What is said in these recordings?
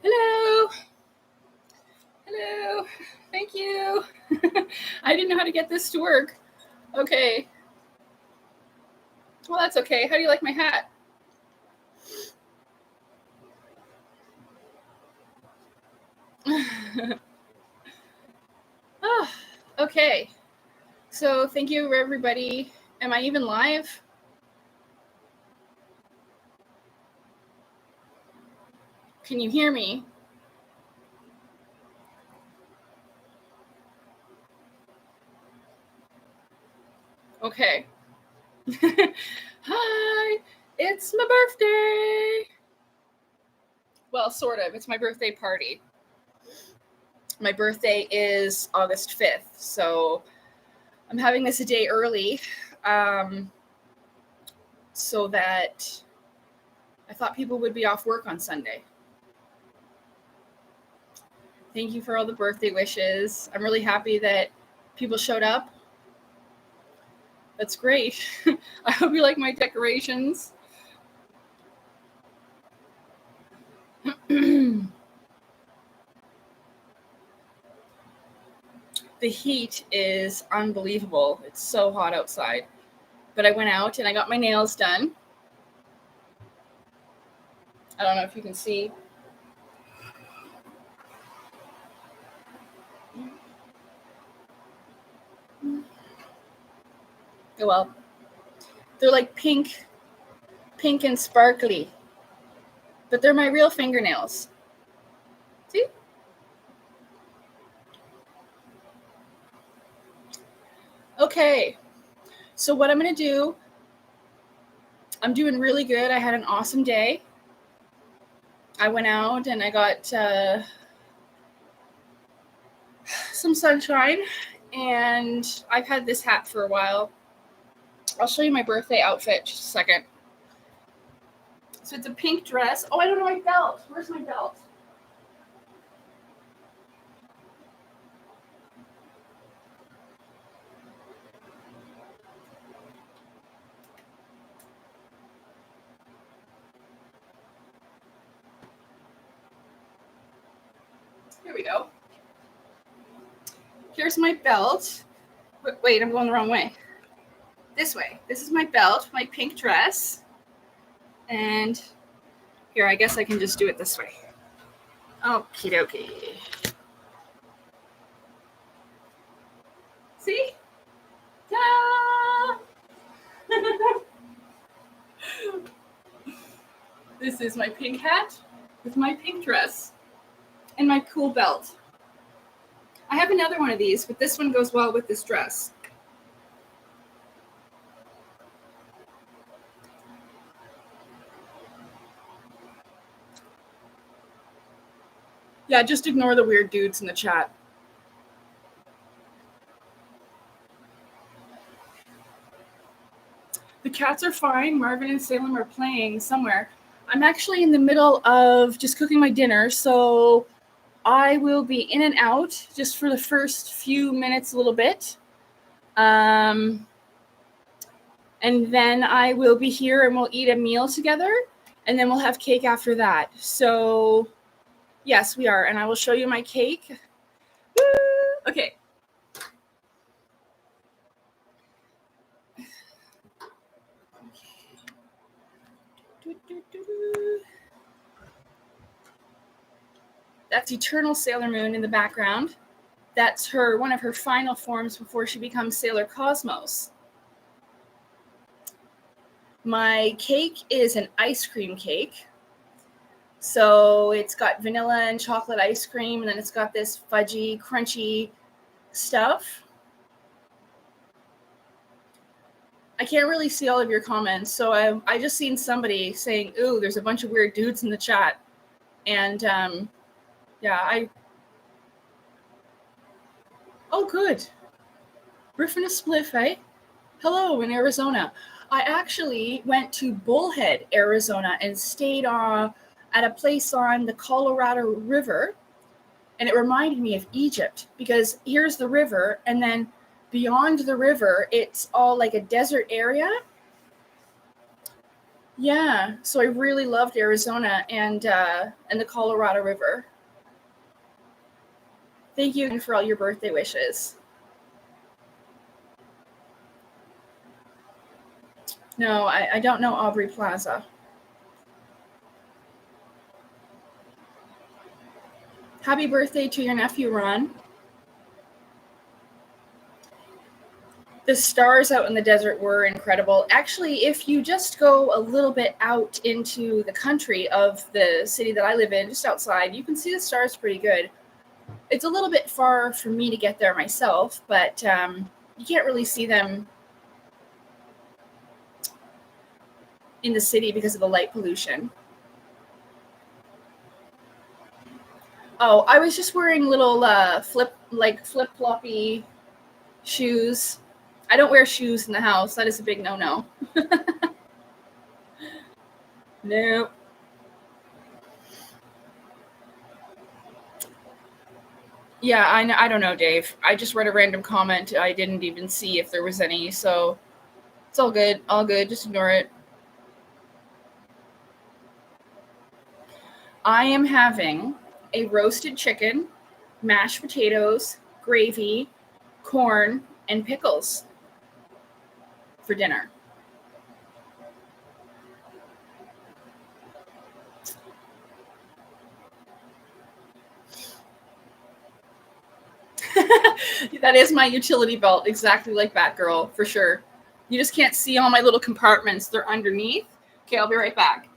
Hello. Hello. Thank you. I didn't know how to get this to work. Okay. Well, that's okay. How do you like my hat? Oh, okay. So thank you, everybody. Am I even live? Can you hear me? Okay. Hi, it's my birthday. Well, sort of. It's my birthday party. My birthday is August 5th, so I'm having this a day early so that I thought people would be off work on Sunday. Thank you for all the birthday wishes. I'm really happy that people showed up. That's great. I hope you like my decorations. The heat is unbelievable. It's so hot outside. But I went out and I got my nails done. I don't know if you can see. Oh, well, they're like pink and sparkly. But they're my real fingernails. See? Okay. So what I'm going to do, I'm doing really good. I had an awesome day. I went out and I got some sunshine, and I've had this hat for a while. I'll show you my birthday outfit just a second. So it's a pink dress. Oh, I don't know my belt. Where's my belt? Here we go. Here's my belt. Wait, I'm going the wrong way. This way. This is my belt, my pink dress. And here, I guess I can just do it this way. Okie dokie. See? Ta-da! This is my pink hat with my pink dress and my cool belt. I have another one of these, but this one goes well with this dress. Yeah, just ignore the weird dudes in the chat. The cats are fine. Marvin and Salem are playing somewhere. I'm actually in the middle of just cooking my dinner, so I will be in and out just for the first few minutes a little bit. And then I will be here and we'll eat a meal together, and then we'll have cake after that. So yes, we are. And I will show you my cake. Woo! Okay. That's Eternal Sailor Moon in the background. That's one of her final forms before she becomes Sailor Cosmos. My cake is an ice cream cake. So it's got vanilla and chocolate ice cream, and then it's got this fudgy, crunchy stuff. I can't really see all of your comments, so I just seen somebody saying, ooh, there's a bunch of weird dudes in the chat. And yeah, oh, good. Riffing a spliff, eh? Hello, in Arizona. I actually went to Bullhead, Arizona, and stayed at a place on the Colorado River, and it reminded me of Egypt, because here's the river, and then beyond the river, it's all like a desert area. Yeah, so I really loved Arizona and the Colorado River. Thank you again for all your birthday wishes. No, I don't know Aubrey Plaza. Happy birthday to your nephew, Ron. The stars out in the desert were incredible. Actually, if you just go a little bit out into the country of the city that I live in, just outside, you can see the stars pretty good. It's a little bit far for me to get there myself, but you can't really see them in the city because of the light pollution. Oh, I was just wearing little flip floppy shoes. I don't wear shoes in the house. That is a big no. Nope. Yeah, I don't know, Dave. I just read a random comment. I didn't even see if there was any, so it's all good. All good. Just ignore it. I am having a roasted chicken, mashed potatoes, gravy, corn, and pickles for dinner. That is my utility belt, exactly like Batgirl, for sure. You just can't see all my little compartments. They're underneath. Okay, I'll be right back.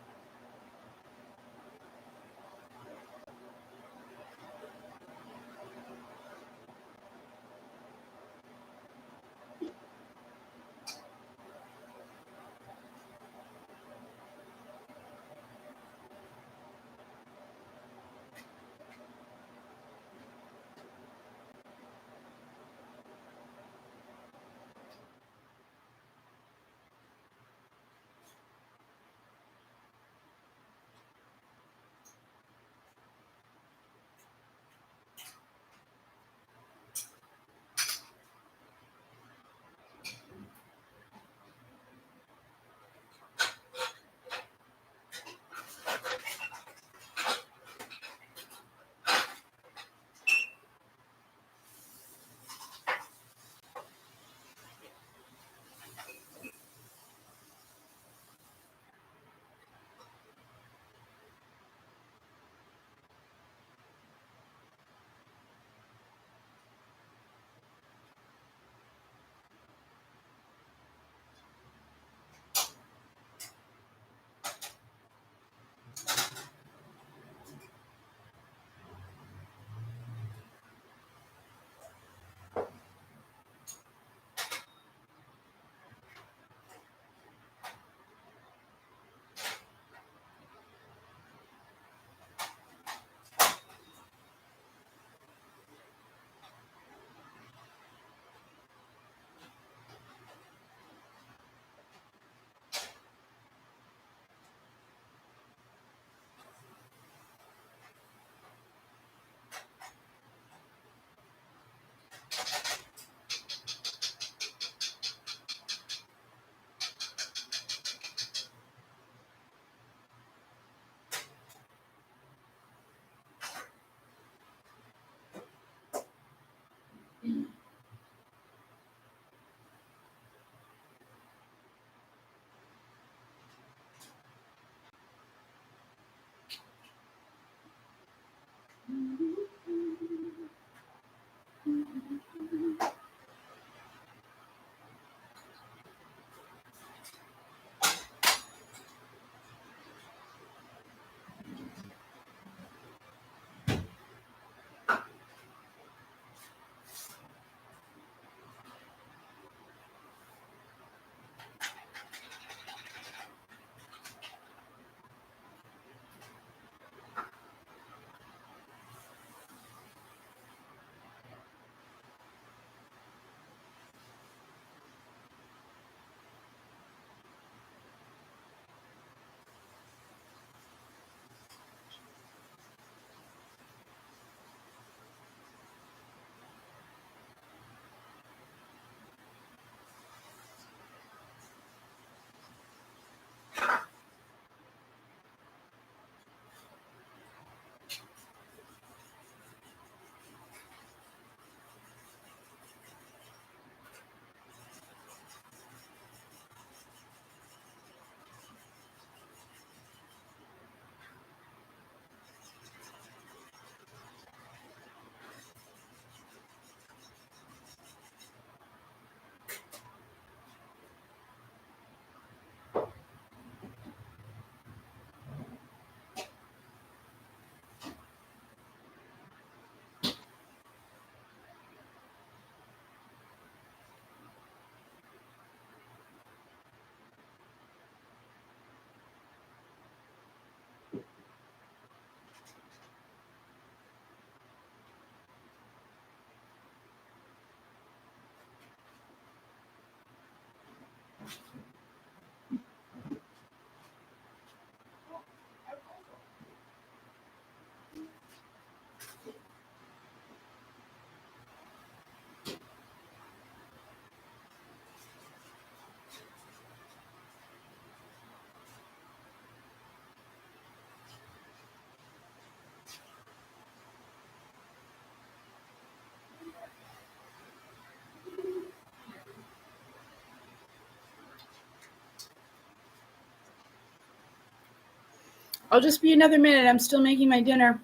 I'll just be another minute. I'm still making my dinner.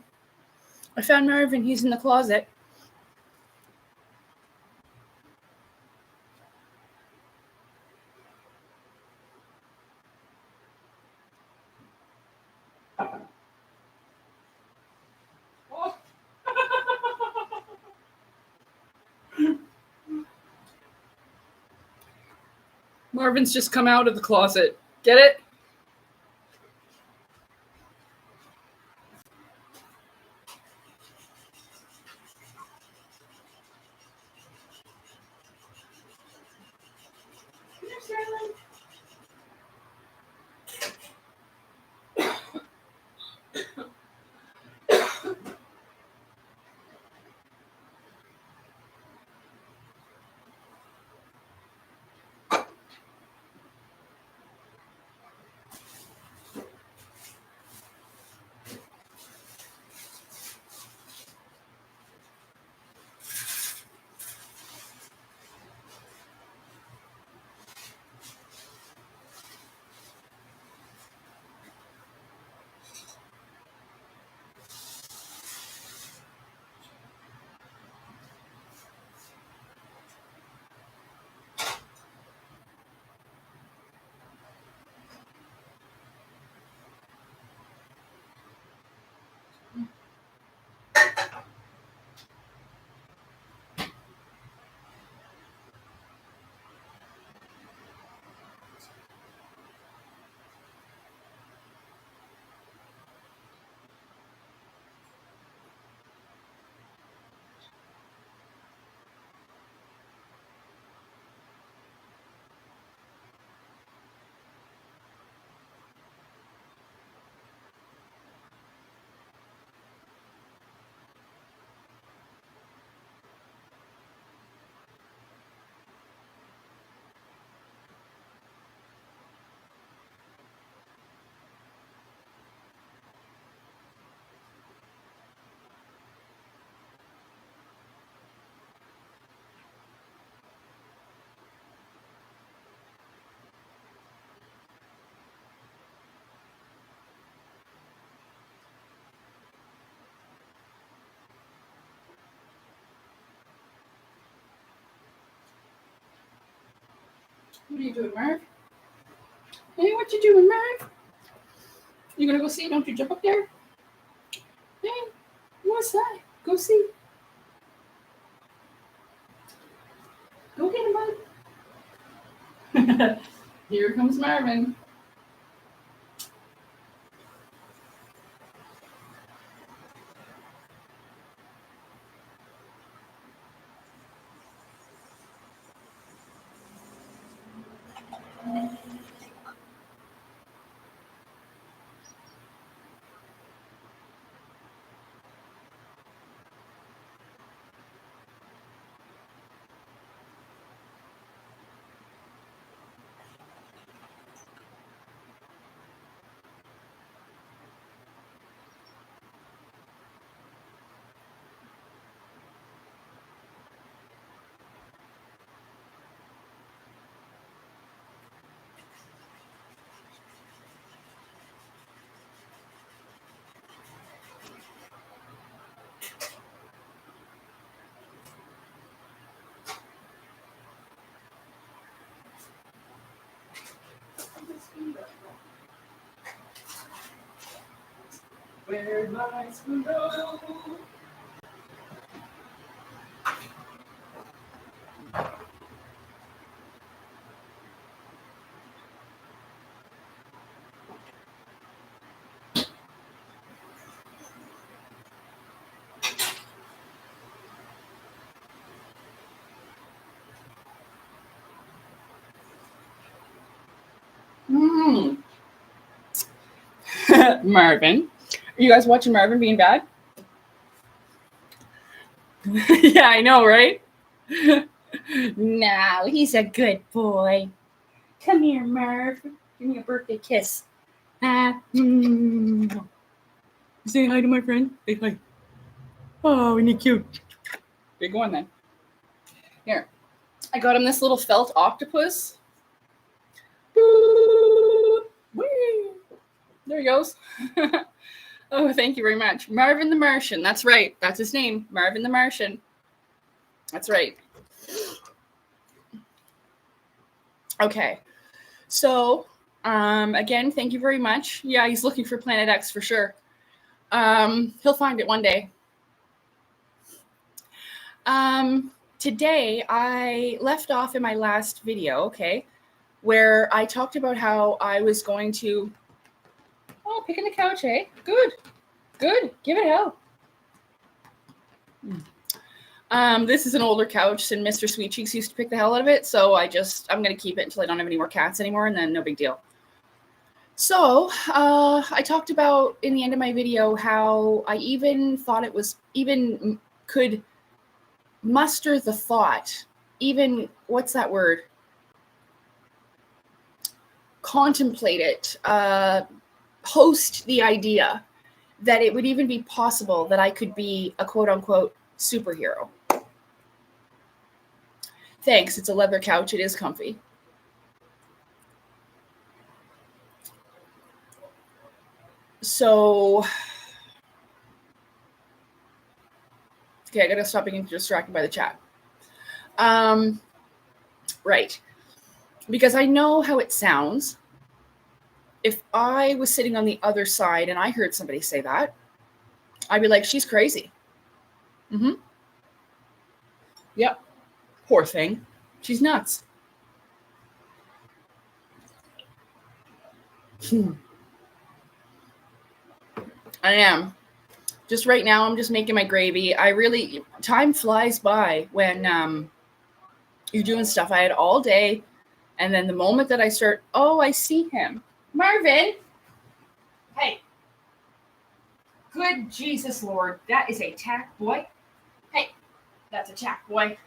I found Marvin. He's in the closet. Marvin's just come out of the closet. Get it? What are you doing, Marv? Hey, what you doing, Marv? You gonna go see? Don't you jump up there? Hey, what's that? Go see. Go get him, bud. Here comes Marvin. Where'd my spoon go? Marvin. Are you guys watching Marvin being bad? Yeah, I know, right? No, he's a good boy. Come here, Marv. Give me a birthday kiss. Say hi to my friend. Say hi. Oh, isn't he cute? Big one then. Here. I got him this little felt octopus. There There he goes. Oh, thank you very much. Marvin the Martian. That's right. That's his name. Marvin the Martian. That's right. Okay. So, again, thank you very much. Yeah, he's looking for Planet X for sure. He'll find it one day. Today, I left off in my last video, okay, where I talked about how I was going to... Oh, picking the couch, eh? Good. Good. Give it hell. This is an older couch, and Mr. Sweet Cheeks used to pick the hell out of it, so I'm going to keep it until I don't have any more cats anymore, and then no big deal. So, I talked about, in the end of my video, how I even thought it was, even could muster the thought, even, what's that word? Contemplate it, host the idea that it would even be possible that I could be a quote-unquote superhero. Thanks, it's a leather couch, it is comfy. So, okay, I gotta stop being distracted by the chat. Right. Because I know how it sounds. If I was sitting on the other side and I heard somebody say that, I'd be like, she's crazy. Mm-hmm. Yep. Poor thing. She's nuts. I am. Just right now, I'm just making my gravy. Time flies by when you're doing stuff. I had all day, and then the moment that I start, oh, I see him. Marvin! Hey. Good Jesus Lord. That is a tack, boy. Hey, that's a tack, boy.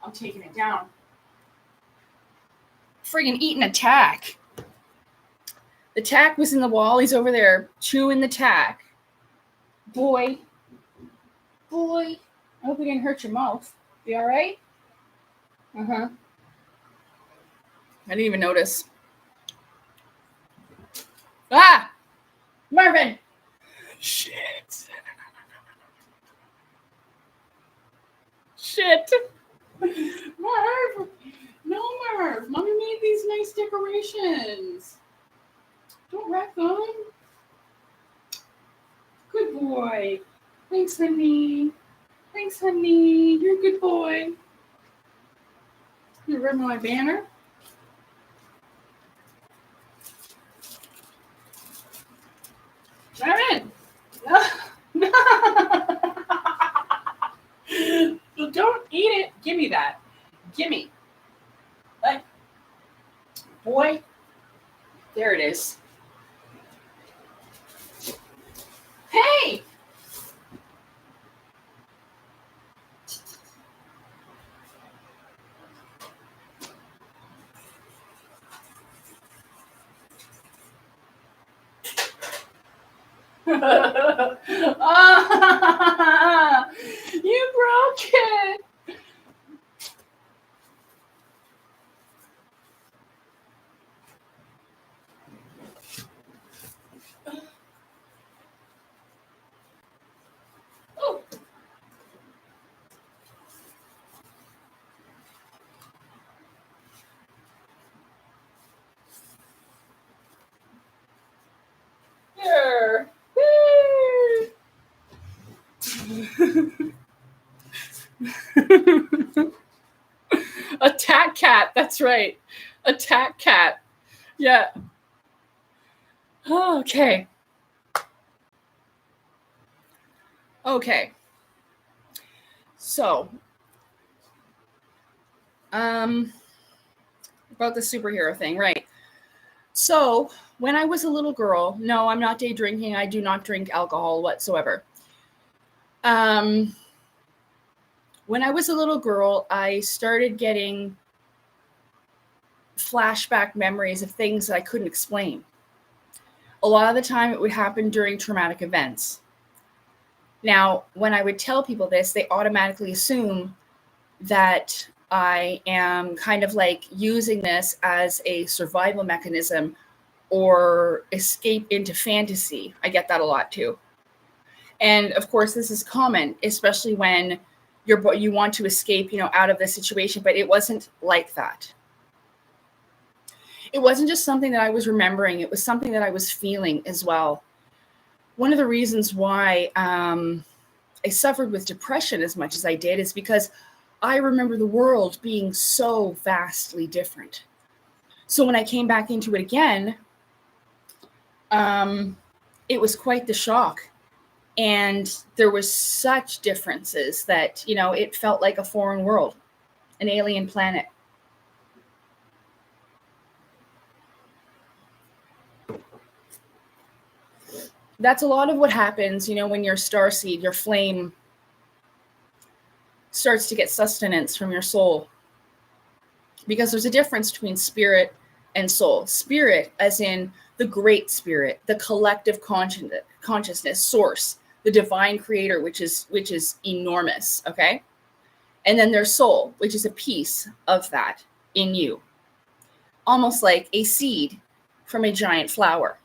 I'm taking it down. Friggin' eating a tack. The tack was in the wall. He's over there chewing the tack. Boy. Boy. I hope we didn't hurt your mouth. You all right? Uh-huh. I didn't even notice. Ah! Marvin! Shit. Shit. Marv! No, Marv. Mommy made these nice decorations. Don't wreck them. Good boy. Thanks, honey. Thanks, honey. You're a good boy. You remember my banner? Marvin! No. No. Don't eat it. Give me that. Gimme. What? Boy. There it is. Hey! You broke it. Oh. There. Attack cat. That's right. Attack cat. Yeah. Okay. Okay. So, about the superhero thing, right? So, when I was a little girl, no, I'm not day drinking. I do not drink alcohol whatsoever. When I was a little girl, I started getting flashback memories of things that I couldn't explain. A lot of the time, it would happen during traumatic events. Now, when I would tell people this, they automatically assume that I am kind of like using this as a survival mechanism or escape into fantasy. I get that a lot too. And of course, this is common, especially when you want to escape, out of the situation, but it wasn't like that. It wasn't just something that I was remembering. It was something that I was feeling as well. One of the reasons why I suffered with depression as much as I did is because I remember the world being so vastly different. So when I came back into it again, it was quite the shock. And there was such differences that, it felt like a foreign world, an alien planet. That's a lot of what happens, when your starseed, your flame, starts to get sustenance from your soul. Because there's a difference between spirit and soul. Spirit, as in the great spirit, the collective consciousness, source, the divine creator, which is enormous, okay? And then there's soul, which is a piece of that in you. Almost like a seed from a giant flower.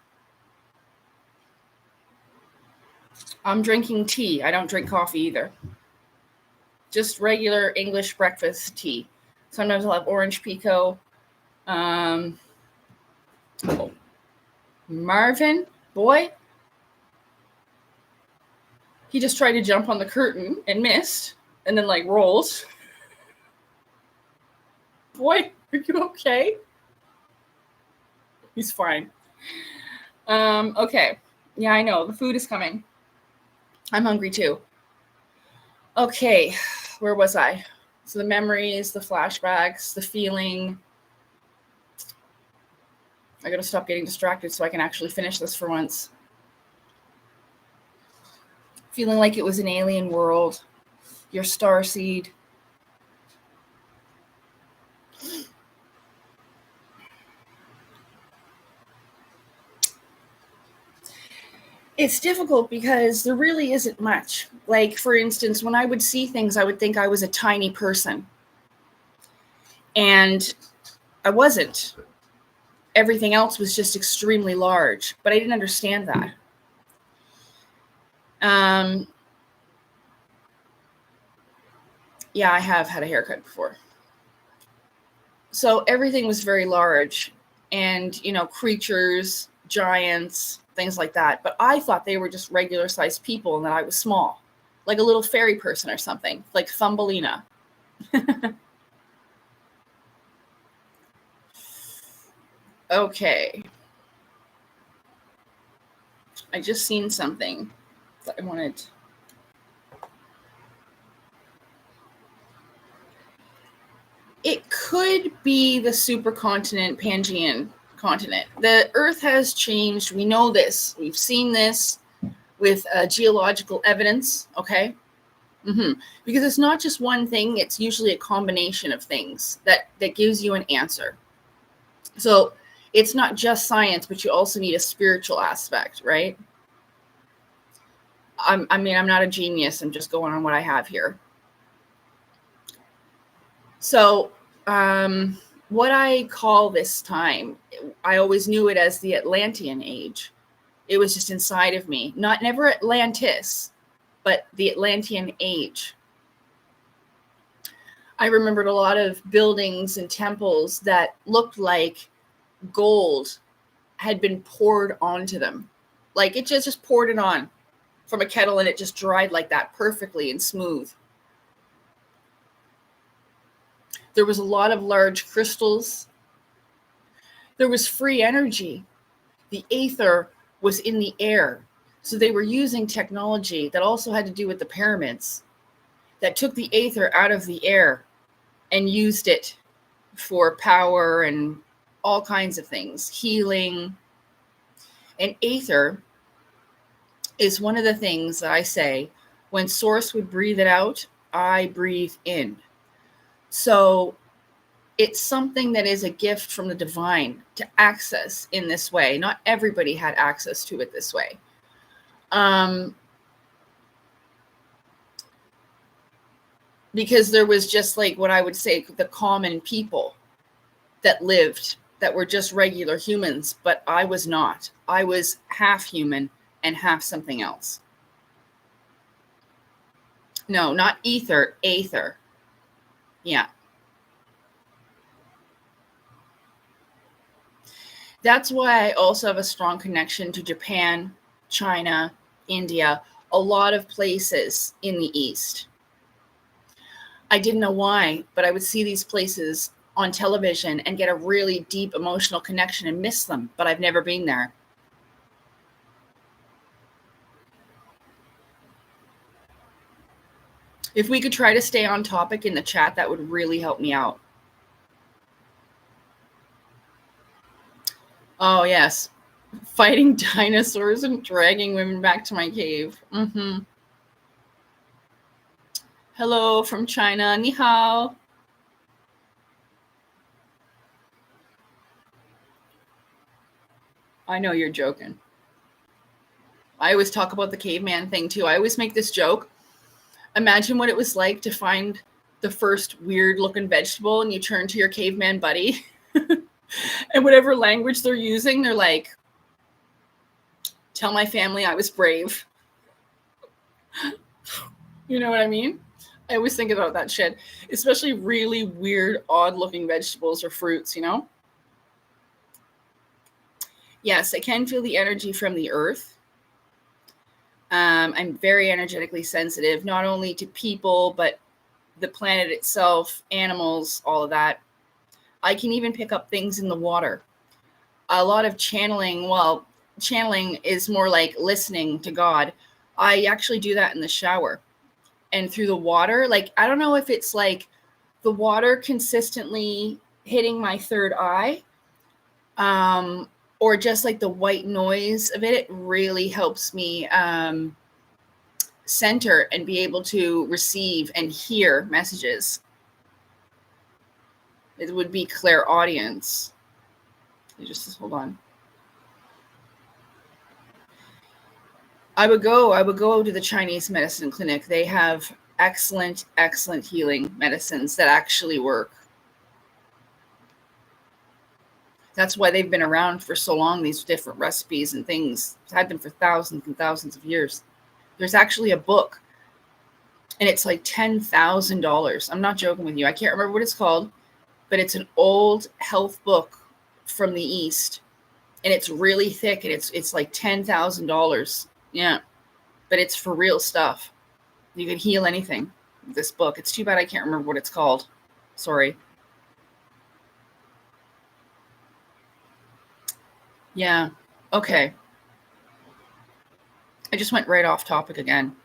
I'm drinking tea. I don't drink coffee either. Just regular English breakfast tea. Sometimes I'll have orange pekoe. Marvin, boy, he just tried to jump on the curtain and missed, and then rolled. Boy, are you okay? He's fine. Okay. Yeah, I know. The food is coming. I'm hungry too. Okay, where was I? So the memories, the flashbacks, the feeling. I gotta stop getting distracted so I can actually finish this for once. Feeling like it was an alien world. Your starseed. It's difficult because there really isn't much. Like, for instance, when I would see things, I would think I was a tiny person. And I wasn't. Everything else was just extremely large, but I didn't understand that. Yeah, I have had a haircut before. So everything was very large and, creatures, giants, things like that. But I thought they were just regular sized people and that I was small, like a little fairy person or something, like Thumbelina. Okay. I just seen something that I wanted. It could be the supercontinent Pangean continent. The Earth has changed. We know this. We've seen this with geological evidence, okay? Because it's not just one thing. It's usually a combination of things that gives you an answer. So it's not just science, but you also need a spiritual aspect, right? I'm not a genius. I'm just going on what I have here. So what I call this time, I always knew it as the Atlantean age. It was just inside of me. Never Atlantis, but the Atlantean age. I remembered a lot of buildings and temples that looked like gold had been poured onto them. Like it just poured it on from a kettle and it just dried like that perfectly and smooth. There was a lot of large crystals. There was free energy. The aether was in the air. So they were using technology that also had to do with the pyramids that took the aether out of the air and used it for power and all kinds of things, healing. And aether is one of the things that I say, when Source would breathe it out, I breathe in. So it's something that is a gift from the divine to access in this way. Not everybody had access to it this way. Because there was just like what I would say, the common people that lived that were just regular humans, but I was not. I was half human and half something else. No, not ether, aether. Yeah. That's why I also have a strong connection to Japan, China, India, a lot of places in the East. I didn't know why, but I would see these places on television and get a really deep emotional connection and miss them, but I've never been there. If we could try to stay on topic in the chat, that would really help me out. Oh, yes. Fighting dinosaurs and dragging women back to my cave. Mm-hmm. Hello from China. Ni hao. I know you're joking. I always talk about the caveman thing too. I always make this joke. Imagine what it was like to find the first weird looking vegetable and you turn to your caveman buddy and whatever language they're using, they're like, tell my family I was brave. You know what I mean? I always think about that shit, especially really weird, odd looking vegetables or fruits, you know? Yes, I can feel the energy from the earth. I'm very energetically sensitive, not only to people, but the planet itself, animals, all of that. I can even pick up things in the water. A lot of channeling, well, channeling is more like listening to God. I actually do that in the shower and through the water. Like, I don't know if it's like the water consistently hitting my third eye, or just like the white noise of it. It really helps me center and be able to receive and hear messages. It would be clairaudience. You just hold on. I would go to the Chinese medicine clinic. They have excellent healing medicines that actually work. That's why they've been around for so long, these different recipes and things. I've had them for thousands and thousands of years. There's actually a book, and it's like $10,000. I'm not joking with you. I can't remember what it's called, but it's an old health book from the East, and it's really thick, and it's like $10,000. Yeah, but it's for real stuff. You can heal anything with this book. It's too bad I can't remember what it's called. Sorry. Yeah. Okay. I just went right off topic again.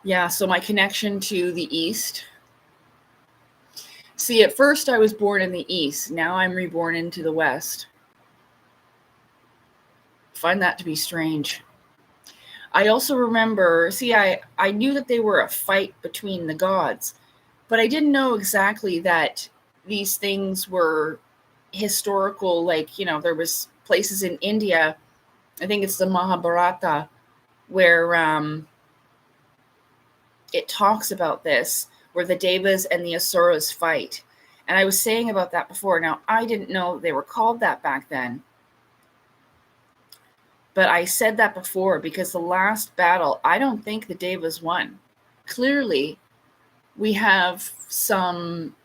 Yeah, so my connection to the East. See, at first I was born in the East. Now I'm reborn into the West. Find that to be strange. I also remember, see, I knew that they were a fight between the gods, but I didn't know exactly that these things were historical. Like, you know, there was places in India, I think it's the Mahabharata, where it talks about this, where the Devas and the Asuras fight. And I was saying about that before. Now, I didn't know they were called that back then. But I said that before because the last battle, I don't think the Devas won. Clearly, we have some,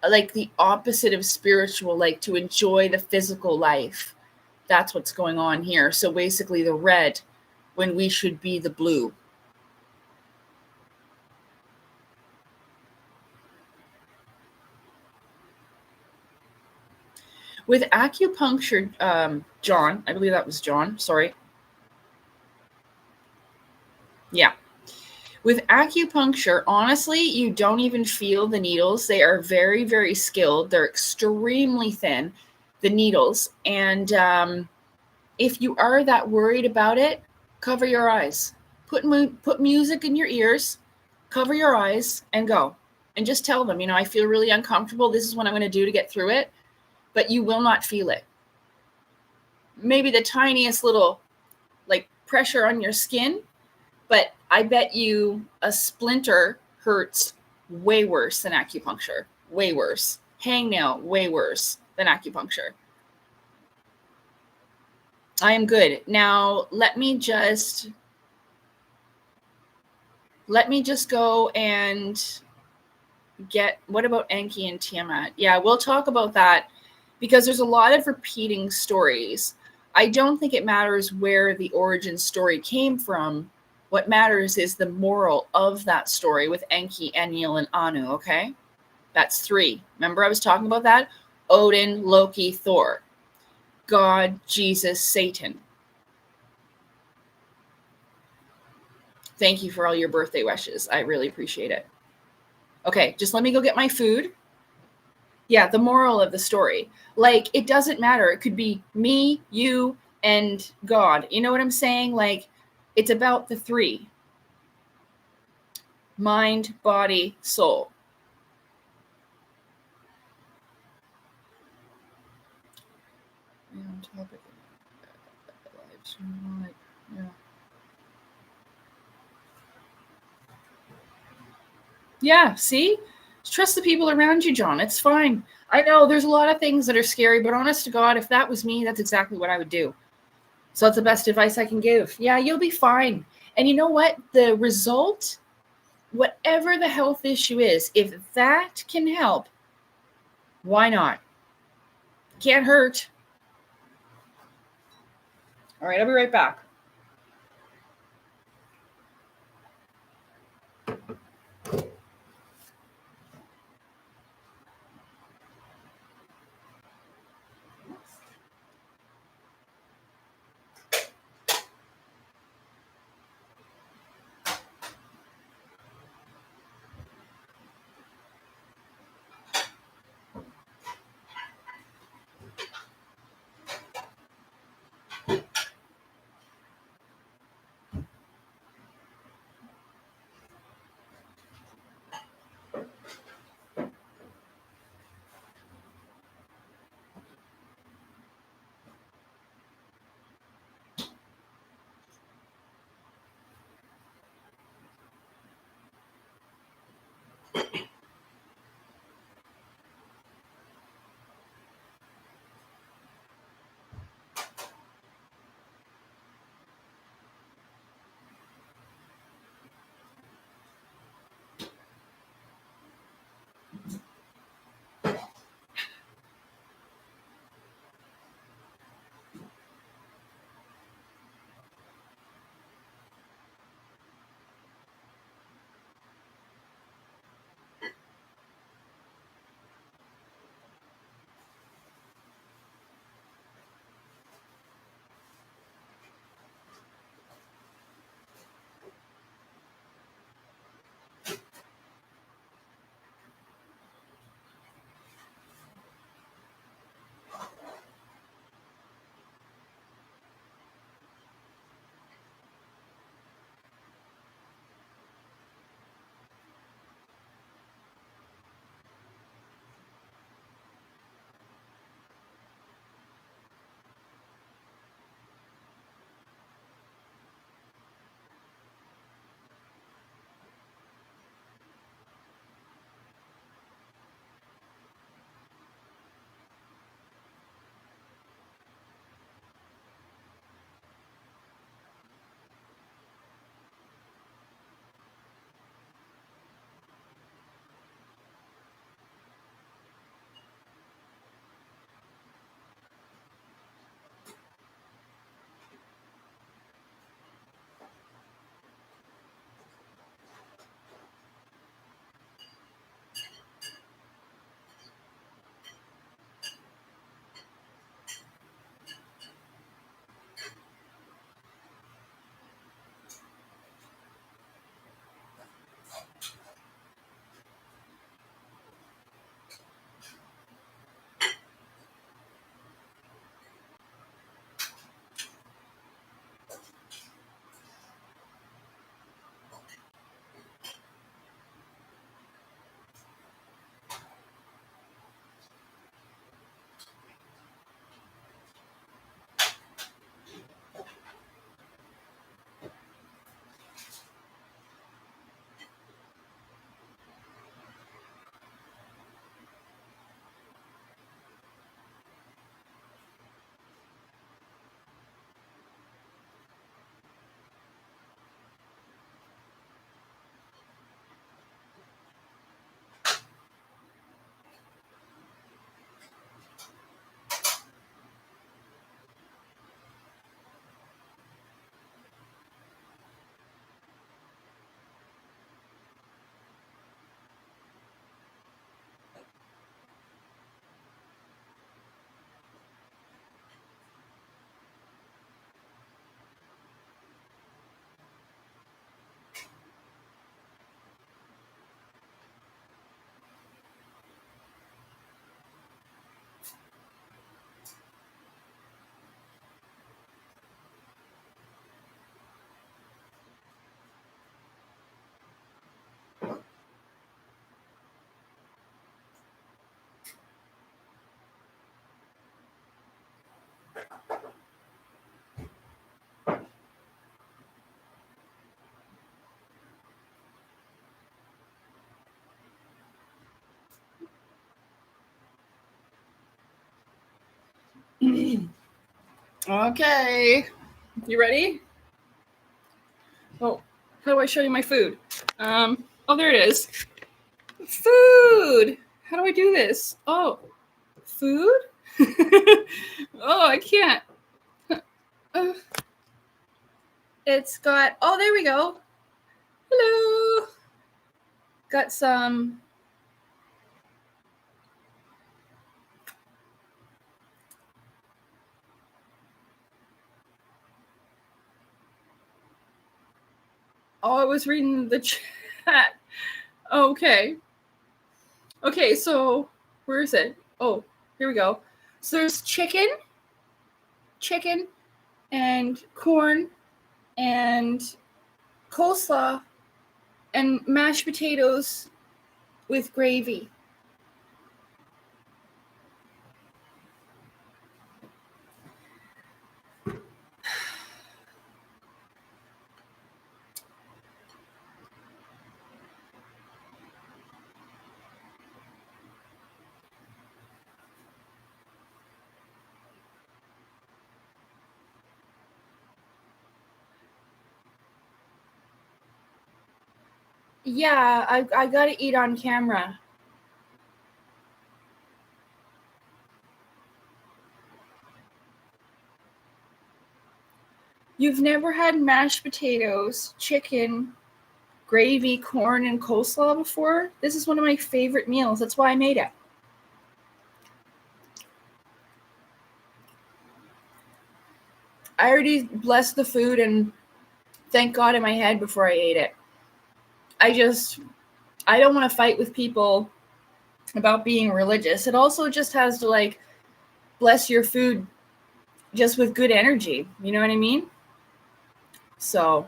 like, the opposite of spiritual, like to enjoy the physical life. That's what's going on here. So basically the red when we should be the blue. With acupuncture, John, I believe that was John, sorry. Yeah. With acupuncture, honestly, you don't even feel the needles. They are very, very skilled. They're extremely thin, the needles. And if you are that worried about it, cover your eyes. Put music in your ears, cover your eyes, and go. And just tell them, you know, I feel really uncomfortable. This is what I'm going to do to get through it. But you will not feel it. Maybe the tiniest little, like, pressure on your skin, but I bet you a splinter hurts way worse than acupuncture. Way worse. Hangnail, way worse than acupuncture. I am good. Now, let me just go and get, what about Enki and Tiamat? Yeah, we'll talk about that because there's a lot of repeating stories. I don't think it matters where the origin story came from. What matters is the moral of that story with Enki, Enlil, and Anu, okay? That's 3. Remember I was talking about that? Odin, Loki, Thor. God, Jesus, Satan. Thank you for all your birthday wishes. I really appreciate it. Okay, just let me go get my food. Yeah, the moral of the story. Like, it doesn't matter. It could be me, you, and God. You know what I'm saying? Like, it's about the 3. Mind, body, soul. Yeah, see? Trust the people around you, John. It's fine. I know there's a lot of things that are scary, but honest to God, if that was me, that's exactly what I would do. So that's the best advice I can give. Yeah, you'll be fine. And you know what? The result, whatever the health issue is, if that can help, why not? Can't hurt. All right, I'll be right back. Okay. You ready? Oh, how do I show you my food? Oh, there it is. Food! How do I do this? Oh, food? Oh, I can't. It's got, oh, there we go. Hello. Got some. Oh, I was reading the chat. Okay. Okay, so where is it? Oh, here we go. So there's chicken, and corn, and coleslaw, and mashed potatoes with gravy. Yeah, I gotta eat on camera. You've never had mashed potatoes, chicken, gravy, corn, and coleslaw before? This is one of my favorite meals. That's why I made it. I already blessed the food and thanked God in my head before I ate it. I don't want to fight with people about being religious. It also just has to, like, bless your food just with good energy. You know what I mean? So,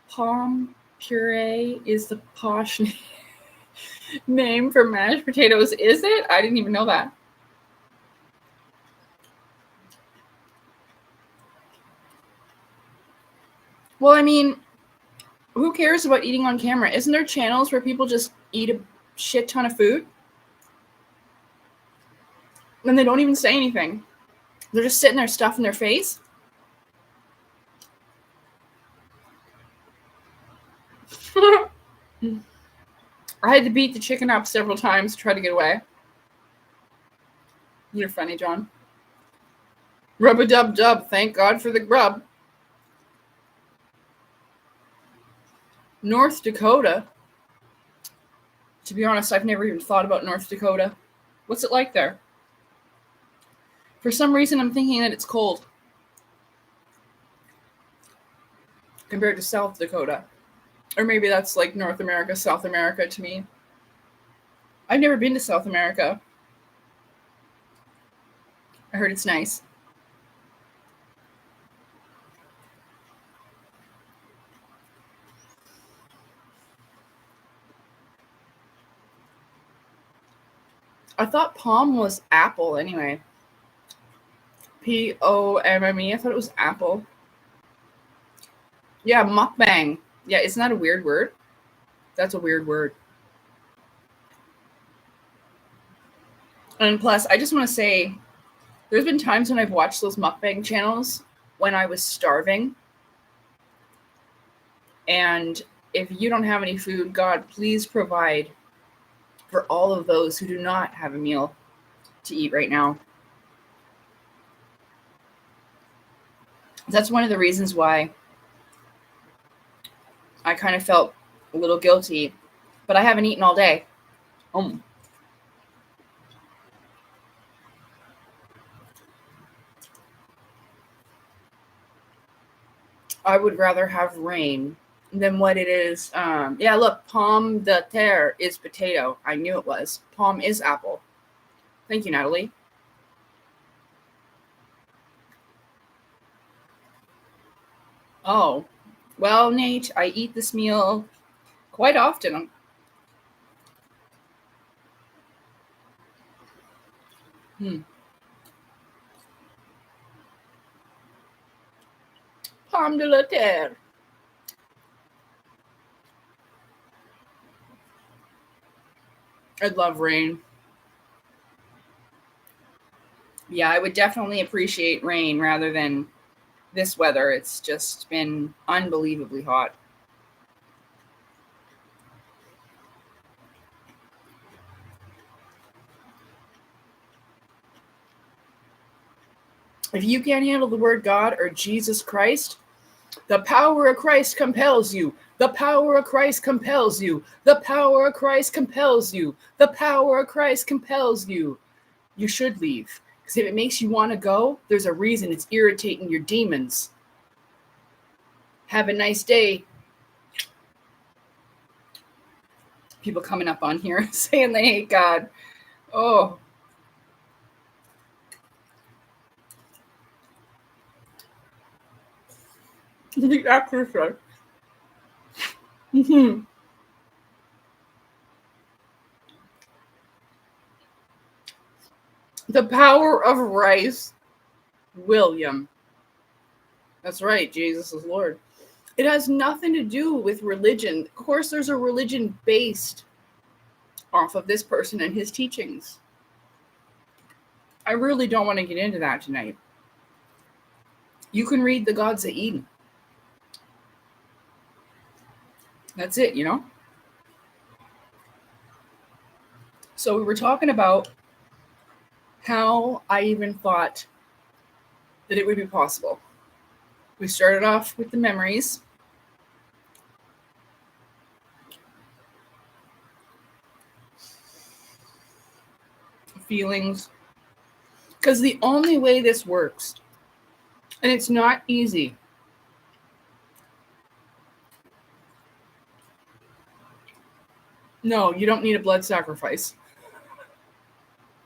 palm puree is the posh name for mashed potatoes, is it? I didn't even know that. Well, I mean, who cares about eating on camera? Isn't there channels where people just eat a shit ton of food? And they don't even say anything. They're just sitting there stuffing their face. I had to beat the chicken up several times to try to get away. You're funny, John. Rub-a-dub-dub. Thank God for the grub. North Dakota. To be honest, I've never even thought about North Dakota. What's it like there? For some reason, I'm thinking that it's cold compared to South Dakota. Or maybe that's like North America, South America to me. I've never been to South America. I heard it's nice. I thought palm was apple anyway. P-O-M-M-E. I thought it was apple. Yeah, mukbang. Yeah, isn't that a weird word? That's a weird word. And plus, I just want to say, there's been times when I've watched those mukbang channels when I was starving. And if you don't have any food, God, please provide for all of those who do not have a meal to eat right now. That's one of the reasons why I kind of felt a little guilty, but I haven't eaten all day. I would rather have rain than what it is. Yeah, look, pomme de terre is potato. I knew it was. Palm is apple. Thank you, Natalie. Oh, well, Nate, I eat this meal quite often. Pomme de la terre. I'd love rain. Yeah, I would definitely appreciate rain rather than this weather. It's just been unbelievably hot. If you can't handle the word God or Jesus Christ, the power of Christ compels you. The power of Christ compels you. The power of Christ compels you. The power of Christ compels you. You should leave. Because if it makes you want to go, there's a reason it's irritating your demons. Have a nice day. People coming up on here saying they hate God. Oh. That's perfect. Mm-hmm. The power of rice, William. That's right, Jesus is Lord. It has nothing to do with religion. Of course, there's a religion based off of this person and his teachings. I really don't want to get into that tonight. You can read the Gods of Eden. That's it, you know? So we were talking about how I even thought that it would be possible. We started off with the memories. Feelings. Because the only way this works, and it's not easy. No, you don't need a blood sacrifice.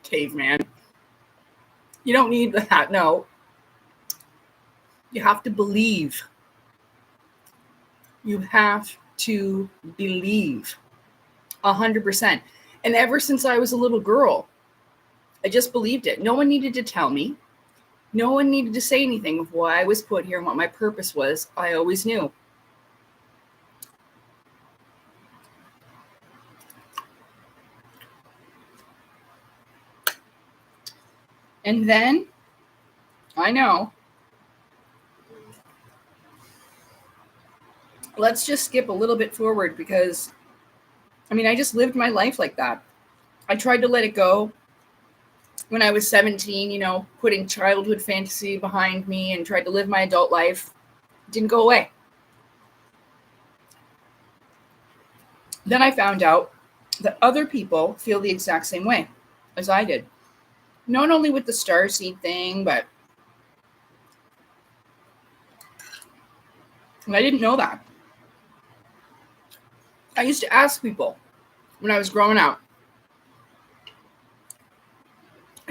Caveman. You don't need that, no. You have to believe. You have to believe 100%. And ever since I was a little girl, I just believed it. No one needed to tell me. No one needed to say anything of why I was put here and what my purpose was. I always knew. And then, I know. Let's just skip a little bit forward because, I just lived my life like that. I tried to let it go when I was 17, putting childhood fantasy behind me and tried to live my adult life. It didn't go away. Then I found out that other people feel the exact same way as I did. Not only with the Starseed thing, but I didn't know that. I used to ask people when I was growing up,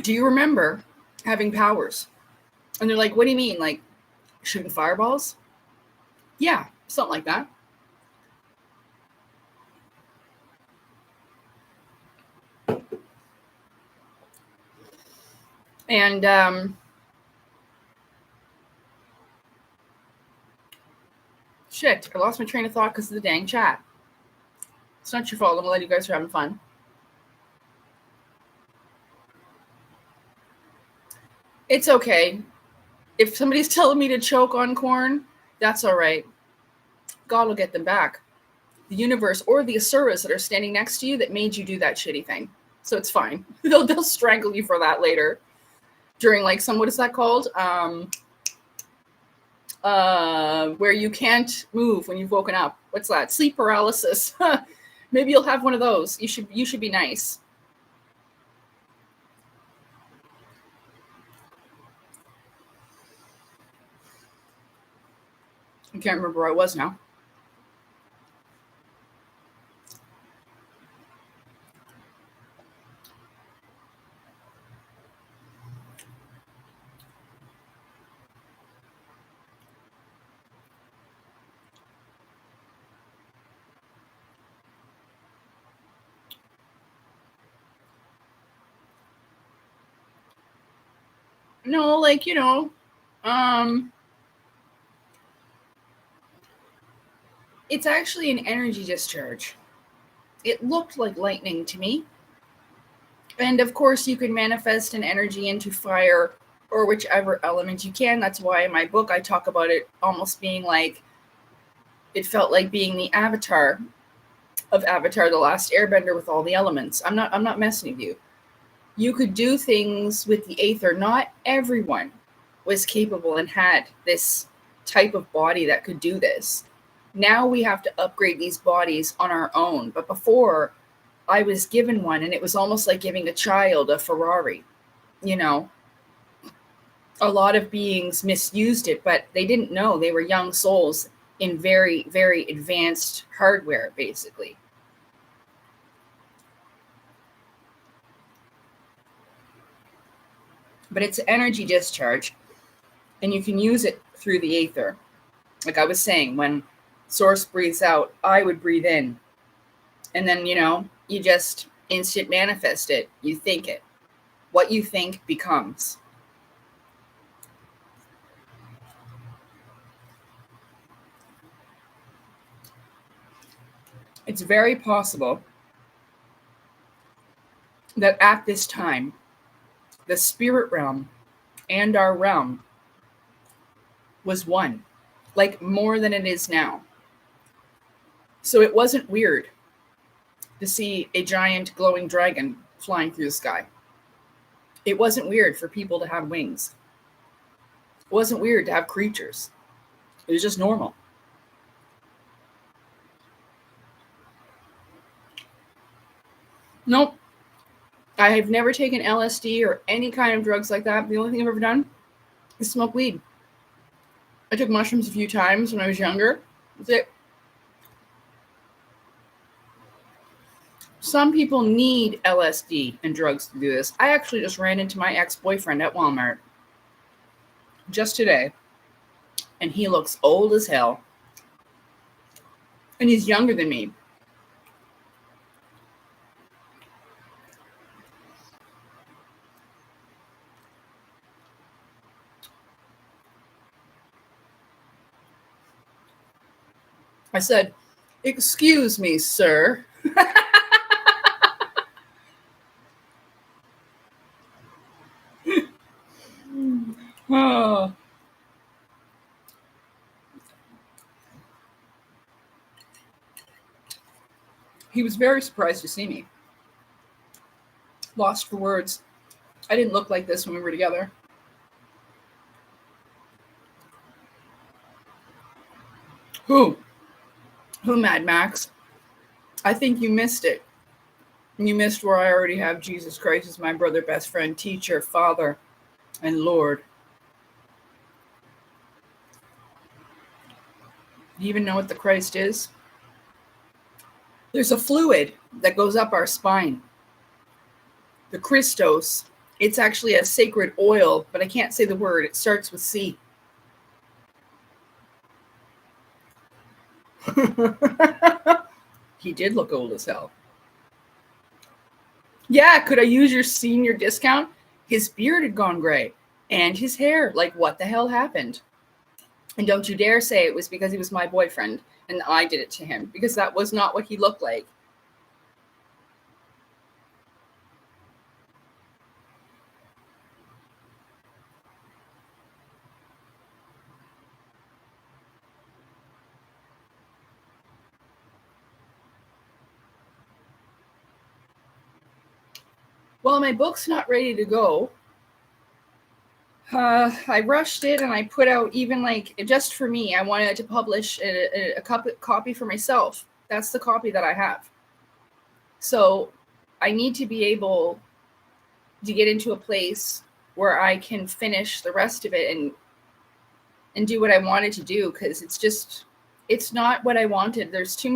do you remember having powers? And they're like, what do you mean? Like shooting fireballs? Yeah, something like that. And shit, I lost my train of thought because of the dang chat. It's not your fault. I'm glad you guys are having fun. It's okay. If somebody's telling me to choke on corn, that's all right. God will get them back. The universe or the Asuras that are standing next to you that made you do that shitty thing. So it's fine. They'll strangle you for that later. During like what is that called? Where you can't move when you've woken up. What's that? Sleep paralysis. Maybe you'll have one of those. You should be nice. I can't remember where I was now. No, like, it's actually an energy discharge. It looked like lightning to me. And of course, you can manifest an energy into fire or whichever element you can. That's why in my book I talk about it almost being like, it felt like being the avatar of Avatar: The Last Airbender with all the elements. I'm not messing with you. You could do things with the aether. Not everyone was capable and had this type of body that could do this. Now we have to upgrade these bodies on our own. But before, I was given one, and it was almost like giving a child a Ferrari. You know, a lot of beings misused it, but they didn't know. They were young souls in very, very advanced hardware, basically. But it's energy discharge, and you can use it through the aether. Like I was saying, when Source breathes out, I would breathe in. And then, you just instant manifest it. You think it. What you think becomes. It's very possible that at this time, the spirit realm and our realm was one, like more than it is now. So it wasn't weird to see a giant glowing dragon flying through the sky. It wasn't weird for people to have wings. It wasn't weird to have creatures. It was just normal. Nope. I have never taken LSD or any kind of drugs like that. The only thing I've ever done is smoke weed. I took mushrooms a few times when I was younger. That's it. Some people need LSD and drugs to do this. I actually just ran into my ex-boyfriend at Walmart just today, and he looks old as hell, and he's younger than me. I said, "Excuse me, sir." Oh. He was very surprised to see me. Lost for words. I didn't look like this when we were together. Who, Mad Max? I think you missed it. You missed where I already have Jesus Christ as my brother, best friend, teacher, father, and Lord. Do you even know what the Christ is? There's a fluid that goes up our spine. The Christos. It's actually a sacred oil, but I can't say the word. It starts with C. He did look old as hell. Yeah, could I use your senior discount? His beard had gone gray. And his hair. Like, what the hell happened? And don't you dare say it was because he was my boyfriend and I did it to him, because that was not what he looked like. Well, my book's not ready to go. I rushed it and I put out, even like just for me, I wanted to publish a copy for myself. That's the copy that I have. So I need to be able to get into a place where I can finish the rest of it and do what I wanted to do, because it's not what I wanted. There's too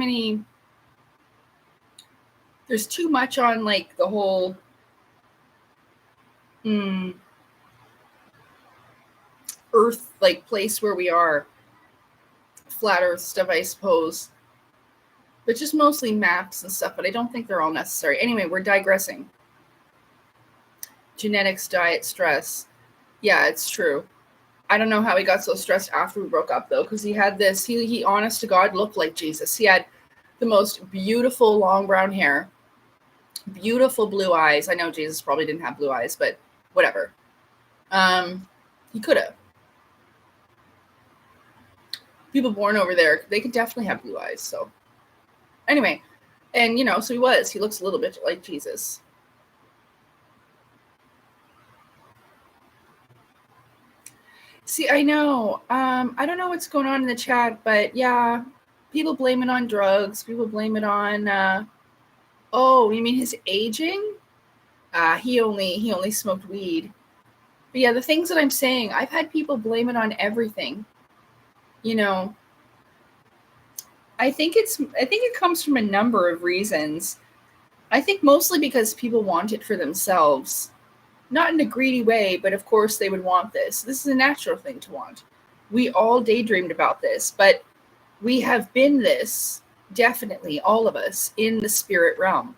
much on like the whole Earth, like place where we are, flat Earth stuff, I suppose, but just mostly maps and stuff, but I don't think they're all necessary. Anyway, we're digressing. Genetics, diet, stress. Yeah, it's true. I don't know how he got so stressed after we broke up, though, because he had this, he honest to God looked like Jesus. He had the most beautiful long brown hair. Beautiful blue eyes. I know Jesus probably didn't have blue eyes, but whatever. He could have. People born over there, they could definitely have blue eyes. So anyway, and so he looks a little bit like Jesus. See, I know. I don't know what's going on in the chat, but yeah, people blame it on drugs. People blame it on. Oh, you mean his aging? He only smoked weed. But yeah, the things that I'm saying, I've had people blame it on everything. I think it comes from a number of reasons. I think mostly because people want it for themselves. Not in a greedy way, but of course they would want this. This is a natural thing to want. We all daydreamed about this, but we have been this, definitely, all of us, in the spirit realm.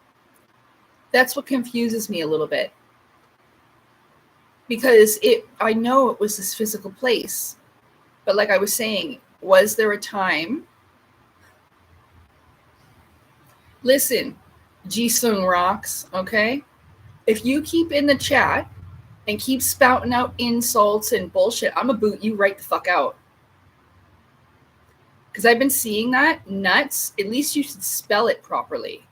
That's what confuses me a little bit. Because I know it was this physical place. But like I was saying, was there a time? Listen, G-Sung rocks, okay? If you keep in the chat and keep spouting out insults and bullshit, I'm gonna boot you right the fuck out. Because I've been seeing that. Nuts. At least you should spell it properly.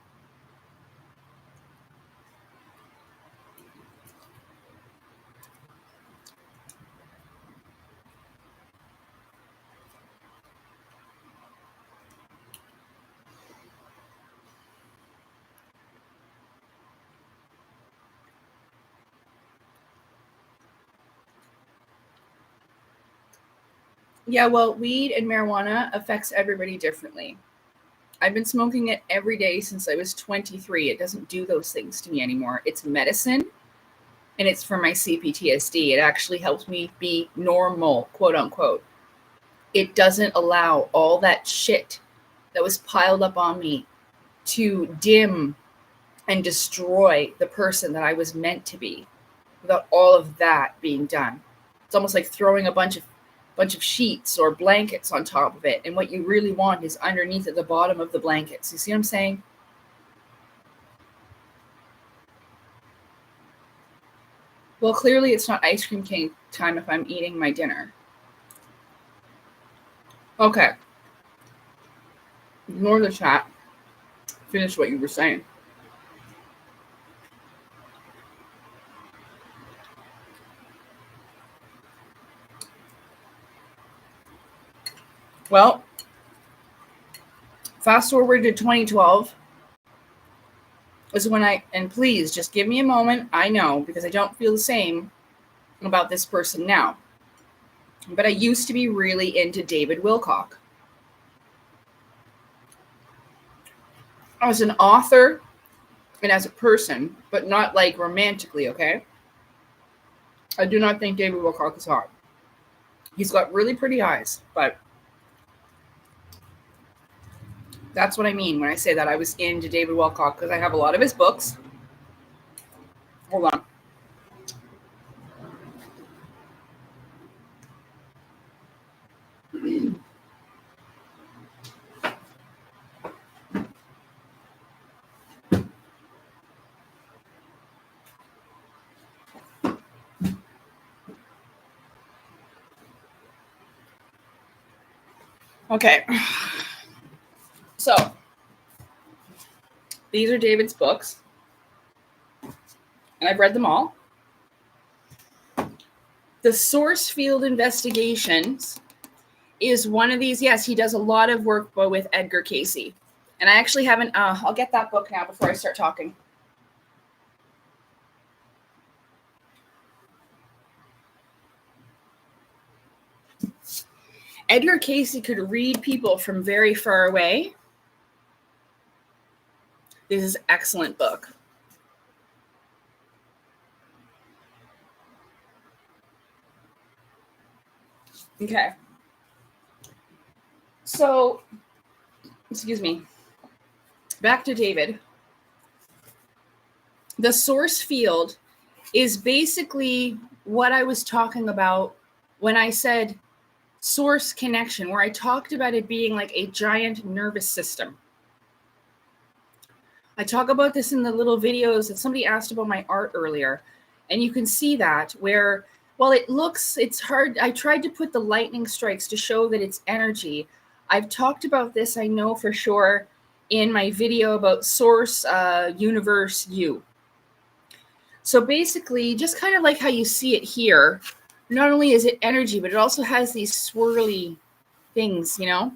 Yeah, well, weed and marijuana affects everybody differently. I've been smoking it every day since I was 23. It doesn't do those things to me anymore. It's medicine, and it's for my CPTSD. It actually helps me be normal, quote unquote. It doesn't allow all that shit that was piled up on me to dim and destroy the person that I was meant to be without all of that being done. It's almost like throwing a bunch of sheets or blankets on top of it, and what you really want is underneath at the bottom of the blankets. You see what I'm saying? Well, clearly it's not ice cream cake time if I'm eating my dinner. Okay. Ignore the chat. Finish what you were saying. Well, fast forward to 2012 is when and please just give me a moment. I know, because I don't feel the same about this person now. But I used to be really into David Wilcock. As an author and as a person, but not like romantically, okay? I do not think David Wilcock is hot. He's got really pretty eyes, but that's what I mean when I say that I was into David Wilcock, because I have a lot of his books. Hold on. Okay. So, these are David's books, and I've read them all. The Source Field Investigations is one of these. Yes, he does a lot of work with Edgar Cayce. And I actually haven't, I'll get that book now before I start talking. Edgar Cayce could read people from very far away. This is an excellent book. Okay. So, excuse me. Back to David. The source field is basically what I was talking about when I said source connection, where I talked about it being like a giant nervous system. I talk about this in the little videos that somebody asked about my art earlier. And you can see that where, well, it's hard. I tried to put the lightning strikes to show that it's energy. I've talked about this, I know for sure, in my video about Source Universe U. So basically, just kind of like how you see it here, not only is it energy, but it also has these swirly things, you know?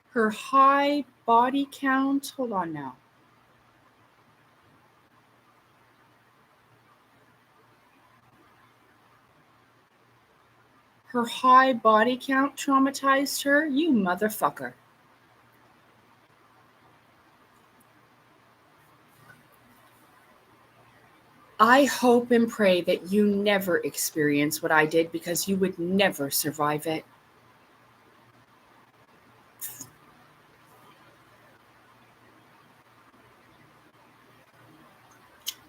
Her high body count, hold on now. Her high body count traumatized her? You motherfucker. I hope and pray that you never experience what I did, because you would never survive it.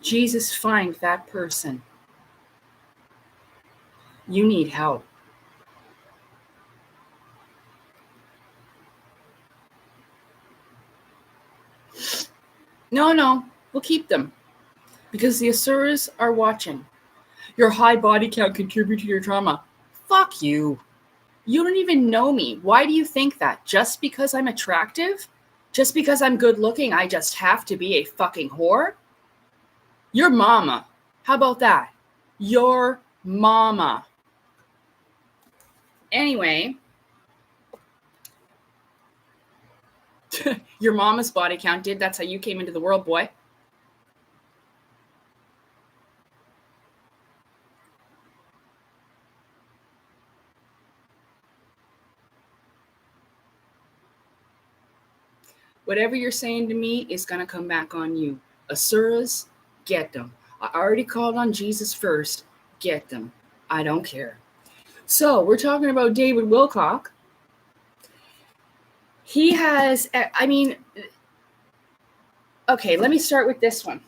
Jesus, find that person. You need help. No, we'll keep them, because the Asuras are watching. Your high body count contribute to your trauma. Fuck you. You don't even know me. Why do you think that? Just because I'm attractive? Just because I'm good looking, I just have to be a fucking whore? Your mama. How about that? Your mama. Anyway, your mama's body count did. That's how you came into the world, boy. Whatever you're saying to me is going to come back on you. Asuras, get them. I already called on Jesus first. Get them. I don't care. So we're talking about David Wilcock. He has, okay, let me start with this one,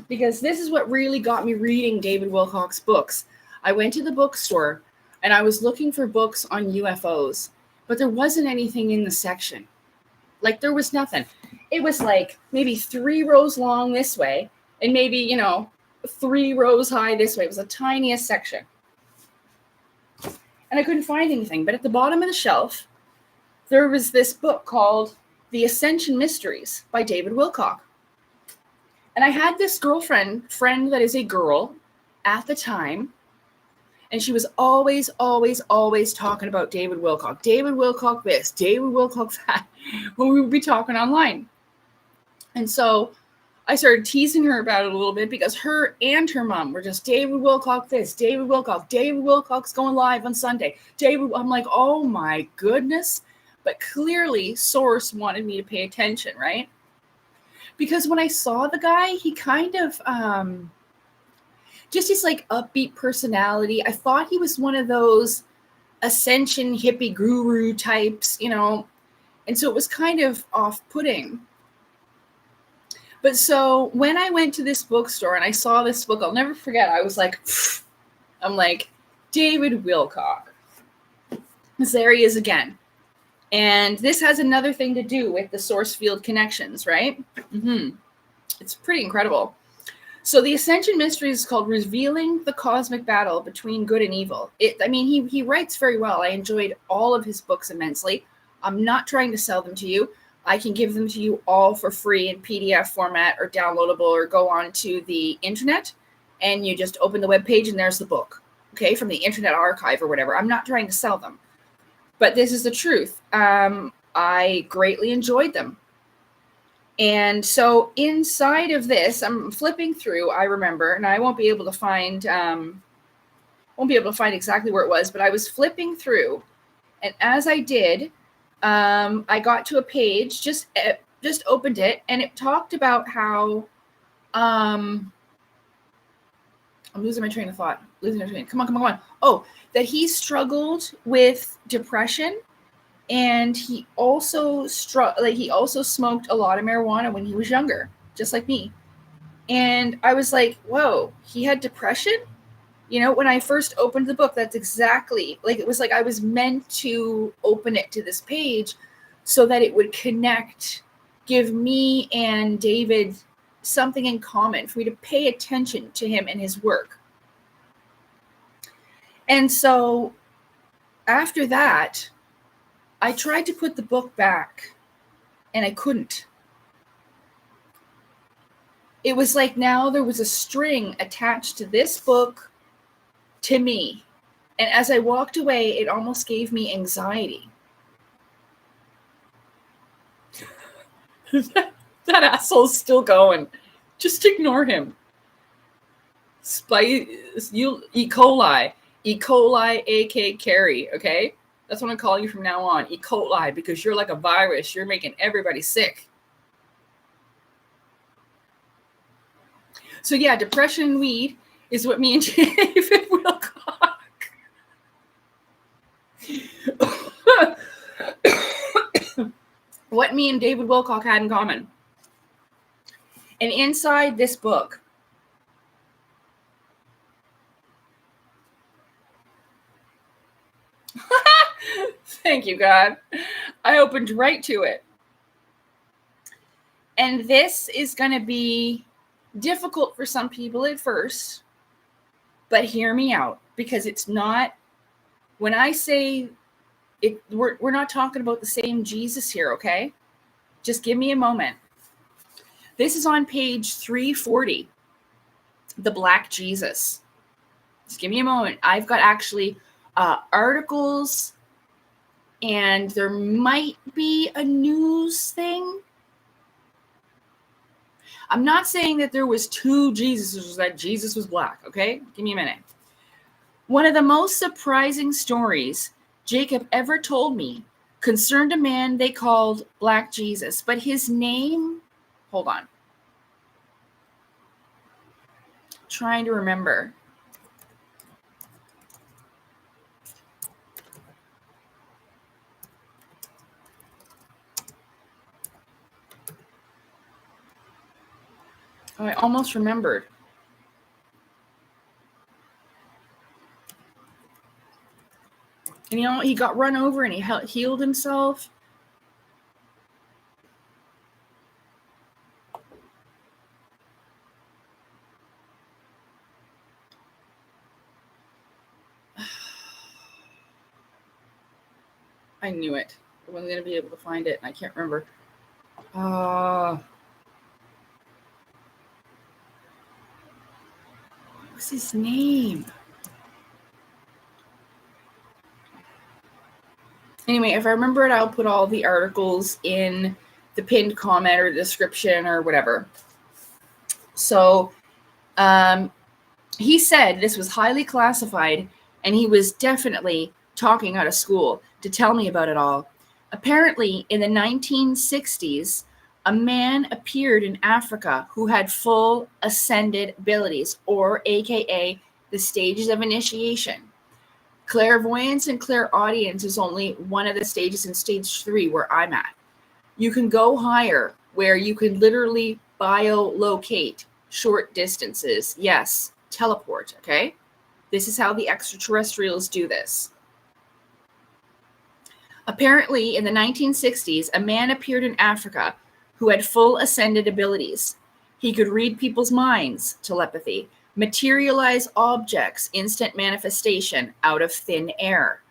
because this is what really got me reading David Wilcock's books. I went to the bookstore and I was looking for books on UFOs, but there wasn't anything in the section. Like, there was nothing. It was like maybe 3 rows long this way and maybe, 3 rows high this way. It was the tiniest section. And I couldn't find anything. But at the bottom of the shelf, there was this book called The Ascension Mysteries by David Wilcock. And I had this friend that is a girl at the time, and she was always talking about David Wilcock. David Wilcock this, David Wilcock that, when we would be talking online. And so I started teasing her about it a little bit, because her and her mom were just, David Wilcock this, David Wilcock, David Wilcock's going live on Sunday. I'm like, oh my goodness. But clearly Source wanted me to pay attention, right? Because when I saw the guy, he kind of, just his like upbeat personality. I thought he was one of those ascension hippie guru types, and so it was kind of off-putting. But so when I went to this bookstore and I saw this book, I'll never forget, I was like, I'm like, David Wilcock. There he is again. And this has another thing to do with the source field connections, right? It's pretty incredible. So the Ascension Mysteries is called Revealing the Cosmic Battle Between Good and Evil. He writes very well. I enjoyed all of his books immensely. I'm not trying to sell them to you. I can give them to you all for free in PDF format or downloadable, or go on to the internet and you just open the webpage and there's the book, okay, from the Internet Archive or whatever. I'm not trying to sell them, but this is the truth. I greatly enjoyed them. And so inside of this, I'm flipping through, I remember, and I won't be able to find exactly where it was, but I was flipping through, and as I did, I got to a page, just opened it, and it talked about how, I'm losing my train of thought, come on. Oh, that he struggled with depression. And he also smoked a lot of marijuana when he was younger, just like me. And I was like, whoa, he had depression? You know, when I first opened the book, that's exactly, like, it was like I was meant to open it to this page so that it would connect, give me and David something in common, for me to pay attention to him and his work. And so after that, I tried to put the book back and I couldn't. It was like now there was a string attached to this book to me. And as I walked away, it almost gave me anxiety. That asshole's still going. Just ignore him. E. coli. E. coli, A.K. Carrie, okay? That's what I'm calling you from now on. E. coli, because you're like a virus. You're making everybody sick. So yeah, depression and weed is what me and David Wilcock. What me and David Wilcock had in common. And inside this book, thank you, God, I opened right to it. And this is going to be difficult for some people at first, but hear me out, because it's not, when I say it, we're not talking about the same Jesus here, okay? Just give me a moment. This is on page 340, the Black Jesus. Just give me a moment. I've got actually articles, and there might be a news thing. I'm not saying that there was two Jesuses, that Jesus was black, okay? Give me a minute. One of the most surprising stories Jacob ever told me concerned a man they called Black Jesus, but his name, hold on. Trying to remember. Oh, I almost remembered. And you know, he got run over and he healed himself. I knew it. I wasn't going to be able to find it. I can't remember. What was his name? Anyway, if I remember it, I'll put all the articles in the pinned comment or description or whatever. So he said this was highly classified, and he was definitely talking out of school to tell me about it all. Apparently, in the 1960s, a man appeared in Africa who had full ascended abilities, or AKA the stages of initiation. Clairvoyance and clairaudience is only one of the stages in stage 3 where I'm at. You can go higher, where you can literally biolocate short distances. Yes, teleport, okay? This is how the extraterrestrials do this. Apparently, in the 1960s, a man appeared in Africa who had full ascended abilities. He could read people's minds, telepathy, materialize objects, instant manifestation out of thin air.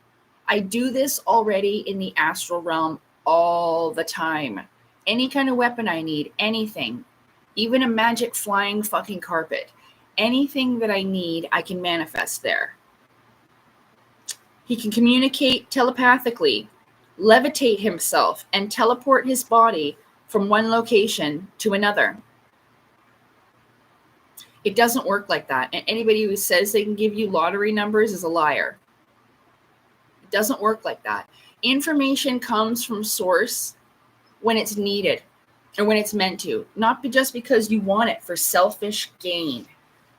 I do this already in the astral realm all the time. Any kind of weapon I need, anything, even a magic flying fucking carpet, anything that I need, I can manifest there. He can communicate telepathically, levitate himself, and teleport his body from one location to another. It doesn't work like that. And anybody who says they can give you lottery numbers is a liar. It doesn't work like that. Information comes from source when it's needed or when it's meant to, not just because you want it for selfish gain.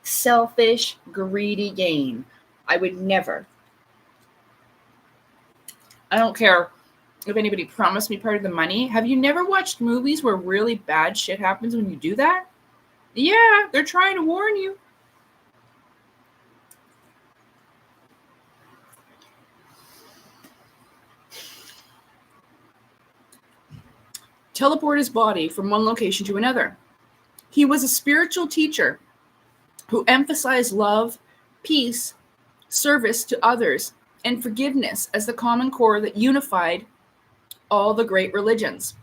Selfish, greedy gain. I would never. I don't care if anybody promised me part of the money. Have you never watched movies where really bad shit happens when you do that? Yeah, they're trying to warn you. Teleport his body from one location to another. He was a spiritual teacher who emphasized love, peace, service to others, and forgiveness as the common core that unified all the great religions.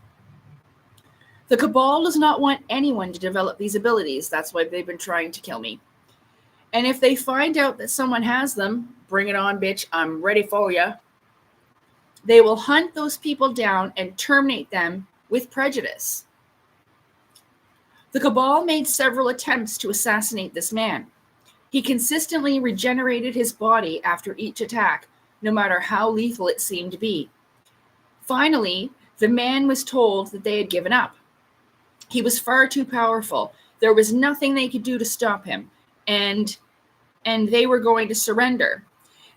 The Cabal does not want anyone to develop these abilities. That's why they've been trying to kill me. And if they find out that someone has them, bring it on, bitch. I'm ready for ya. They will hunt those people down and terminate them with prejudice. The Cabal made several attempts to assassinate this man. He consistently regenerated his body after each attack, no matter how lethal it seemed to be. Finally, the man was told that they had given up. He was far too powerful. There was nothing they could do to stop him, and they were going to surrender.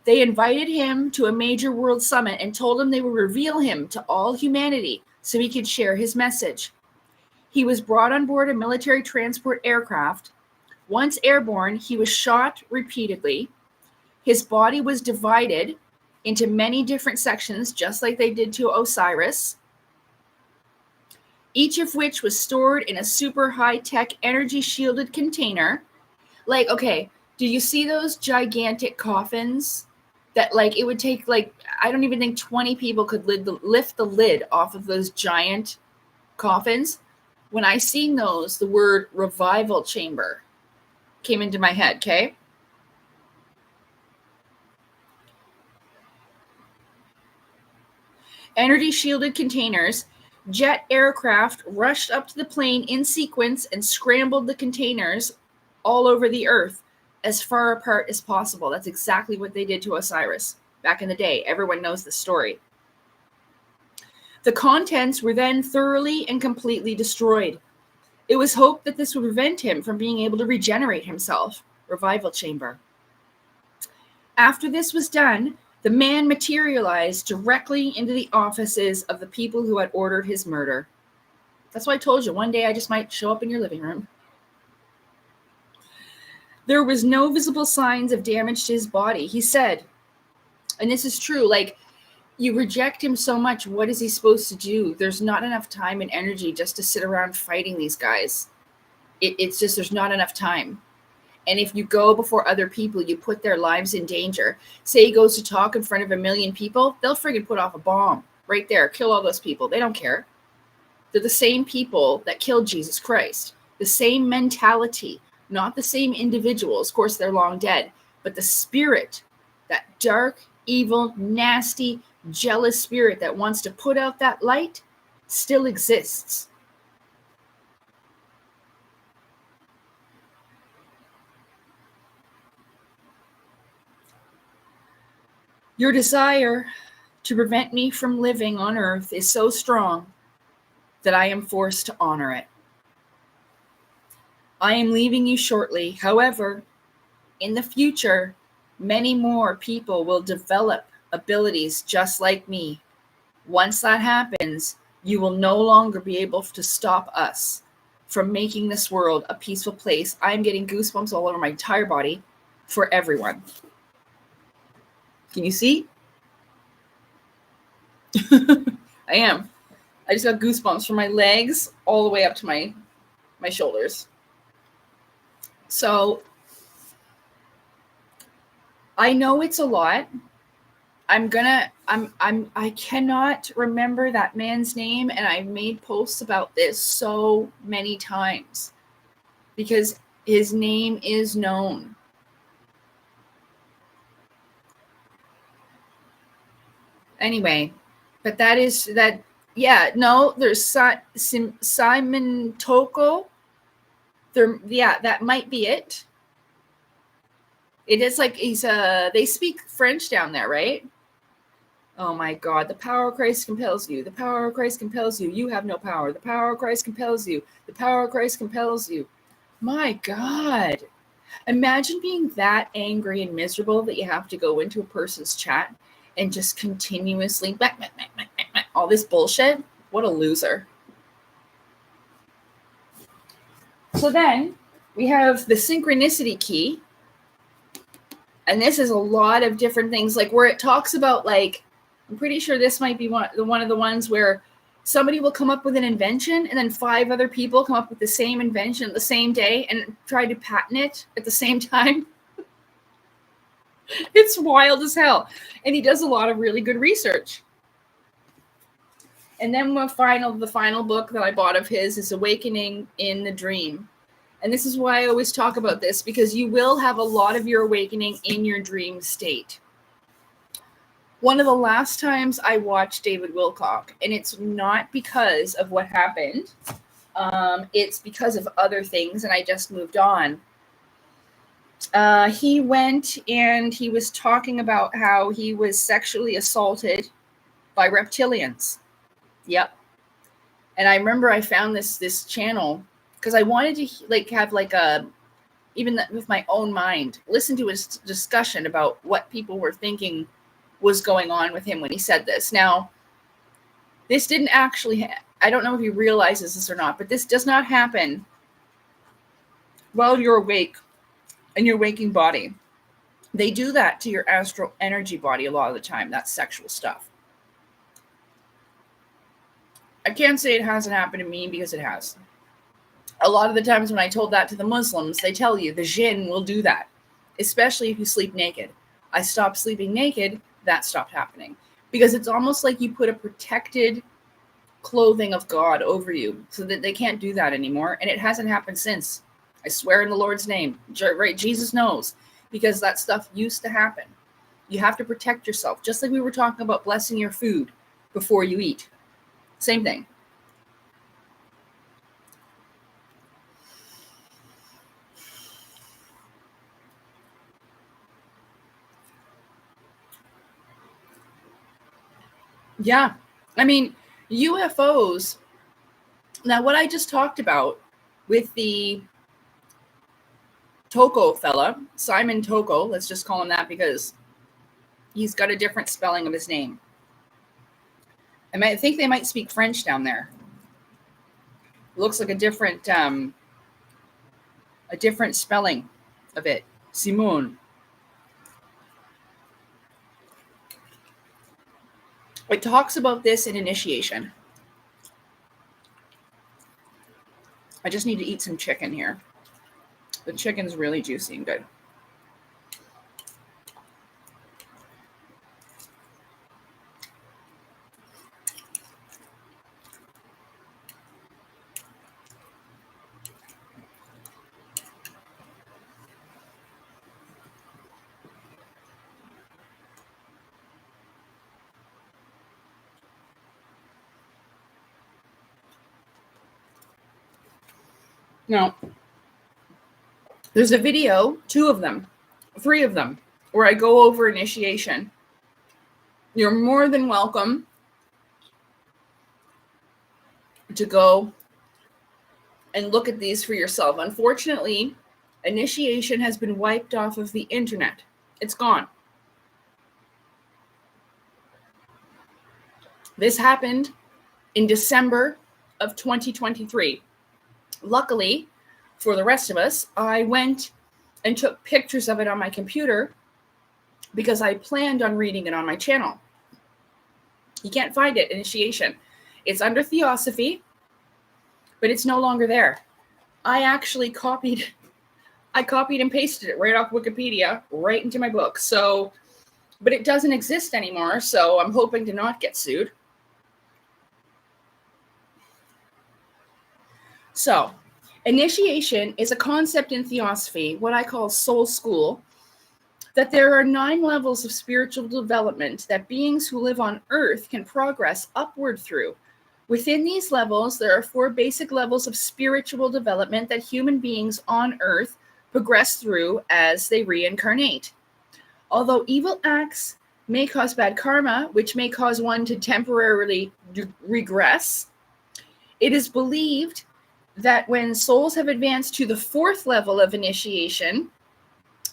They invited him to a major world summit and told him they would reveal him to all humanity so he could share his message. He was brought on board a military transport aircraft. Once airborne, he was shot repeatedly. His body was divided into many different sections, just like they did to Osiris, each of which was stored in a super high-tech energy-shielded container. Like, okay, do you see those gigantic coffins that, like, it would take, like, I don't even think 20 people could lift the lid off of those giant coffins? When I seen those, the word revival chamber came into my head, okay? Energy-shielded containers. Jet aircraft rushed up to the plane in sequence and scrambled the containers all over the earth as far apart as possible. That's exactly what they did to Osiris back in the day. Everyone knows the story. The contents were then thoroughly and completely destroyed. It was hoped that this would prevent him from being able to regenerate himself. Revival chamber. After this was done, the man materialized directly into the offices of the people who had ordered his murder. That's why I told you, one day I just might show up in your living room. There was no visible signs of damage to his body. He said, and this is true, like, you reject him so much, what is he supposed to do? There's not enough time and energy just to sit around fighting these guys. It's just, there's not enough time. And if you go before other people, you put their lives in danger. Say he goes to talk in front of 1 million people, they'll friggin' put off a bomb right there, kill all those people. They don't care. They're the same people that killed Jesus Christ. The same mentality, not the same individuals. Of course, they're long dead. But the spirit, that dark, evil, nasty, jealous spirit that wants to put out that light still exists. Your desire to prevent me from living on earth is so strong that I am forced to honor it. I am leaving you shortly. However, in the future, many more people will develop abilities just like me. Once that happens, you will no longer be able to stop us from making this world a peaceful place. I'm getting goosebumps all over my entire body for everyone. Can you see? I am. I just got goosebumps from my legs all the way up to my shoulders. So I know it's a lot. I cannot remember that man's name, and I've made posts about this so many times because his name is known. Anyway, but there's Simon Toko. That might be it. It is like they speak French down there, right? Oh my God, the power of Christ compels you. The power of Christ compels you. You have no power. The power of Christ compels you. The power of Christ compels you. My God. Imagine being that angry and miserable that you have to go into a person's chat and just continuously all this bullshit. What a loser. So then We have the synchronicity key. And this is a lot of different things, like where it talks about, like, I'm pretty sure this might be one of the ones where somebody will come up with an invention and then 5 other people come up with the same invention the same day and try to patent it at the same time. It's wild as hell. And he does a lot of really good research. And then the final book that I bought of his is Awakening in the Dream. And this is why I always talk about this, because you will have a lot of your awakening in your dream state. One of the last times I watched David Wilcock, and it's not because of what happened, it's because of other things, and I just moved on. He went and he was talking about how he was sexually assaulted by reptilians. Yep. And I remember I found this channel because I wanted to have even with my own mind, listen to his discussion about what people were thinking was going on with him when he said this. Now, this didn't actually, I don't know if he realizes this or not, but this does not happen while you're awake in your waking body. They do that to your astral energy body a lot of the time, that sexual stuff. I can't say it hasn't happened to me because it has. A lot of the times when I told that to the Muslims, they tell you the jinn will do that, especially if you sleep naked. I stopped sleeping naked, that stopped happening. Because it's almost like you put a protected clothing of God over you so that they can't do that anymore. And it hasn't happened since. I swear in the Lord's name. Right? Jesus knows. Because that stuff used to happen. You have to protect yourself. Just like we were talking about blessing your food before you eat. Same thing. Yeah. I mean, UFOs. Now, what I just talked about with the Toko fella, Simon Toko, let's just call him that because he's got a different spelling of his name. I think they might speak French down there. Looks like a different spelling of it. Simone. It talks about this in Initiation. I just need to eat some chicken here. The chicken's really juicy and good. Now, there's a video, 3 of them, where I go over Initiation. You're more than welcome to go and look at these for yourself. Unfortunately, Initiation has been wiped off of the internet. It's gone. This happened in December of 2023. Luckily, for the rest of us, I went and took pictures of it on my computer because I planned on reading it on my channel. You can't find it, Initiation. It's under Theosophy, but it's no longer there. I actually copied and pasted it right off Wikipedia, right into my book. So, but it doesn't exist anymore, so I'm hoping to not get sued. So, Initiation is a concept in Theosophy, what I call soul school, that there are 9 levels of spiritual development that beings who live on Earth can progress upward through. Within these levels, there are 4 basic levels of spiritual development that human beings on Earth progress through as they reincarnate. Although evil acts may cause bad karma, which may cause one to temporarily regress, it is believed that when souls have advanced to the 4th level of Initiation,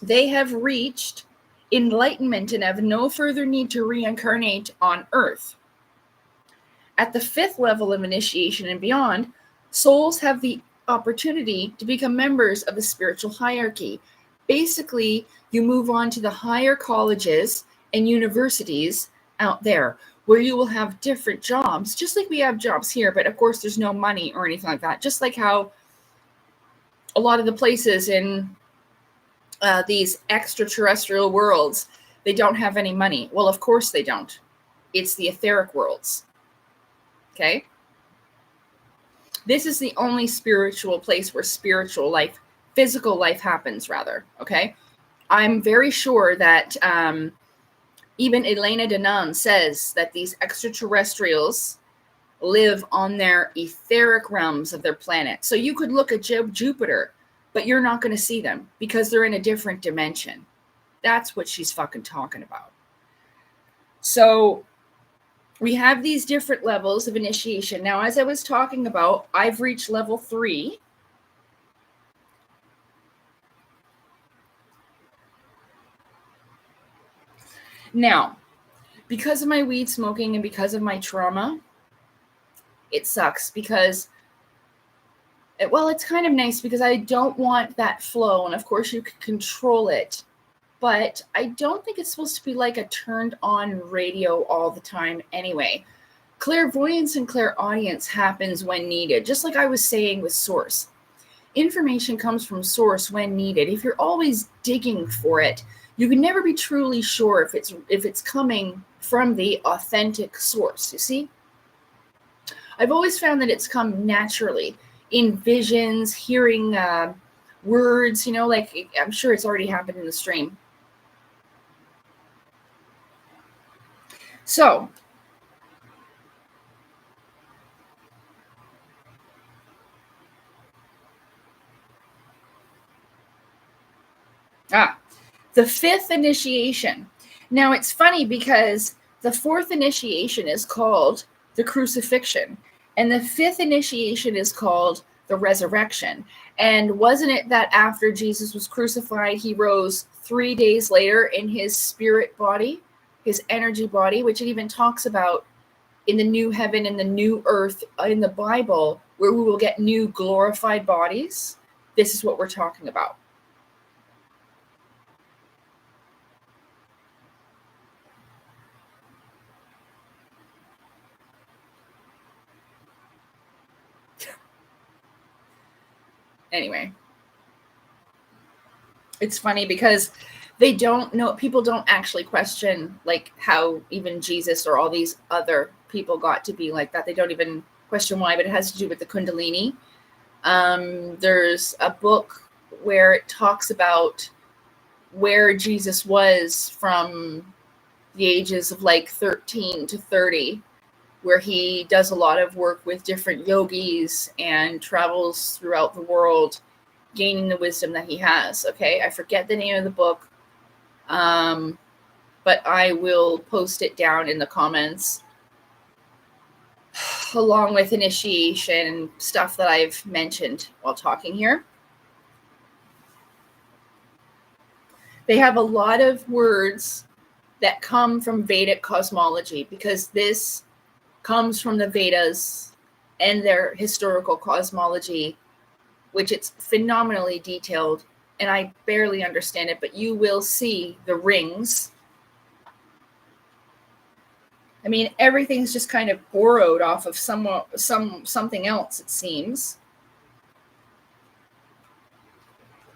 they have reached enlightenment and have no further need to reincarnate on Earth. At the 5th level of Initiation and beyond, souls have the opportunity to become members of the spiritual hierarchy. Basically, you move on to the higher colleges and universities out there where you will have different jobs, just like we have jobs here, but of course there's no money or anything like that. Just like how a lot of the places in these extraterrestrial worlds, they don't have any money. Well, of course they don't. It's the etheric worlds. Okay? This is the only spiritual place where spiritual life, physical life happens, rather. Okay? I'm very sure that even Elena Denon says that these extraterrestrials live on their etheric realms of their planet. So you could look at Jupiter, but you're not going to see them because they're in a different dimension. That's what she's fucking talking about. So we have these different levels of initiation. Now, as I was talking about, I've reached level 3. Now, because of my weed smoking and because of my trauma, it sucks because, well, it's kind of nice because I don't want that flow. And of course you can control it, but I don't think it's supposed to be like a turned on radio all the time anyway. Clairvoyance and clairaudience happens when needed. Just like I was saying with source. Information comes from source when needed. If you're always digging for it, you can never be truly sure if it's coming from the authentic source, you see? I've always found that it's come naturally in visions, hearing words, like I'm sure it's already happened in the stream. So, the 5th initiation. Now, it's funny because the 4th initiation is called the crucifixion, and the 5th initiation is called the resurrection. And wasn't it that after Jesus was crucified, he rose 3 days later in his spirit body, his energy body, which it even talks about in the new heaven and the new earth in the Bible, where we will get new glorified bodies? This is what we're talking about. Anyway, it's funny because they don't know, people don't actually question like how even Jesus or all these other people got to be like that. They don't even question why, but it has to do with the Kundalini. There's a book where it talks about where Jesus was from the ages of like 13 to 30, where he does a lot of work with different yogis and travels throughout the world, gaining the wisdom that he has. Okay, I forget the name of the book, but I will post it down in the comments, along with initiation and stuff that I've mentioned while talking here. They have a lot of words that come from Vedic cosmology because this comes from the Vedas and their historical cosmology, which it's phenomenally detailed, and I barely understand it, but you will see the rings. I mean, everything's just kind of borrowed off of something else, it seems.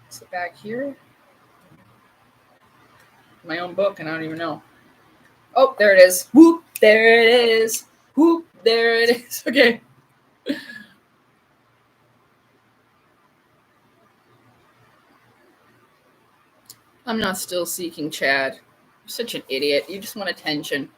Is it back here? My own book, and I don't even know. Oh, there it is. Whoop, there it is. Whoop, there it is. Okay. I'm not still seeking Chad. You're such an idiot. You just want attention.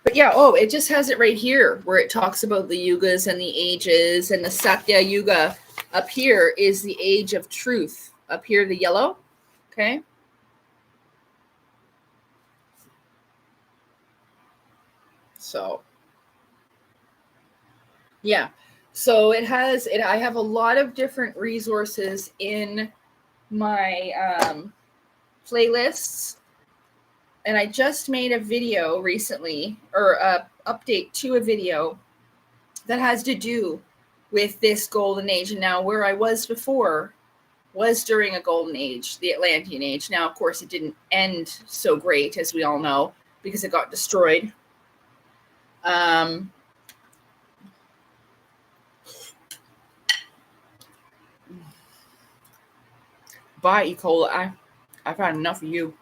But yeah, it just has it right here where it talks about the yugas and the ages, and the Satya Yuga up here is the age of truth. Up here, the yellow. Okay. So, yeah. So it has it. I have a lot of different resources in my playlists, and I just made a video recently, or a update to a video that has to do with this golden age. And now where I was before was during a golden age, the Atlantean age. Now, of course, it didn't end so great, as we all know, because it got destroyed. Bye, E. coli. I've had enough of you.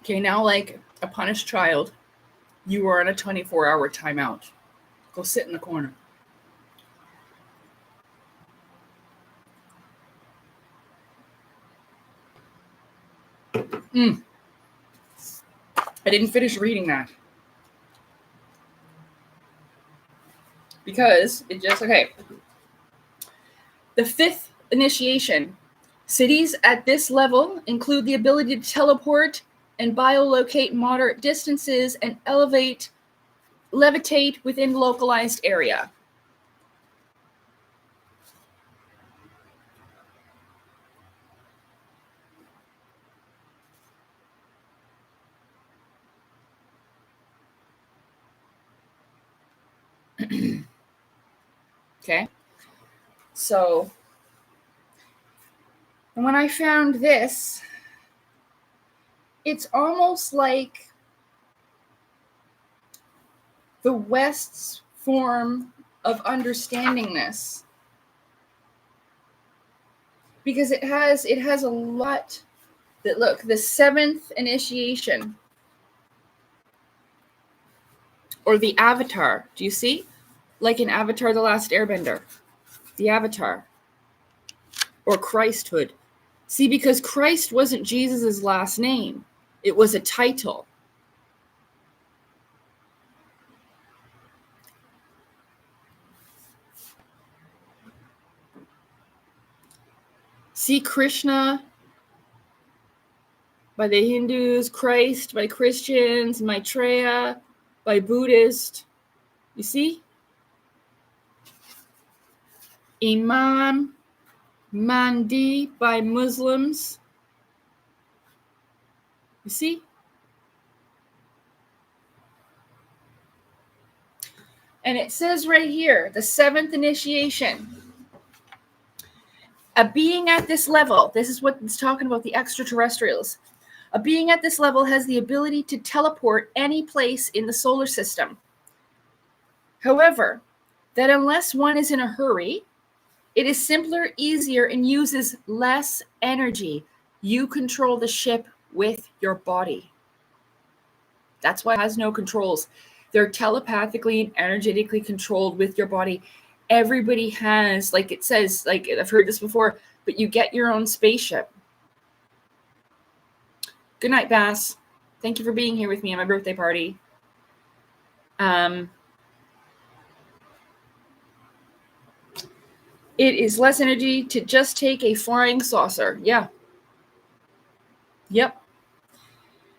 Okay, now like a punished child, you are on a 24-hour timeout. Go sit in the corner. I didn't finish reading that. Because it just, okay. The fifth initiation. Cities at this level include the ability to teleport and biolocate moderate distances and levitate within localized area. Okay. So, when I found this, it's almost like the West's form of understanding this, because it has a lot that, look, the seventh initiation, or the Avatar. Do you see? Like in Avatar: The Last Airbender, the Avatar, or Christhood. See, because Christ wasn't Jesus's last name; it was a title. See, Krishna by the Hindus, Christ by Christians, Maitreya by Buddhists. You see? Imam Mahdi by Muslims. You see? And it says right here, the seventh initiation. A being at this level, this is what it's talking about, the extraterrestrials. A being at this level has the ability to teleport any place in the solar system. However, that unless one is in a hurry, it is simpler, easier, and uses less energy. You control the ship with your body. That's why it has no controls. They're telepathically and energetically controlled with your body. Everybody has, like it says, like I've heard this before, but you get your own spaceship. Good night, Bass. Thank you for being here with me on my birthday party. It is less energy to just take a flying saucer. Yeah. Yep.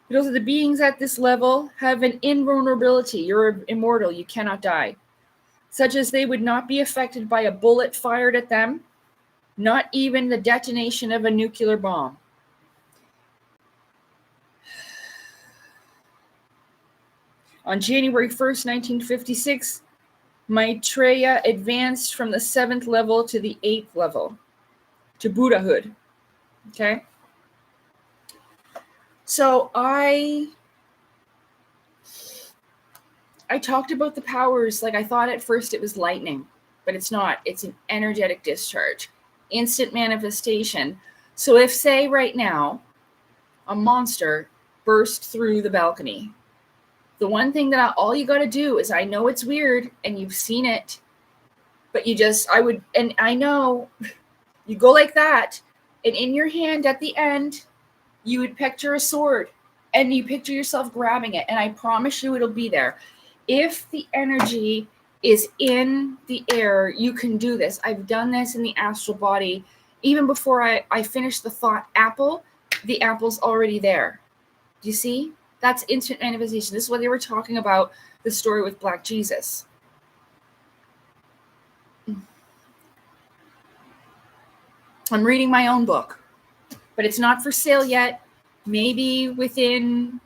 Those are the beings at this level have an invulnerability. You're immortal. You cannot die. Such as they would not be affected by a bullet fired at them, not even the detonation of a nuclear bomb. On January 1st, 1956, Maitreya advanced from the 7th level to the 8th level, to Buddhahood. Okay? So I talked about the powers, like I thought at first it was lightning, but it's not. It's an energetic discharge, instant manifestation. So if, say, right now, a monster burst through the balcony, the one thing that all you got to do is, I know it's weird and you've seen it, but I know you go like that, and in your hand at the end, you would picture a sword and you picture yourself grabbing it. And I promise you it'll be there. If the energy is in the air, you can do this. I've done this in the astral body. Even before I finished the thought apple, the apple's already there. Do you see? That's instant manifestation. This is what they were talking about, the story with Black Jesus. I'm reading my own book, but it's not for sale yet. Maybe within,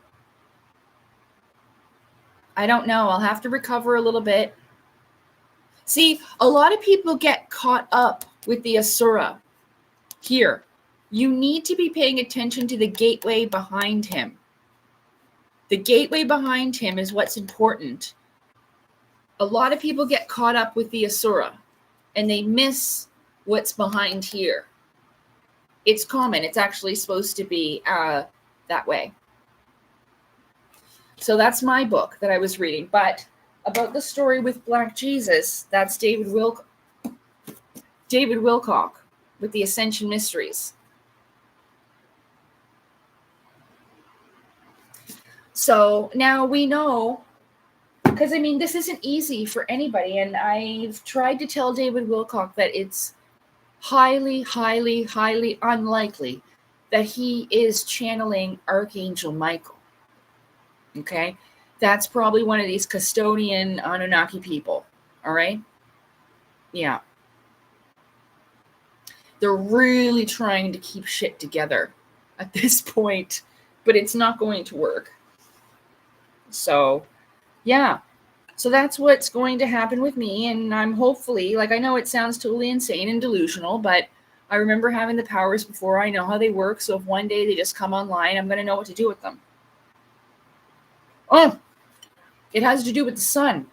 I don't know, I'll have to recover a little bit. See, a lot of people get caught up with the Asura here. You need to be paying attention to the gateway behind him. The gateway behind him is what's important. A lot of people get caught up with the Asura and they miss what's behind here. It's common. It's actually supposed to be that way. So that's my book that I was reading. But about the story with Black Jesus, that's David Wilcock with the Ascension Mysteries. So now we know, because I mean, this isn't easy for anybody. And I've tried to tell David Wilcock that it's highly, highly, highly unlikely that he is channeling Archangel Michael. Okay? That's probably one of these custodian Anunnaki people. All right? Yeah. They're really trying to keep shit together at this point, but it's not going to work. So, yeah. So that's what's going to happen with me. And I'm hopefully, like, I know it sounds totally insane and delusional, but I remember having the powers before. I know how they work. So if one day they just come online, I'm going to know what to do with them. Oh, it has to do with the sun.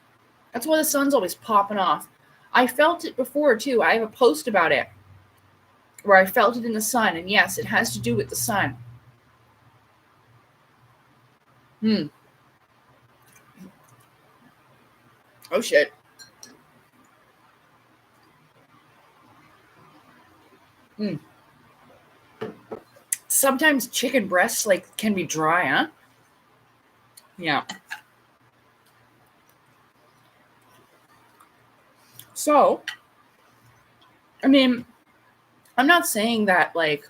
That's why the sun's always popping off. I felt it before, too. I have a post about it where I felt it in the sun. And yes, it has to do with the sun. Oh, shit. Sometimes chicken breasts, like, can be dry, huh? Yeah. So, I mean, I'm not saying that, like,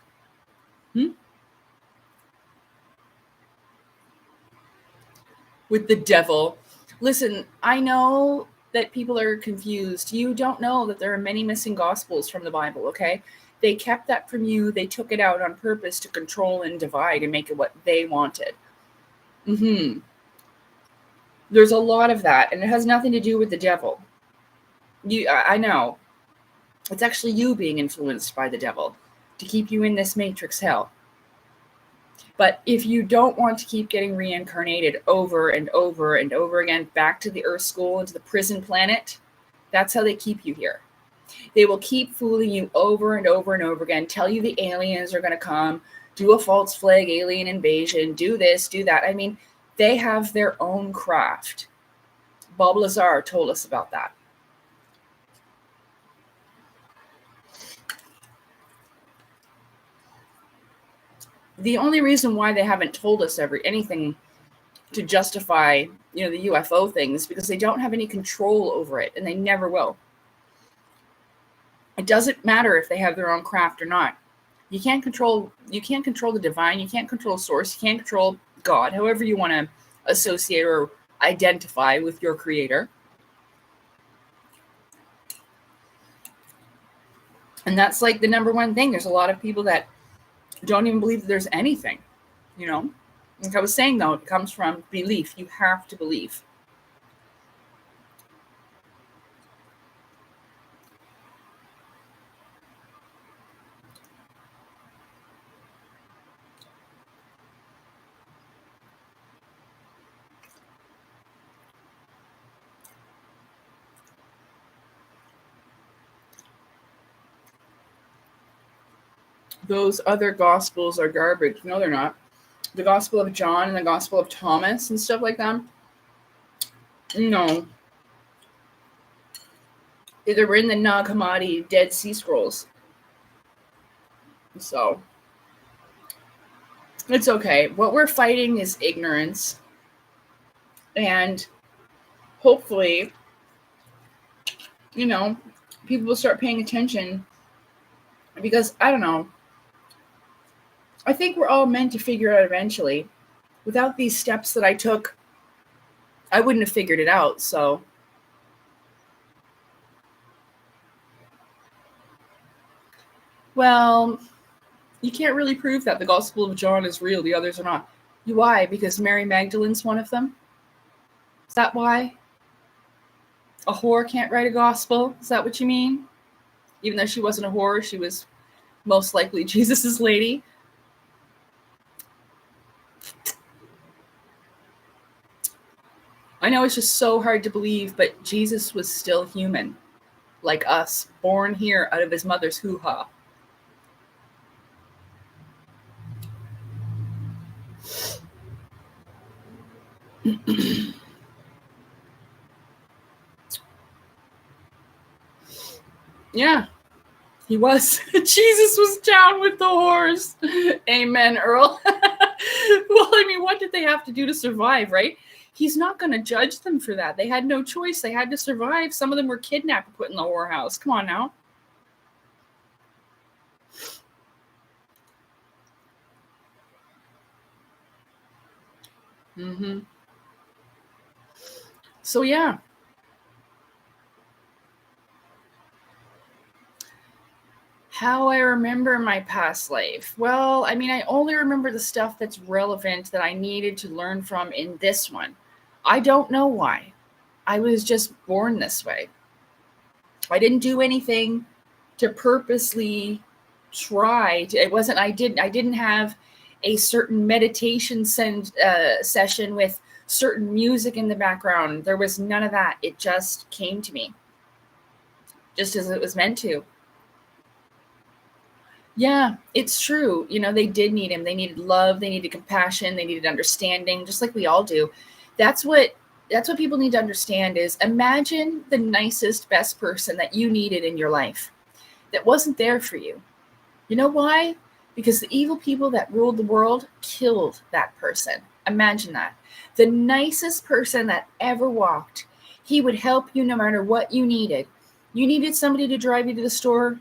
with the devil. Listen, I know that people are confused. You don't know that there are many missing gospels from the Bible, okay? They kept that from you. They took it out on purpose to control and divide and make it what they wanted. There's a lot of that, and it has nothing to do with the devil. I know. It's actually you being influenced by the devil to keep you in this matrix hell. But if you don't want to keep getting reincarnated over and over and over again back to the Earth School, into the prison planet, that's how they keep you here. They will keep fooling you over and over and over again, tell you the aliens are going to come, do a false flag alien invasion, do this, do that. I mean, they have their own craft. Bob Lazar told us about that. The only reason why they haven't told us anything to justify, the UFO thing is because they don't have any control over it, and they never will. It doesn't matter if they have their own craft or not. You can't control the divine, you can't control source, you can't control God, however you want to associate or identify with your creator. And that's like the number one thing. There's a lot of people that don't even believe that there's anything, Like I was saying, though, it comes from belief. You have to believe. Those other gospels are garbage. No, they're not. The Gospel of John and the Gospel of Thomas and stuff like that. No. They were in the Nag Hammadi Dead Sea Scrolls. So, it's okay. What we're fighting is ignorance. And hopefully, people will start paying attention. Because, I don't know. I think we're all meant to figure out eventually Without these steps that I took, I wouldn't have figured it out. So, well, you can't really prove that the Gospel of John is real, the others are not. Why? Because Mary Magdalene's one of them? Is that why? A whore can't write a gospel? Is that what you mean? Even though she wasn't a whore, she was most likely Jesus's lady. I know it's just so hard to believe, but Jesus was still human, like us, born here out of his mother's hoo-ha. Yeah, he was. Jesus was down with the whores. Amen, Earl. Well, I mean, what did they have to do to survive, right? He's not going to judge them for that. They had no choice. They had to survive. Some of them were kidnapped and put in the whorehouse. Come on now. Mm-hmm. So, yeah. How I remember my past life. Well, I mean, I only remember the stuff that's relevant that I needed to learn from in this one. I don't know why. I was just born this way. I didn't do anything to purposely try to, I didn't have a certain meditation session with certain music in the background. There was none of that. It just came to me. Just as it was meant to. Yeah, it's true. You know, they did need him. They needed love. They needed compassion. They needed understanding, just like we all do. That's what people need to understand is imagine the nicest, best person that you needed in your life that wasn't there for you. You know why? Because the evil people that ruled the world killed that person. Imagine that. The nicest person that ever walked, he would help you no matter what you needed. You needed somebody to drive you to the store?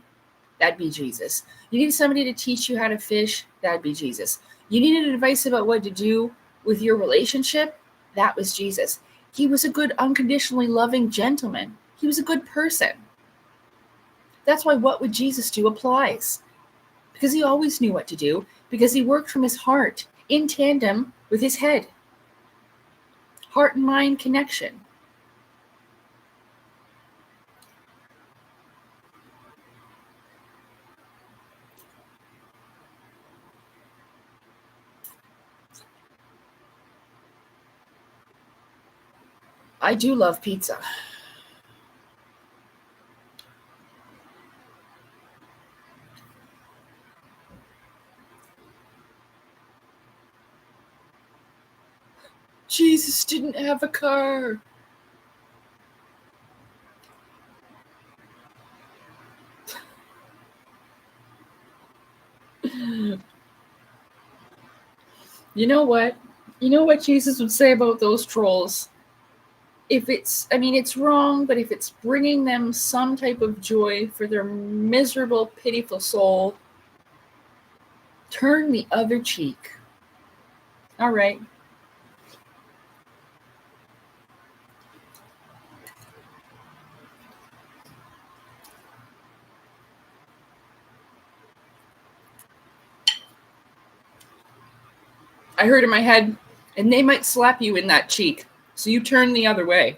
That'd be Jesus. You needed somebody to teach you how to fish? That'd be Jesus. You needed advice about what to do with your relationship? That was Jesus. He was a good, unconditionally loving gentleman. He was a good person. That's why what would Jesus do applies. Because he always knew what to do. Because he worked from his heart in tandem with his head. Heart and mind connection. I do love pizza. Jesus didn't have a car. You know what? You know what Jesus would say about those trolls? If it's, I mean, it's wrong, but if it's bringing them some type of joy for their miserable, pitiful soul, turn the other cheek. All right. I heard in my head, and they might slap you in that cheek. So you turn the other way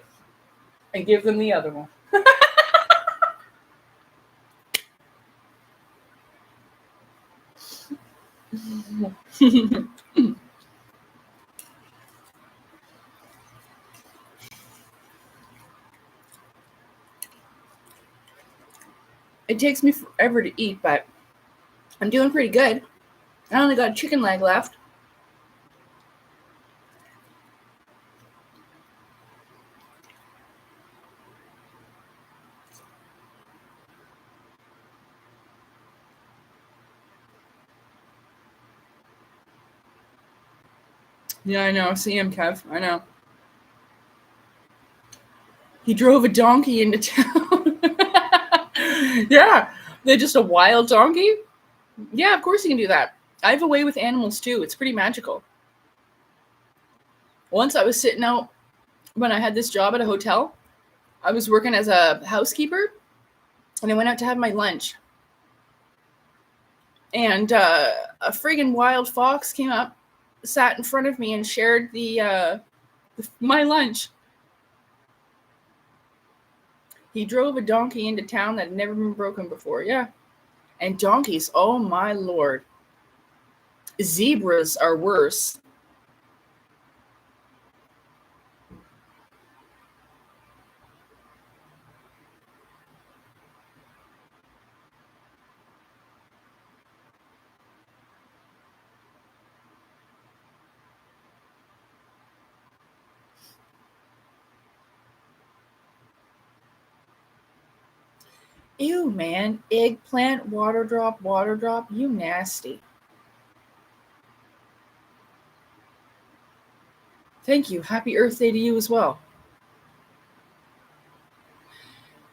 and give them the other one. It takes me forever to eat, but I'm doing pretty good. I only got a chicken leg left. Yeah, I know. See him, Kev. I know. He drove a donkey into town. Yeah. They're just a wild donkey? Yeah, of course you can do that. I have a way with animals, too. It's pretty magical. Once I was sitting out when I had this job at a hotel. I was working as a housekeeper, and I went out to have my lunch. And a friggin' wild fox came up, sat in front of me, and shared my lunch. He drove a donkey into town that had never been broken before. Yeah. And donkeys, oh my lord. Zebras are worse. Ew, man. Eggplant, water drop, you nasty. Thank you. Happy Earth Day to you as well.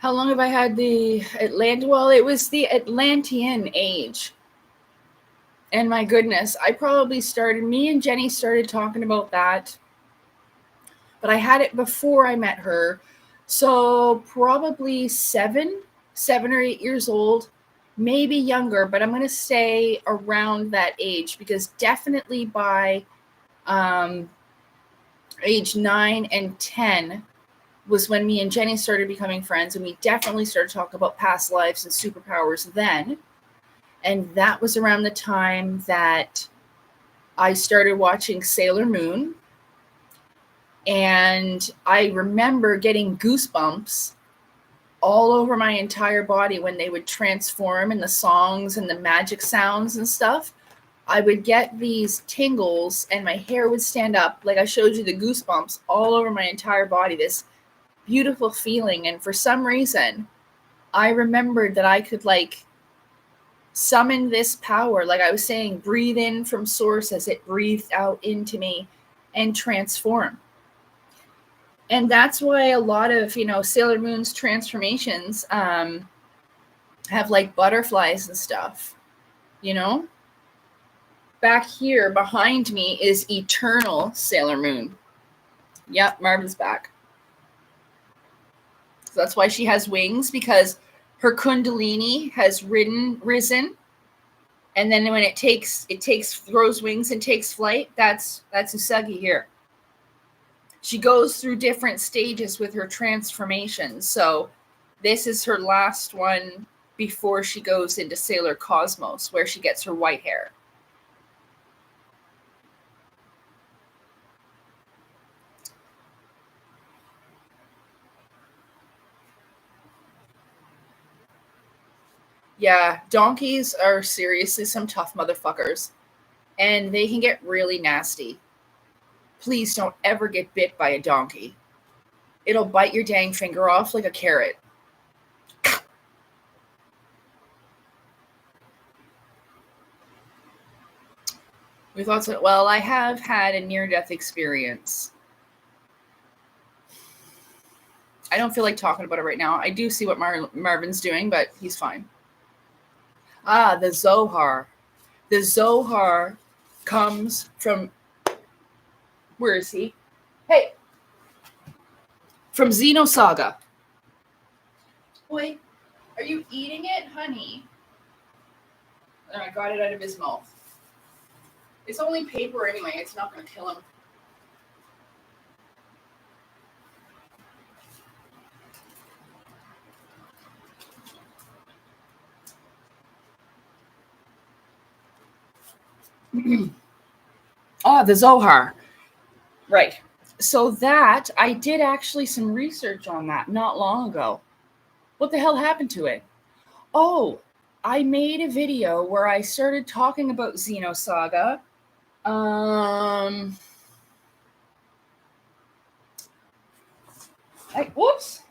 How long have I had the Atlantean? Well, it was the Atlantean age. And my goodness, me and Jenny started talking about that. But I had it before I met her. So probably 7 or 8 years old, maybe younger, but I'm going to say around that age, because definitely by age 9 and 10 was when me and Jenny started becoming friends, and we definitely started talking about past lives and superpowers then. And that was around the time that I started watching Sailor Moon. And I remember getting goosebumps all over my entire body when they would transform, and the songs and the magic sounds and stuff. I would get these tingles and my hair would stand up. Like I showed you, the goosebumps all over my entire body, this beautiful feeling. And for some reason, I remembered that I could summon this power. Like I was saying, breathe in from source as it breathed out into me and transform. And that's why a lot of, Sailor Moon's transformations have butterflies and stuff, Back here behind me is Eternal Sailor Moon. Yep, Marvin's back. So that's why she has wings, because her Kundalini has risen. And then when it throws wings and takes flight, that's Usagi here. She goes through different stages with her transformation. So this is her last one before she goes into Sailor Cosmos, where she gets her white hair. Yeah, donkeys are seriously some tough motherfuckers. And they can get really nasty. Please don't ever get bit by a donkey. It'll bite your dang finger off like a carrot. We thought so. Well, I have had a near-death experience. I don't feel like talking about it right now. I do see what Marvin's doing, but he's fine. Ah, the Zohar. The Zohar comes from... Where is he? Hey! From Xenosaga. Boy, are you eating it, honey? And I got it out of his mouth. It's only paper anyway. It's not going to kill him. The Zohar. Right. So that, I did actually some research on that not long ago. What the hell happened to it? Oh, I made a video where I started talking about Xenosaga. Whoops.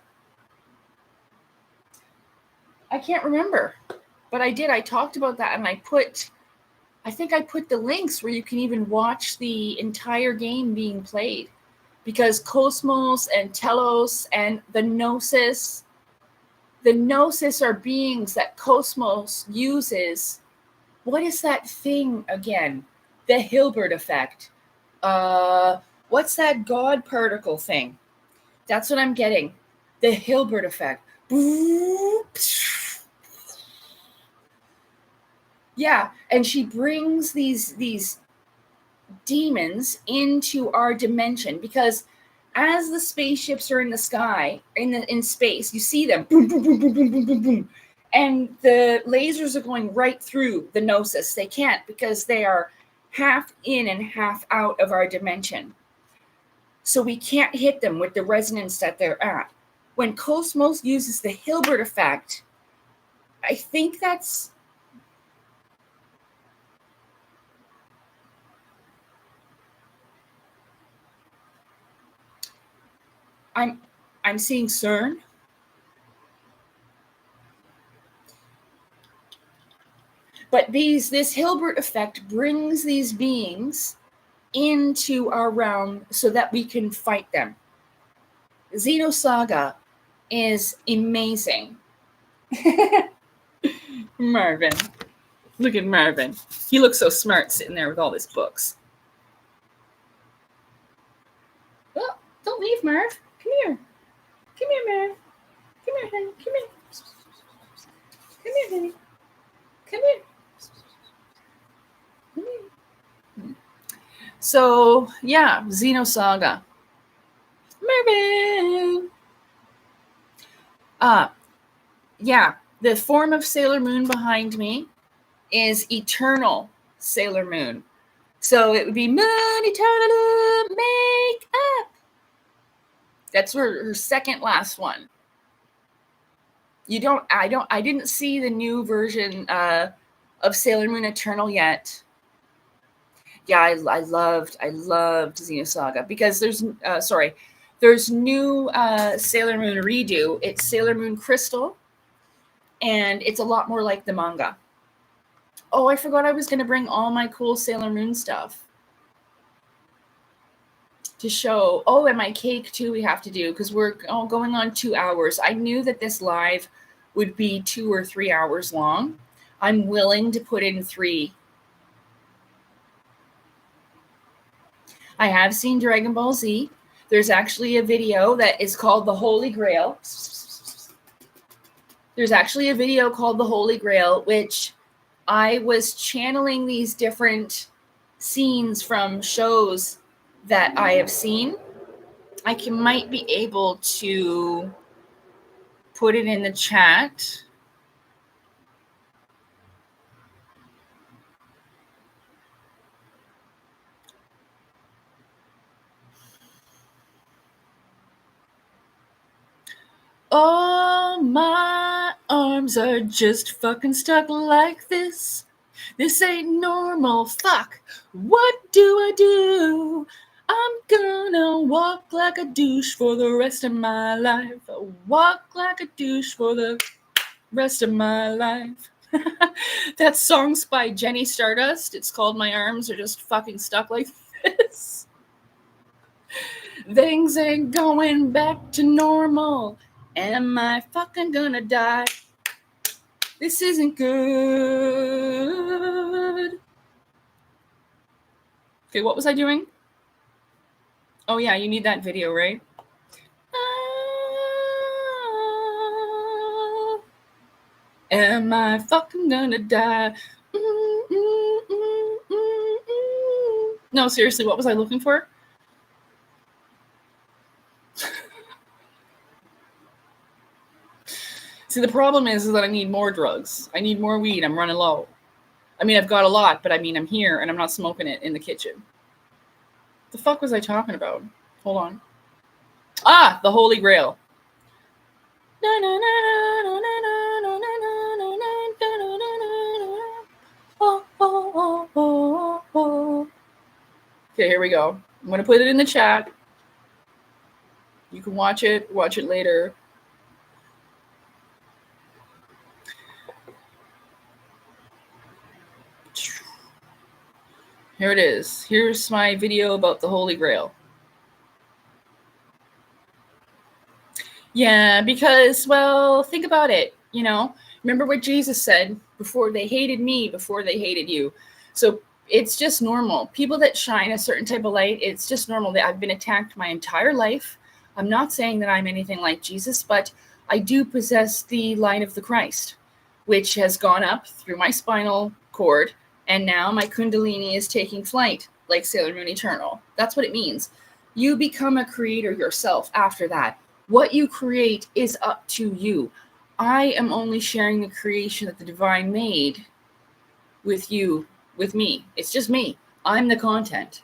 I can't remember. But I did. I talked about that, and I think I put the links where you can even watch the entire game being played. Because Cosmos and Telos and the Gnosis are beings that Cosmos uses. What is that thing again? The Hilbert effect. What What's that God particle thing? That's what I'm getting. The Hilbert effect. Yeah, and she brings these demons into our dimension, because as the spaceships are in the sky, in space, you see them boom, boom, boom, boom, boom, boom, boom, boom, and the lasers are going right through the gnosis. They can't, because they are half in and half out of our dimension. So we can't hit them with the resonance that they're at. When Cosmos uses the Hilbert effect, I think that's... I'm seeing CERN. But this Hilbert effect brings these beings into our realm so that we can fight them. Xenosaga is amazing. Marvin. Look at Marvin. He looks so smart sitting there with all his books. Oh, don't leave, Marv. Come here. Come here, Marv. Come here, honey. Come here. Come here, honey. Come here. Come here. So, yeah, Xenosaga. Marvin! Yeah, the form of Sailor Moon behind me is Eternal Sailor Moon. So it would be Moon Eternal Make Up. That's her second last one. I didn't see the new version of Sailor Moon Eternal yet. Yeah, I loved Xenosaga, because there's new Sailor Moon redo. It's Sailor Moon Crystal, and it's a lot more like the manga. Oh, I forgot I was going to bring all my cool Sailor Moon stuff to show. Oh, and my cake too we have to do, because we're going on 2 hours. I knew that this live would be 2 or 3 hours long. I'm willing to put in 3. I have seen Dragon Ball Z. There's actually a video that is called The Holy Grail. There's actually a video called The Holy Grail, which I was channeling these different scenes from shows that I have seen. I might be able to put it in the chat. Oh, my arms are just fucking stuck like this. This ain't normal. Fuck. What do I do? I'm gonna walk like a douche for the rest of my life. Walk like a douche for the rest of my life. That song's by Jenny Stardust. It's called My Arms Are Just Fucking Stuck Like This. Things ain't going back to normal. Am I fucking gonna die? This isn't good. Okay, what was I doing? Oh yeah, you need that video, right? Am I fucking gonna die? No, seriously, what was I looking for? See, the problem is that I need more drugs. I need more weed. I'm running low. I mean, I've got a lot, but I mean, I'm here and I'm not smoking it in the kitchen. The fuck was I talking about? Hold on. Ah, the Holy Grail. Okay, here we go. I'm going to put it in the chat. You can watch it later. Here it is. Here's my video about the Holy Grail. Yeah, because, well, think about it. You know, remember what Jesus said, before they hated me, before they hated you. So It's just normal. People that shine a certain type of light, it's just normal. I've been attacked my entire life. I'm not saying that I'm anything like Jesus, but I do possess the light of the Christ, which has gone up through my spinal cord, and now my kundalini is taking flight, like Sailor Moon Eternal. That's what it means. You become a creator yourself after that. What you create is up to you. I am only sharing the creation that the divine made with you, with me. It's just me. I'm the content.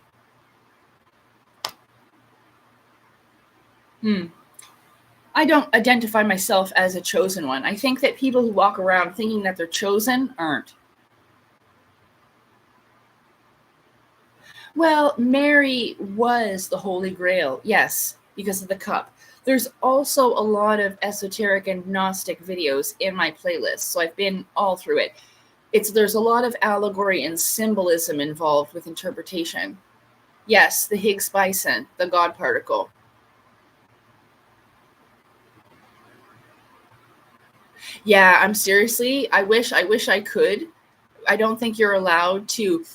I don't identify myself as a chosen one. I think that people who walk around thinking that they're chosen aren't. Well, Mary was the Holy Grail, yes, because of the cup. There's also a lot of esoteric and Gnostic videos in my playlist, so I've been all through it. There's a lot of allegory and symbolism involved with interpretation. Yes, the Higgs boson, the God particle. Yeah, I'm seriously, I wish I could. I don't think you're allowed to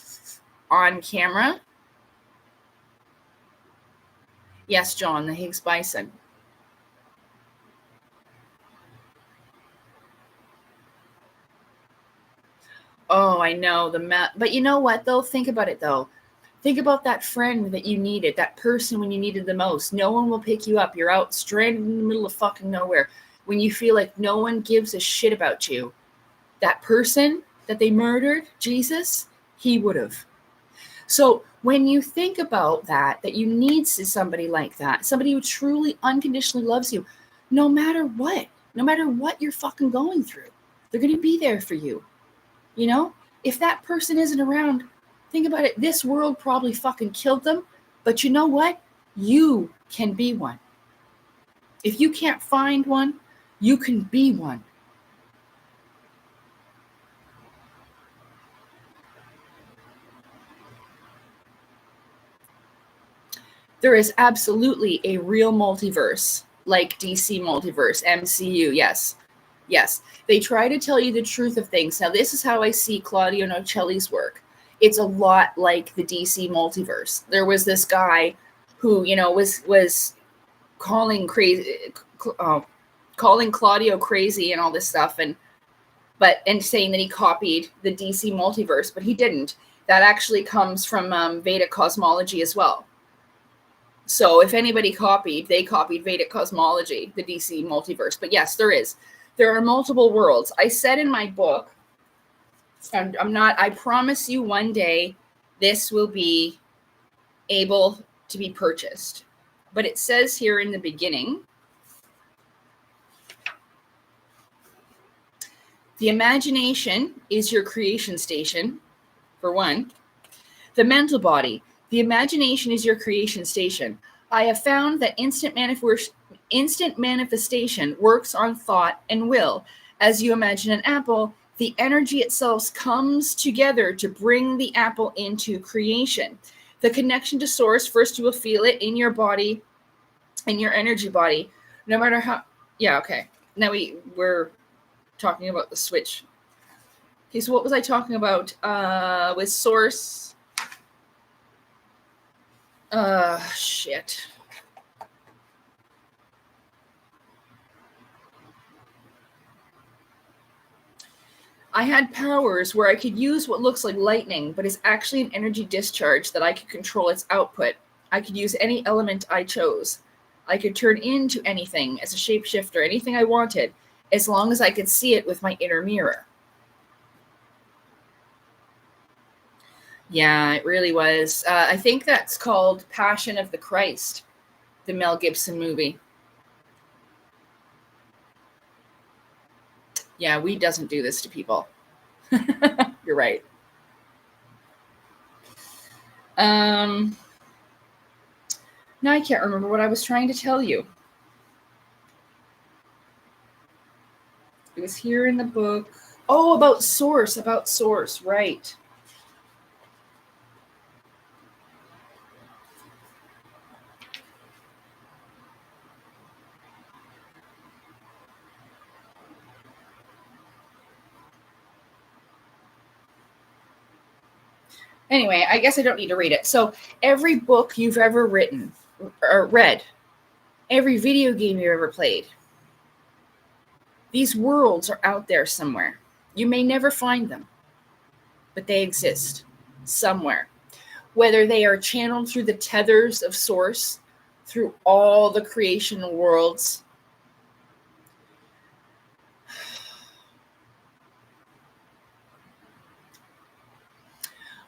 on camera. Yes, John, the Higgs boson. Oh, I know but you know what though? Think about it though. Think about that friend that you needed, that person when you needed the most. No one will pick you up. You're out stranded in the middle of fucking nowhere. When you feel like no one gives a shit about you, that person that they murdered, Jesus, he would have. So when you think about that you need somebody like that, somebody who truly unconditionally loves you, no matter what you're fucking going through, they're going to be there for you. You know, if that person isn't around, think about it. This world probably fucking killed them. But you know what? You can be one. If you can't find one, you can be one. There is absolutely a real multiverse, like DC multiverse, MCU. Yes. Yes. They try to tell you the truth of things. Now, this is how I see Claudio Nocelli's work. It's a lot like the DC multiverse. There was this guy who, was calling calling Claudio crazy and all this stuff, and saying that he copied the DC multiverse, but he didn't. That actually comes from Vedic cosmology as well. So if anybody they copied Vedic cosmology, the DC multiverse. But yes, there are multiple worlds. I said in my book, I promise you one day this will be able to be purchased. But it says here in the beginning, the imagination is your creation station, for one. The mental body. The imagination is your creation station. I have found that instant manifestation works on thought and will. As you imagine an apple, the energy itself comes together to bring the apple into creation. The connection to source, first you will feel it in your body, in your energy body, no matter how. Yeah, okay. Now we're talking about the switch. Okay, so what was I talking about with source? Shit. I had powers where I could use what looks like lightning, but is actually an energy discharge that I could control its output. I could use any element I chose. I could turn into anything as a shapeshifter, anything I wanted, as long as I could see it with my inner mirror. Yeah, it really was. I think that's called Passion of the Christ, the Mel Gibson movie. Yeah, weed doesn't do this to people. You're right. Now I can't remember what I was trying to tell you. It was here in the book. Oh, about source, right. Anyway, I guess I don't need to read it. So every book you've ever written or read, every video game you've ever played, these worlds are out there somewhere. You may never find them, but they exist somewhere. Whether they are channeled through the tethers of Source, through all the creation worlds.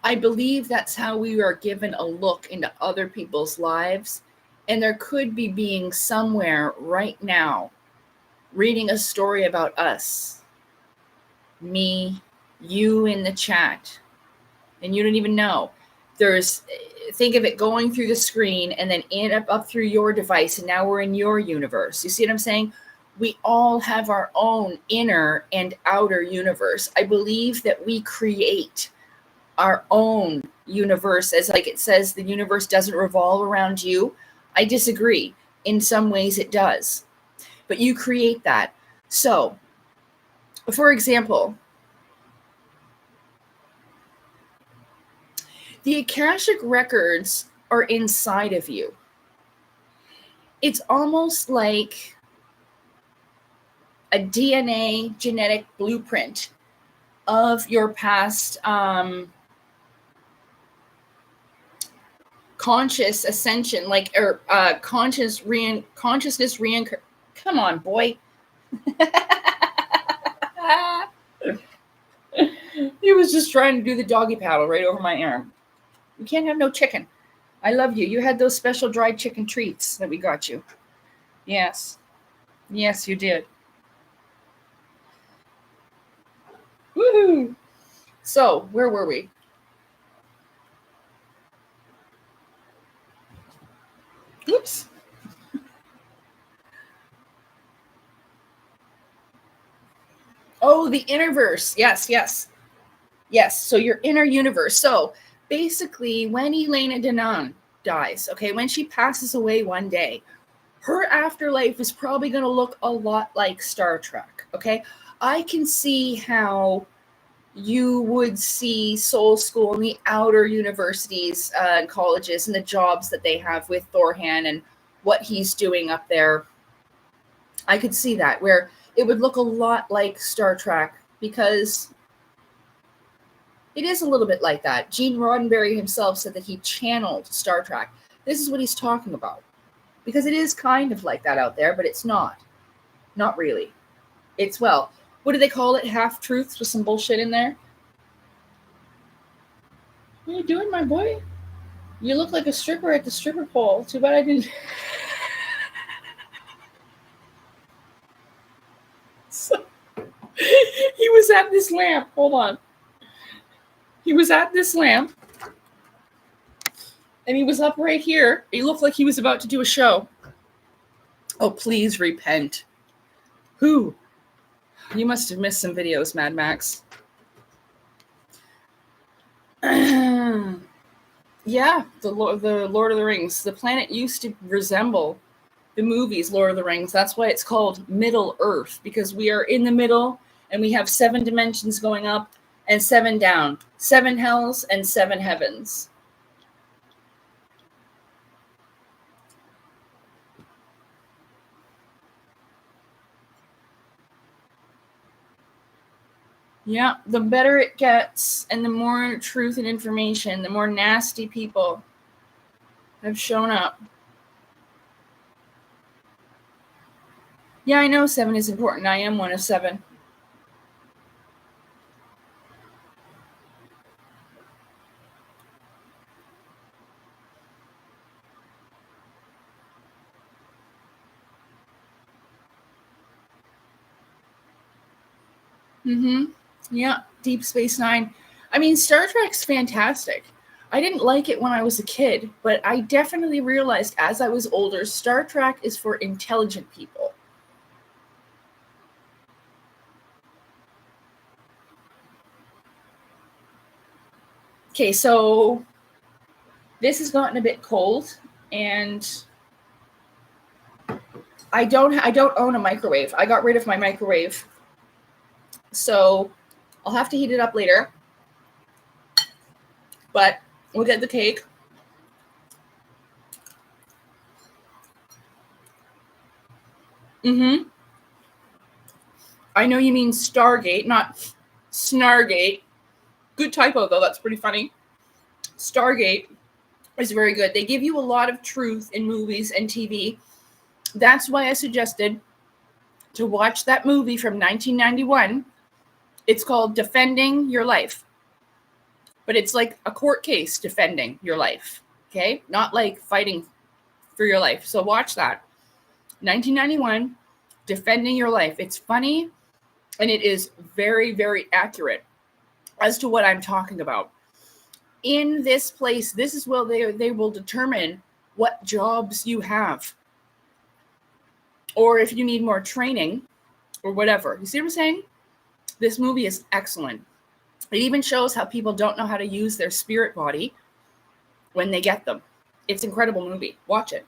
I believe that's how we are given a look into other people's lives. And there could be beings somewhere right now reading a story about us. Me, you in the chat. And you don't even know. Think of it going through the screen and then up through your device, and now we're in your universe. You see what I'm saying? We all have our own inner and outer universe. I believe that we create our own universe, as like it says, the universe doesn't revolve around you. I disagree. In some ways it does. But you create that. So, for example, the Akashic records are inside of you. It's almost like a DNA genetic blueprint of your past conscious ascension, consciousness reincarnation. Come on, boy. He was just trying to do the doggy paddle right over my arm. You can't have no chicken. I love you. You had those special dried chicken treats that we got you. Yes. Yes, you did. Woohoo! So, where were we? Oops. Oh, the innerverse. Yes. So your inner universe. So basically, when Elena Denon dies, okay, when she passes away one day, her afterlife is probably going to look a lot like Star Trek, okay? I can see how you would see Soul School and the outer universities and colleges and the jobs that they have with Thorhan and what he's doing up there. I could see that, where it would look a lot like Star Trek, because it is a little bit like that. Gene Roddenberry himself said that he channeled Star Trek. This is what he's talking about. Because it is kind of like that out there, but it's not. Not really. It's, well, what do they call it? Half-truths with some bullshit in there? What are you doing, my boy? You look like a stripper at the stripper pole. Too bad I didn't... He was at this lamp. Hold on. He was at this lamp. And he was up right here. He looked like he was about to do a show. Oh, please repent. Who? You must have missed some videos, Mad Max. Yeah, the Lord of the Rings. The planet used to resemble the movies Lord of the Rings. That's why it's called Middle Earth, because we are in the middle and we have 7 dimensions going up and 7 down. 7 hells and 7 heavens. Yeah, the better it gets and the more truth and information, the more nasty people have shown up. Yeah, I know 7 is important. I am one of 7. Yeah, Deep Space Nine. I mean, Star Trek's fantastic. I didn't like it when I was a kid, but I definitely realized as I was older, Star Trek is for intelligent people. Okay, so this has gotten a bit cold, and I don't own a microwave. I got rid of my microwave, so I'll have to heat it up later. But we'll get the cake. Mm-hmm. I know you mean Stargate, not Snargate. Good typo, though. That's pretty funny. Stargate is very good. They give you a lot of truth in movies and TV. That's why I suggested to watch that movie from 1991. It's called Defending Your Life. But it's like a court case defending your life. Okay? Not like fighting for your life. So watch that. 1991, Defending Your Life. It's funny and it is very, very accurate as to what I'm talking about. In this place, this is where they will determine what jobs you have. Or if you need more training or whatever. You see what I'm saying? This movie is excellent. It even shows how people don't know how to use their spirit body when they get them. It's an incredible movie. Watch it.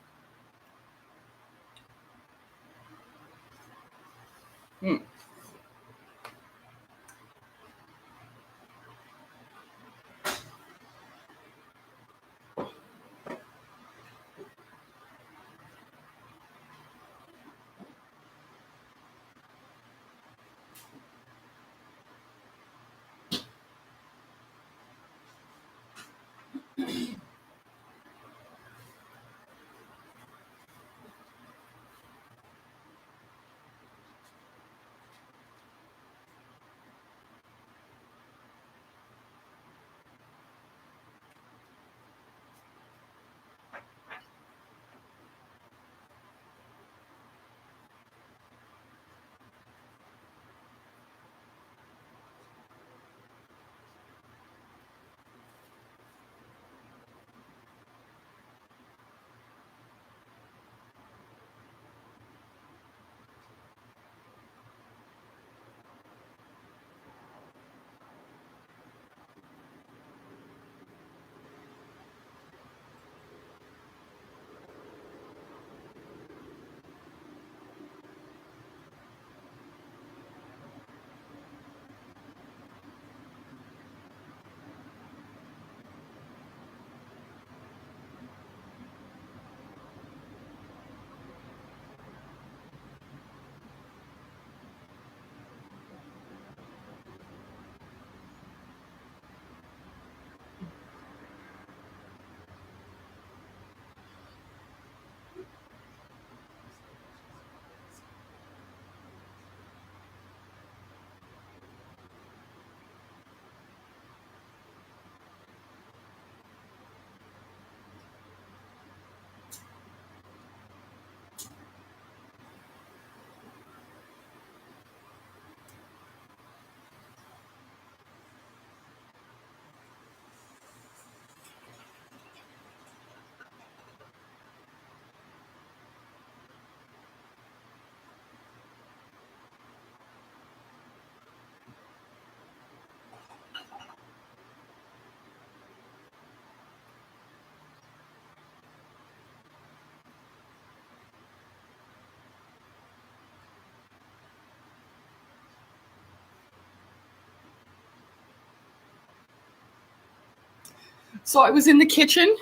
So I was in the kitchen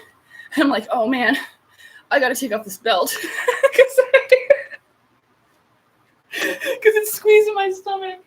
and I'm like, oh man, I got to take off this belt because it's squeezing my stomach.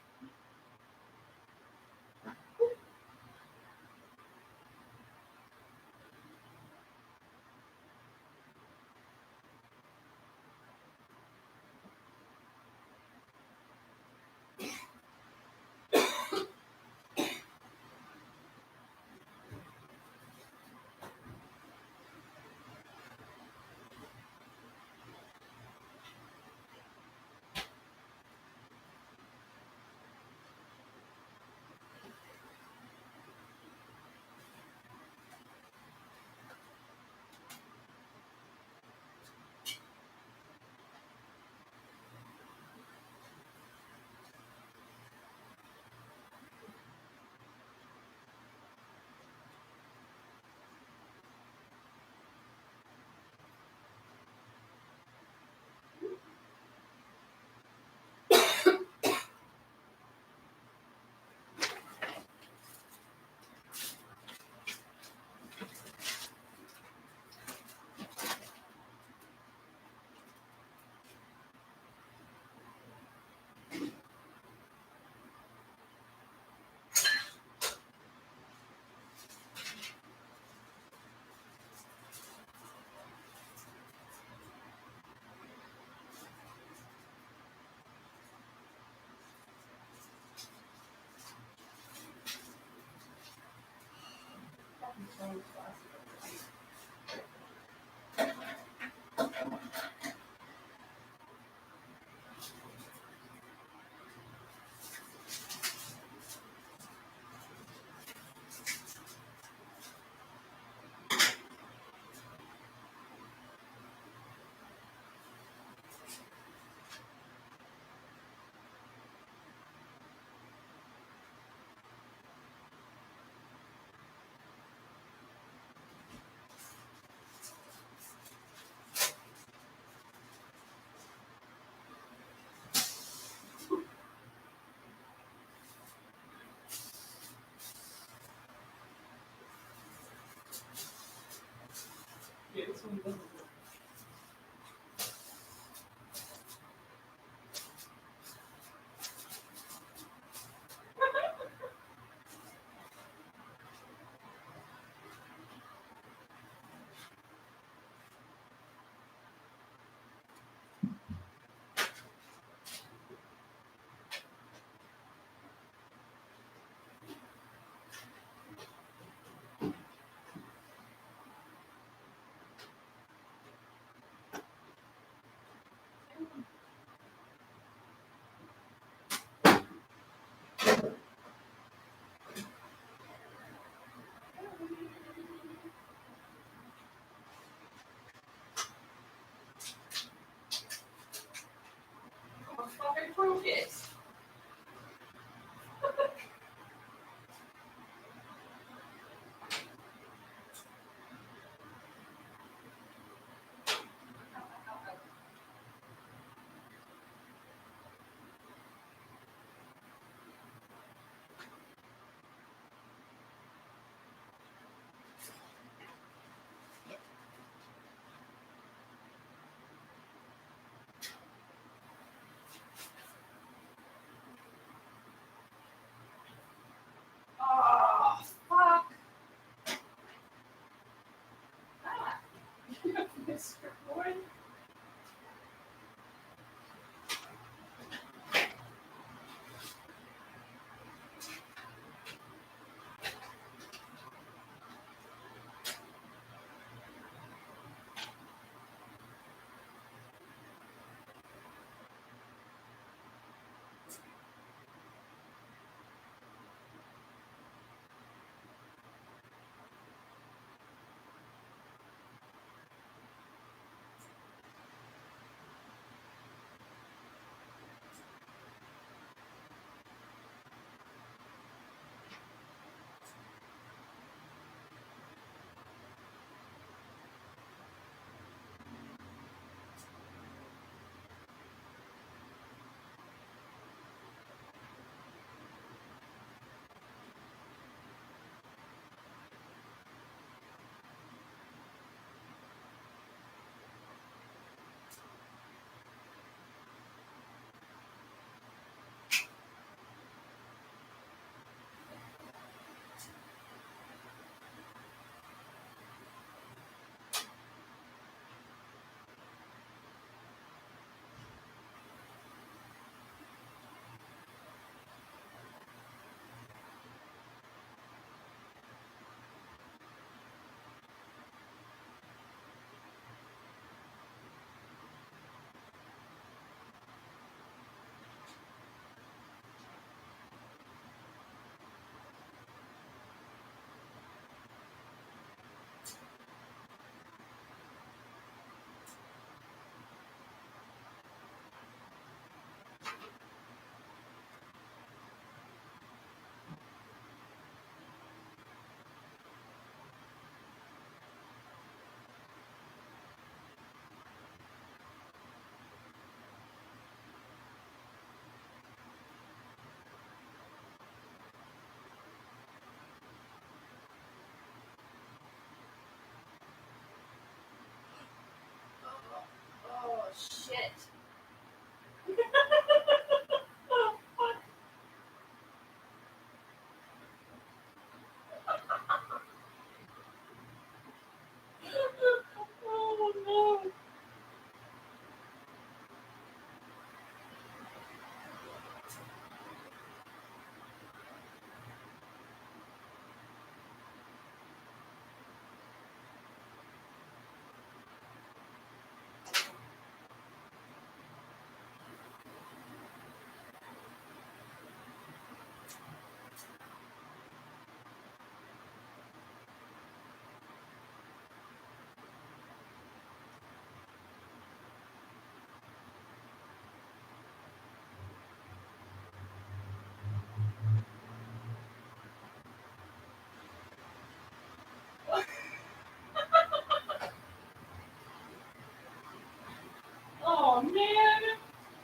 Oh, man.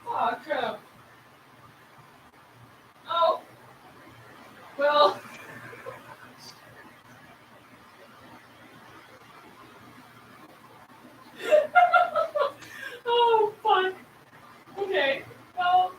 Fuck. Oh. Well. Oh, fuck. Okay. Well.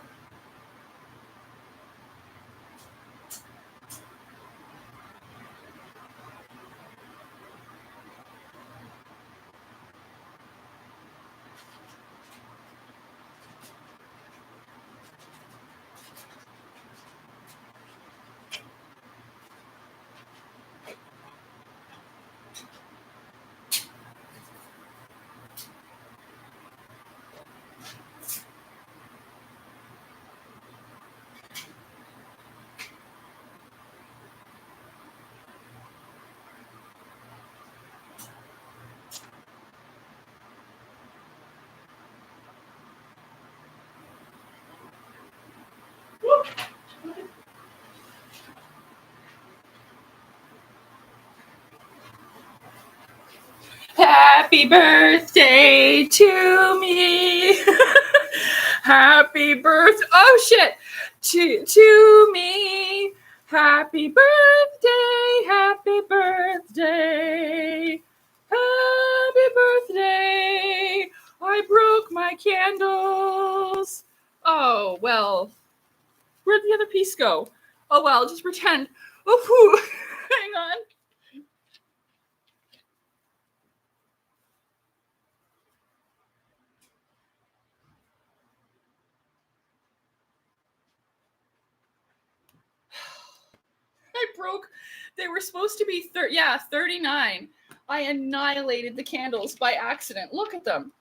Whoop. Happy birthday to me. Happy birthday. Oh, shit. To me. Happy birthday. Happy birthday. Happy birthday. I broke my candles. Oh, well. Where'd the other piece go? Oh, well, just pretend. Oh, whew. Hang on. I broke. They were supposed to be 39. I annihilated the candles by accident. Look at them.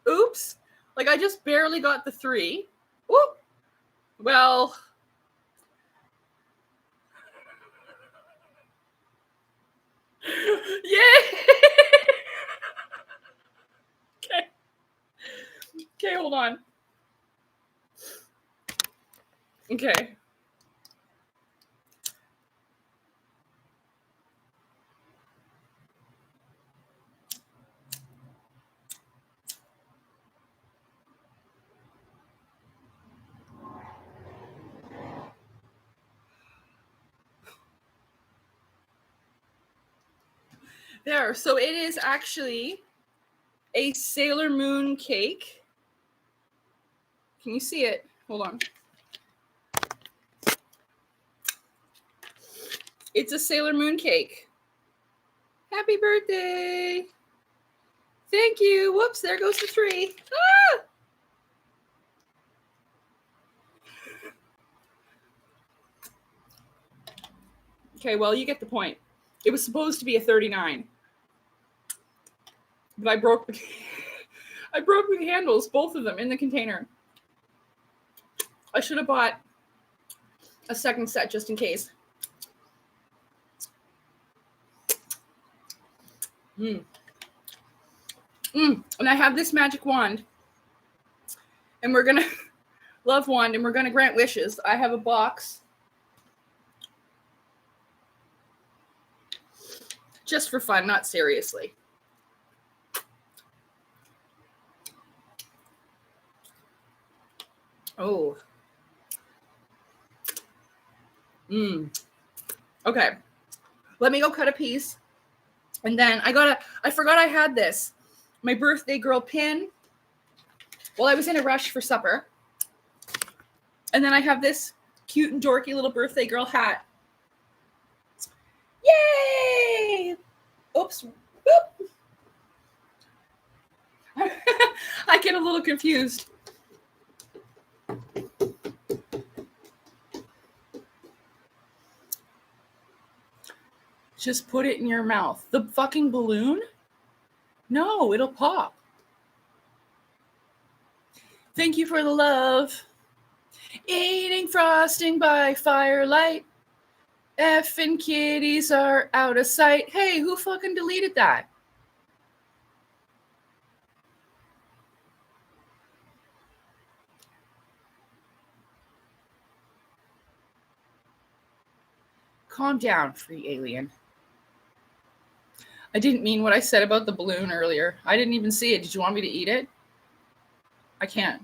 Oops. Like, I just barely got the 3. Whoop. Well. Yay! Okay. Okay, hold on. Okay. There. So it is actually a Sailor Moon cake. Can you see it? Hold on. It's a Sailor Moon cake. Happy birthday. Thank you. Whoops, there goes the 3. Ah! Okay, well, you get the point. It was supposed to be a 39. But I broke the handles, both of them, in the container. I should have bought a second set just in case. And I have this magic wand. And we're going to... love wand, and we're going to grant wishes. I have a box. Just for fun, not seriously. Oh. Okay. Let me go cut a piece. And then I forgot I had this. My birthday girl pin. Well, I was in a rush for supper. And then I have this cute and dorky little birthday girl hat. Yay! Oops. Boop. I get a little confused. Just put it in your mouth. The fucking balloon? No, it'll pop. Thank you for the love. Eating frosting by firelight. Effing kitties are out of sight. Hey, who fucking deleted that? Calm down, free alien. I didn't mean what I said about the balloon earlier. I didn't even see it. Did you want me to eat it? I can't.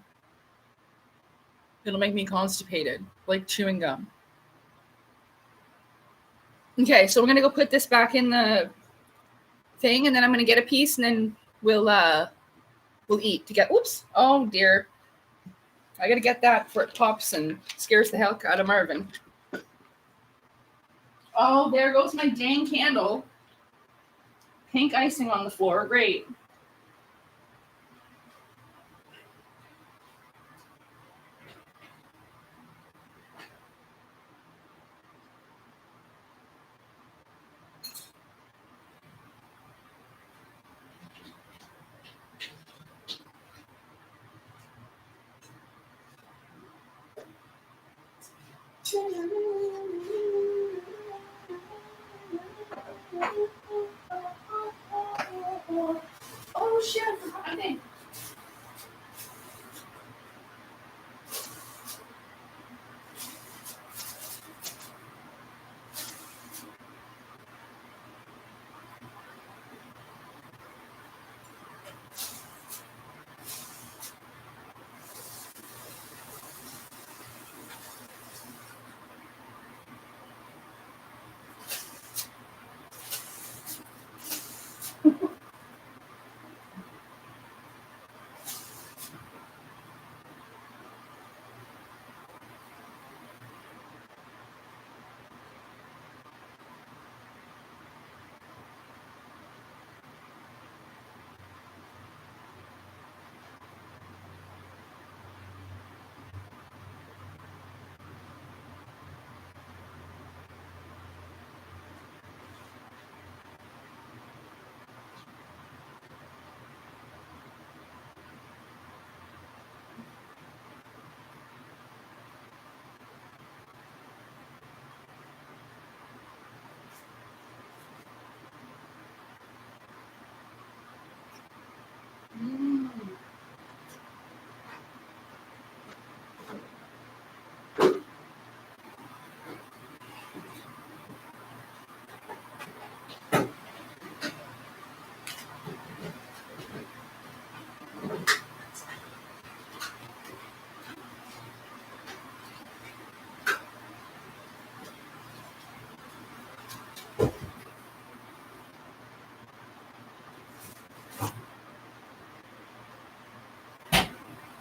It'll make me constipated, like chewing gum. Okay, so we're gonna go put this back in the thing, and then I'm gonna get a piece, and then we'll eat together. Oops! Oh dear, I gotta get that before it pops and scares the hell out of Marvin. Oh, there goes my dang candle. Pink icing on the floor. Great. Oh shit, I think.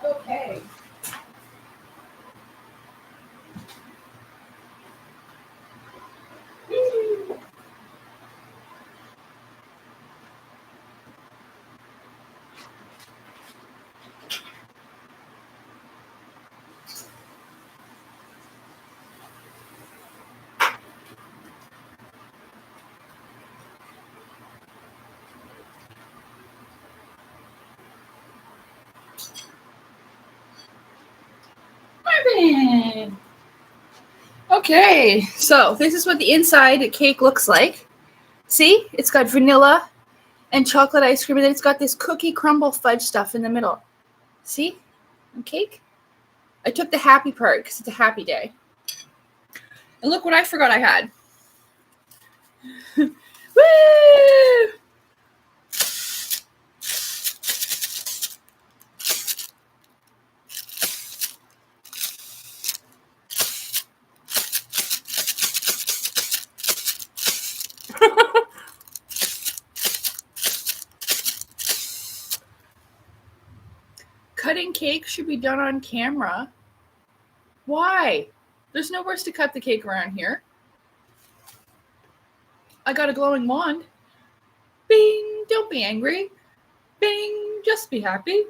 Okay. Marvin! Okay, so this is what the inside cake looks like. See? It's got vanilla and chocolate ice cream, and then it's got this cookie crumble fudge stuff in the middle. See? Cake? I took the happy part because it's a happy day. And look what I forgot I had. Woo! Cutting cake should be done on camera. Why? There's nowhere to cut the cake around here. I got a glowing wand. Bing! Don't be angry. Bing! Just be happy.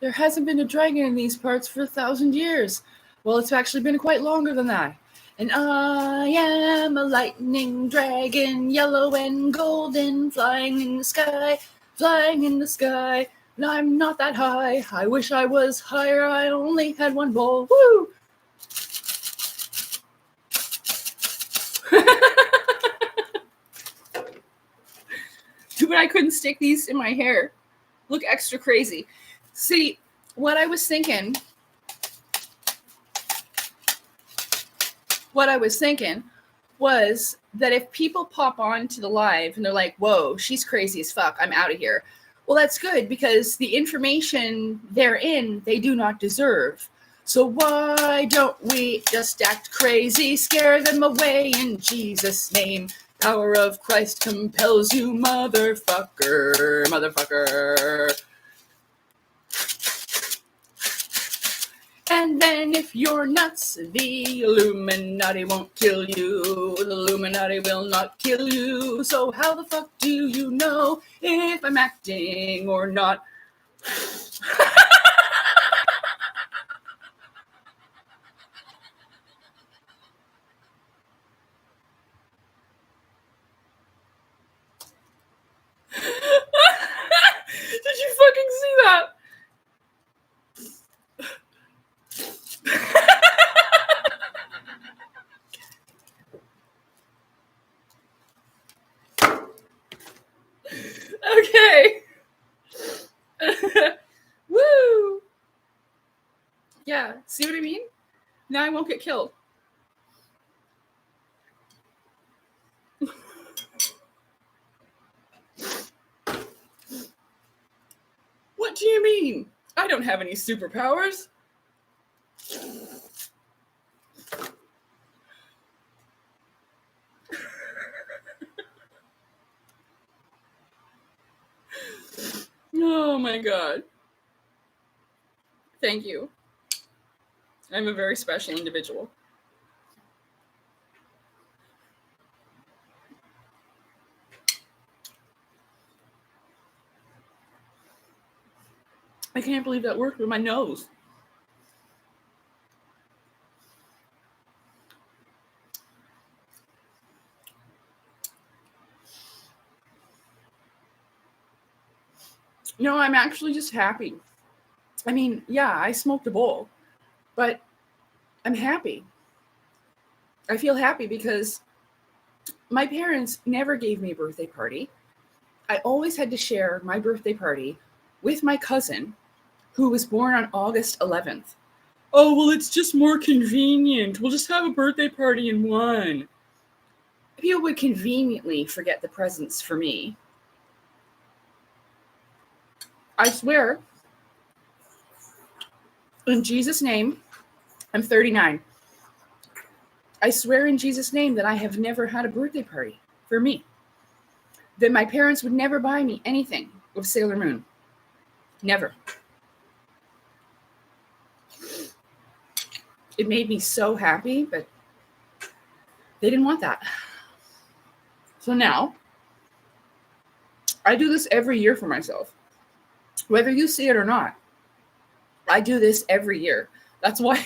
There hasn't been a dragon in these parts for 1,000 years. Well, it's actually been quite longer than that. And I am a lightning dragon, yellow and golden, flying in the sky, flying in the sky. And I'm not that high. I wish I was higher. I only had one bowl. Woo! Too bad I couldn't stick these in my hair. look extra crazy. See, what I was thinking was that if people pop on to the live and they're like, whoa, she's crazy as fuck, I'm out of here. Well, that's good, because the information therein they do not deserve. So why don't we just act crazy, scare them away in Jesus' name? Power of Christ compels you, motherfucker, motherfucker. And then if you're nuts, the Illuminati won't kill you. The Illuminati will not kill you. So how the fuck do you know if I'm acting or not? Did you fucking see that? Okay. Woo. Yeah, see what I mean? Now I won't get killed. What do you mean? I don't have any superpowers. Oh my God. Thank you. I'm a very special individual. I can't believe that worked with my nose. No, I'm actually just happy. I mean, yeah, I smoked a bowl, but I'm happy. I feel happy because my parents never gave me a birthday party. I always had to share my birthday party with my cousin, who was born on August 11th. Oh, well, it's just more convenient. We'll just have a birthday party in one. People would conveniently forget the presents for me. I swear, in Jesus' name, I'm 39. I swear in Jesus' name that I have never had a birthday party for me. That my parents would never buy me anything with Sailor Moon. Never. It made me so happy, but they didn't want that. So now, I do this every year for myself. Whether you see it or not, I do this every year. That's why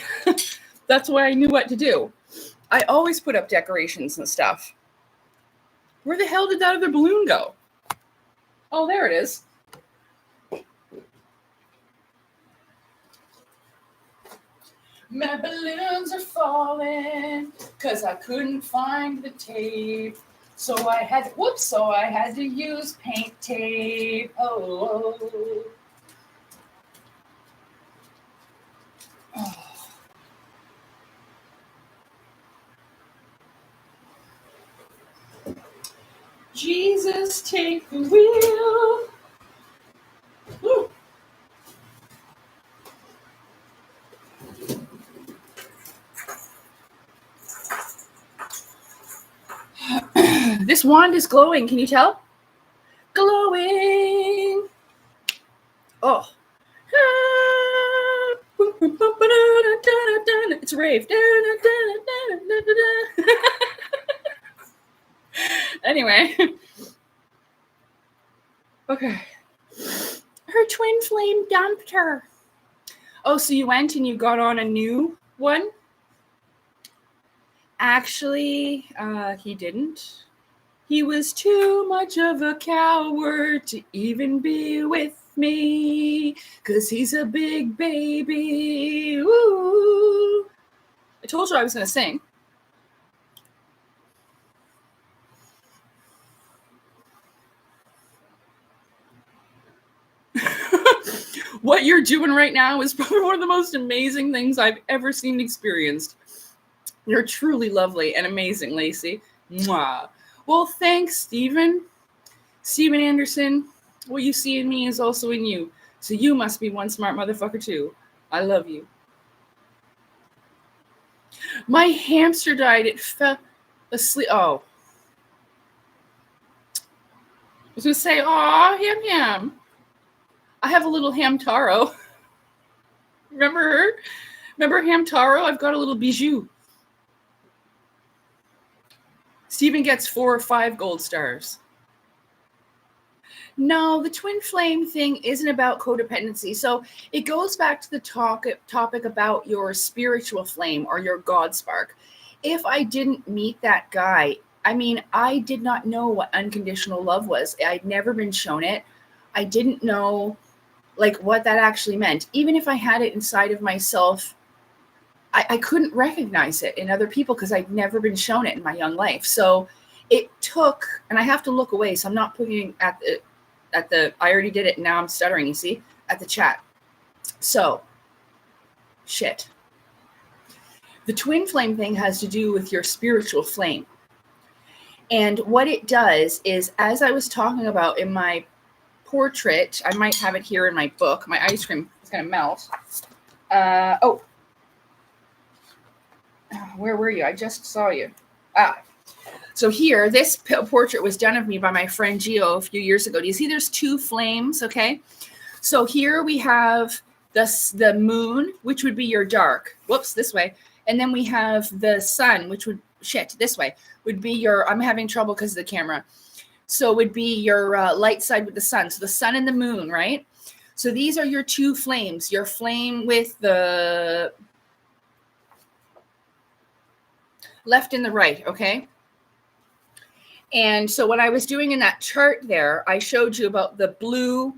I knew what to do. I always put up decorations and stuff. Where the hell did that other balloon go? Oh, there it is. My balloons are falling because I couldn't find the tape. So I had to use paint tape. Oh. Jesus, take the wheel. Woo. This wand is glowing. Can you tell? Glowing. Oh. It's a rave. Anyway. Okay. Her twin flame dumped her. Oh, so you went and you got on a new one? Actually, he didn't. He was too much of a coward to even be with me, 'cause he's a big baby. Ooh. I told you I was going to sing. what you're doing right now is probably one of the most amazing things I've ever seen and experienced. You're truly lovely and amazing, Lacey. Mwah. Well, thanks, Stephen Anderson. What you see in me is also in you. So you must be one smart motherfucker too. I love you. My hamster died. It fell asleep. Oh. I was going to say, aw, Ham. I have a little Hamtaro. Remember her? Remember Hamtaro? I've got a little bijou. Stephen gets 4 or 5 gold stars. No, the twin flame thing isn't about codependency. So it goes back to the topic about your spiritual flame or your God spark. If I didn't meet that guy, I mean, I did not know what unconditional love was. I'd never been shown it. I didn't know like what that actually meant. Even if I had it inside of myself, I couldn't recognize it in other people because I'd never been shown it in my young life. So it took, and I have to look away, so I'm not putting at the, I already did it, and now I'm stuttering, you see, at the chat. So, shit. The twin flame thing has to do with your spiritual flame. And what it does is, as I was talking about in my portrait, I might have it here in my book. My ice cream is going to melt. Where were you? I just saw you. So here, this portrait was done of me by my friend Gio a few years ago. Do you see there's 2 flames, okay? So here we have the moon, which would be your dark. Whoops, this way. And then we have the sun, which would, this way, would be your, I'm having trouble because of the camera. So it would be your light side with the sun. So the sun and the moon, right? So these are your 2 flames. Your flame with the left and the right, okay? And so what I was doing in that chart there, I showed you about the blue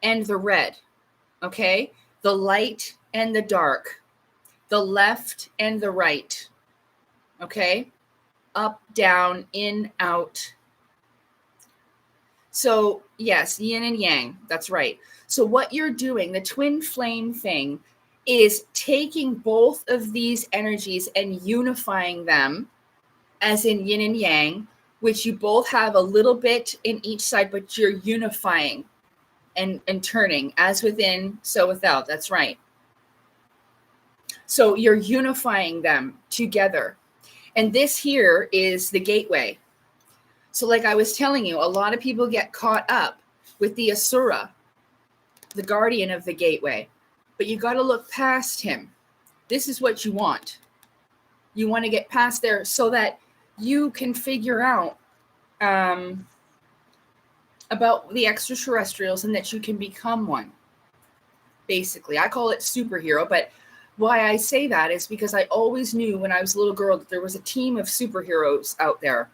and the red, okay? The light and the dark, the left and the right, okay? Up, down, in, out. So yes, yin and yang, that's right. So what you're doing, the twin flame thing, is taking both of these energies and unifying them, as in yin and yang, which you both have a little bit in each side, but you're unifying and turning, as within, so without. That's right. So you're unifying them together. And this here is the gateway. So like I was telling you, a lot of people get caught up with the Asura, the guardian of the gateway. But you got to look past him. This is what you want. You want to get past there so that you can figure out about the extraterrestrials and that you can become one. Basically, I call it superhero, but why I say that is because I always knew when I was a little girl that there was a team of superheroes out there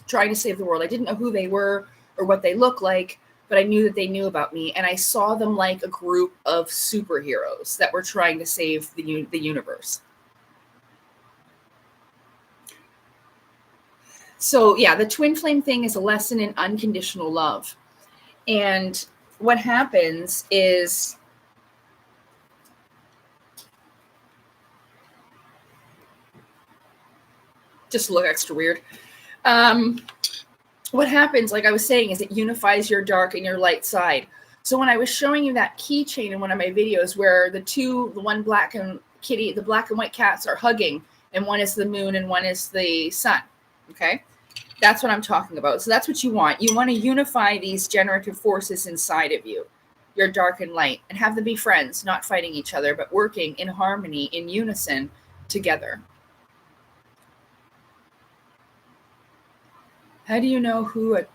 trying to save the world. I didn't know who they were or what they looked like, but I knew that they knew about me, and I saw them like a group of superheroes that were trying to save the universe. So yeah, the twin flame thing is a lesson in unconditional love. And what happens is just look extra weird. What happens, like I was saying, is it unifies your dark and your light side. So when I was showing you that keychain in one of my videos where the one black and kitty, the black and white cats are hugging, and one is the moon and one is the sun, okay? That's what I'm talking about. So that's what you want. You want to unify these generative forces inside of you, your dark and light, and have them be friends, not fighting each other, but working in harmony, in unison together. How do you know who a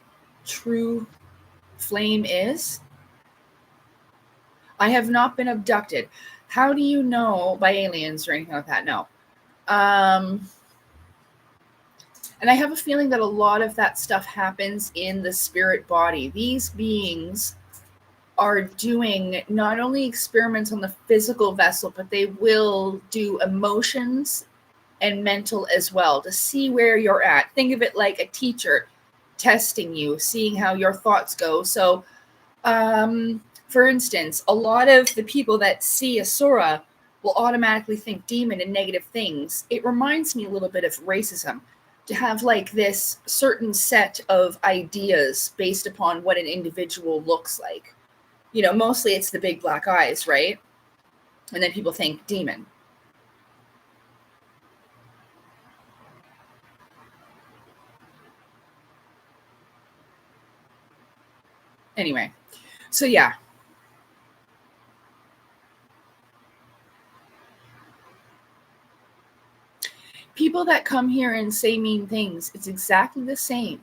true flame is? I have not been abducted. How do you know by aliens or anything like that? No. And I have a feeling that a lot of that stuff happens in the spirit body. These beings are doing not only experiments on the physical vessel, but they will do emotions and mental as well to see where you're at. Think of it like a teacher testing you, seeing how your thoughts go. So, For instance, a lot of the people that see Asura will automatically think demon and negative things. It reminds me a little bit of racism, to have like this certain set of ideas based upon what an individual looks like. You know, mostly it's the big black eyes, right? And then people think demon. Anyway, so yeah. People that come here and say mean things, it's exactly the same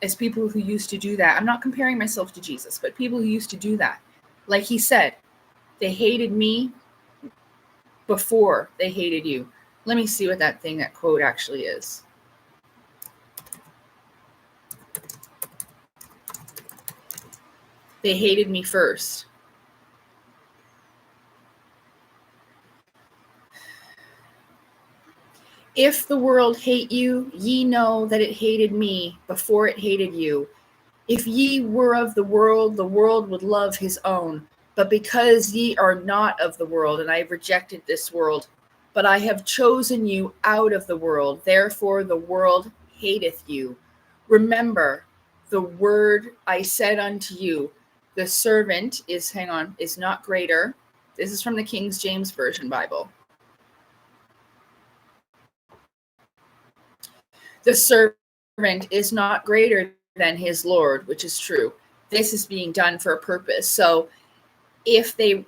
as people who used to do that. I'm not comparing myself to Jesus, but people who used to do that. Like he said, they hated me before they hated you. Let me see what that quote actually is. They hated me first. If the world hate you, ye know that it hated me before it hated you. If ye were of the world would love his own. But because ye are not of the world, and I have rejected this world, but I have chosen you out of the world, therefore the world hateth you. Remember the word I said unto you, the servant is not greater. This is from the King James Version Bible. The servant is not greater than his Lord, which is true. This is being done for a purpose. So if they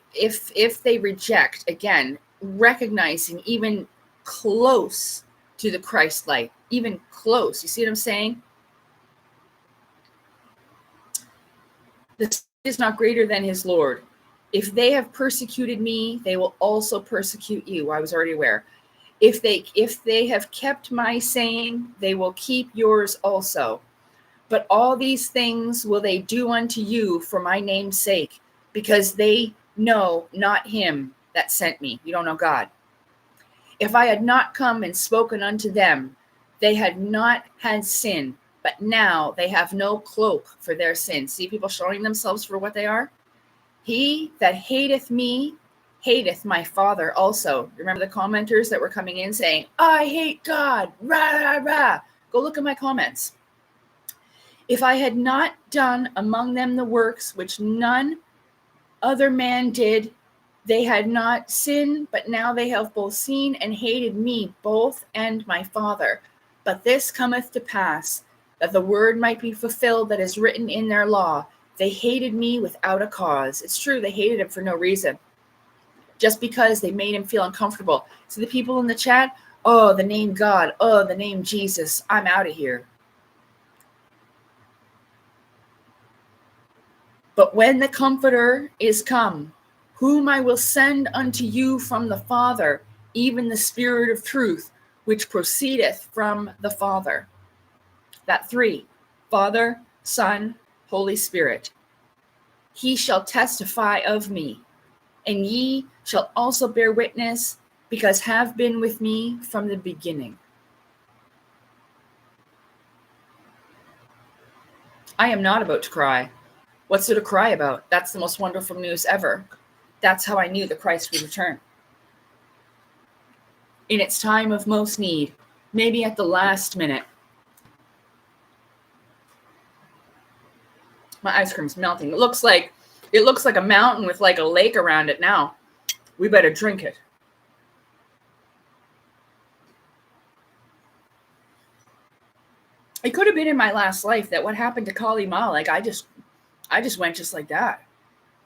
reject, again, recognizing even close to the Christ light, even close, you see what I'm saying? This is not greater than his Lord. If they have persecuted me, they will also persecute you. I was already aware. If they have kept my saying, they will keep yours also. But all these things will they do unto you for my name's sake, because they know not him that sent me. You don't know God. If I had not come and spoken unto them, they had not had sin, but now they have no cloak for their sin. See people showing themselves for what they are? He that hateth me hateth my Father also. Remember the commenters that were coming in saying, I hate God, rah, rah, rah. Go look at my comments. If I had not done among them the works which none other man did, they had not sinned, but now they have both seen and hated me, both and my Father. But this cometh to pass, that the word might be fulfilled that is written in their law. They hated me without a cause. It's true, they hated him for no reason. Just because they made him feel uncomfortable. So the people in the chat, oh, the name God, oh, the name Jesus, I'm out of here. But when the Comforter is come, whom I will send unto you from the Father, even the Spirit of truth, which proceedeth from the Father. That three, Father, Son, Holy Spirit. He shall testify of me, and ye shall also bear witness, because have been with me from the beginning. I am not about to cry. What's there to cry about? That's the most wonderful news ever. That's how I knew the Christ would return. In its time of most need, maybe at the last minute. My ice cream's melting. It looks like a mountain with like a lake around it now. We better drink it. It could have been in my last life that what happened to Kali Ma, like I just went just like that.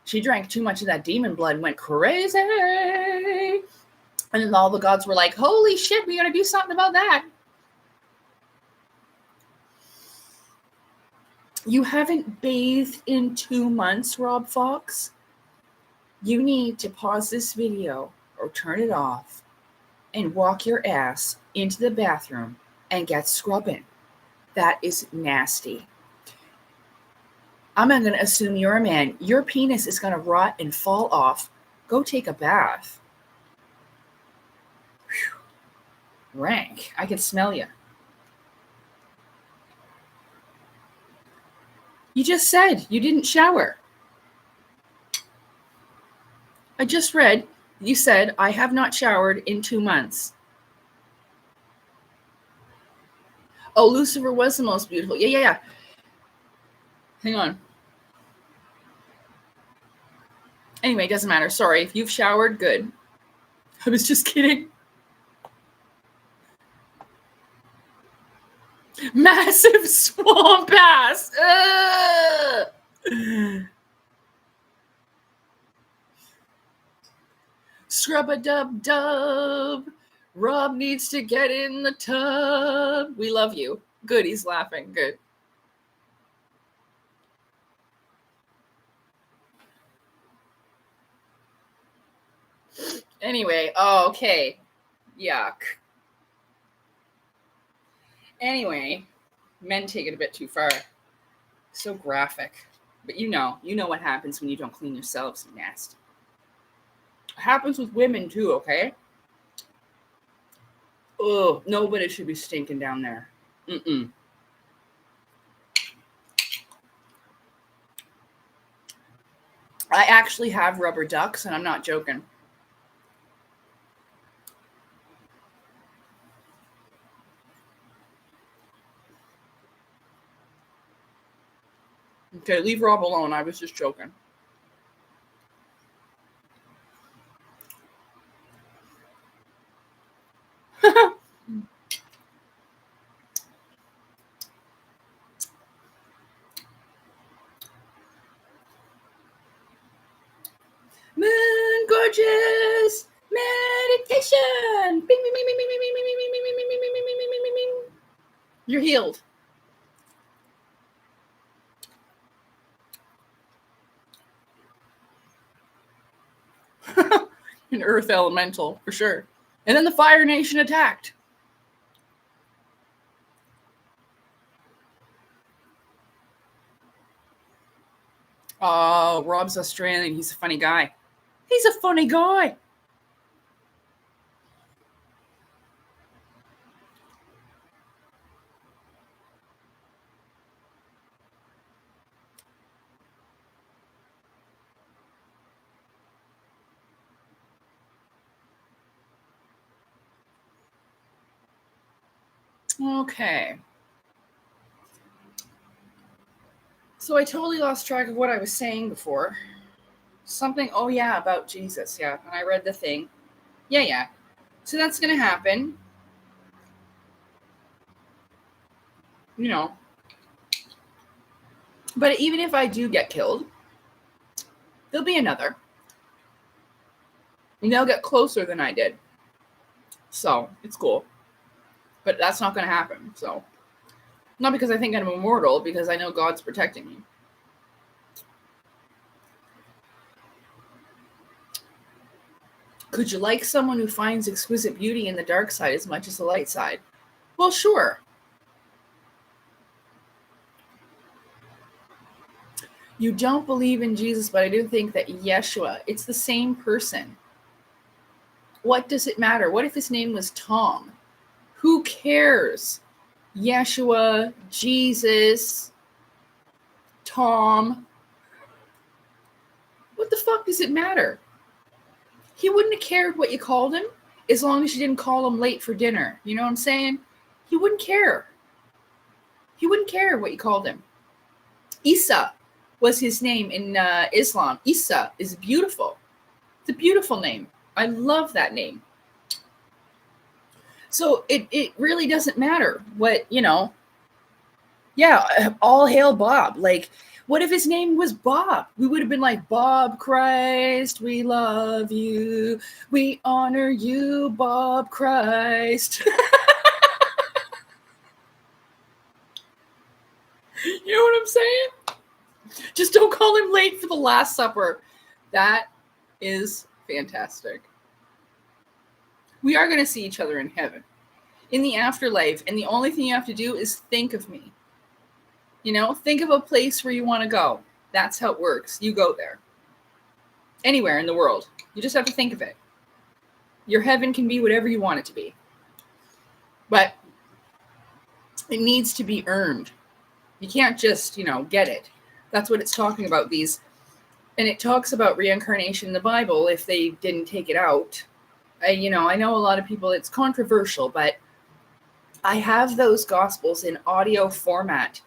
She drank too much of that demon blood and went crazy. And then all the gods were like, holy shit, we got to do something about that. You haven't bathed in 2 months, Rob Fox? You need to pause this video or turn it off and walk your ass into the bathroom and get scrubbing. That is nasty. I'm not going to assume you're a man. Your penis is going to rot and fall off. Go take a bath. Whew. Rank. I can smell you. You just said you didn't shower. I just read, you said, I have not showered in 2 months. Oh, Lucifer was the most beautiful. Yeah. Hang on. Anyway, doesn't matter. Sorry. If you've showered, good. I was just kidding. Massive swamp ass. Scrub-a-dub-dub. Rob needs to get in the tub. We love you. Good, he's laughing. Good. Anyway, oh, okay. Yuck. Anyway, men take it a bit too far. So graphic. But you know what happens when you don't clean yourselves, you nasty. It happens with women too, okay? Oh, nobody should be stinking down there. I actually have rubber ducks, and I'm not joking. Okay, leave Rob alone. I was just joking. Moon gorgeous meditation. Bing, bing, bing, bing, bing, bing, bing, bing, bing, bing, bing, bing, bing, bing, bing, bing. You're healed. An earth elemental, for sure. And then the Fire Nation attacked. Oh, Rob's Australian. He's a funny guy. He's a funny guy. Okay. So I totally lost track of what I was saying before. Something, oh yeah, about Jesus, yeah. And I read the thing. Yeah. So that's going to happen. You know. But even if I do get killed, there'll be another. And they'll get closer than I did. So, it's cool. But that's not going to happen, so. Not because I think I'm immortal, because I know God's protecting me. Could you like someone who finds exquisite beauty in the dark side as much as the light side? Well, sure. You don't believe in Jesus, but I do think that Yeshua, it's the same person. What does it matter? What if his name was Tom? Who cares? Yeshua, Jesus, Tom. What the fuck does it matter? He wouldn't have cared what you called him as long as you didn't call him late for dinner. You know what I'm saying? He wouldn't care. He wouldn't care what you called him. Isa was his name in Islam. Isa is beautiful. It's a beautiful name. I love that name. So it really doesn't matter what, Yeah, all hail Bob. Like, what if his name was Bob? We would have been like, Bob Christ, we love you. We honor you, Bob Christ. You know what I'm saying? Just don't call him late for the Last Supper. That is fantastic. We are going to see each other in heaven, in the afterlife, and the only thing you have to do is think of me. Think of a place where you want to go. That's how it works. You go there. Anywhere in the world. You just have to think of it. Your heaven can be whatever you want it to be. But it needs to be earned. You can't just, get it. That's what it's talking about. These And it talks about reincarnation in the Bible if they didn't take it out. I know a lot of people, it's controversial, but I have those gospels in audio format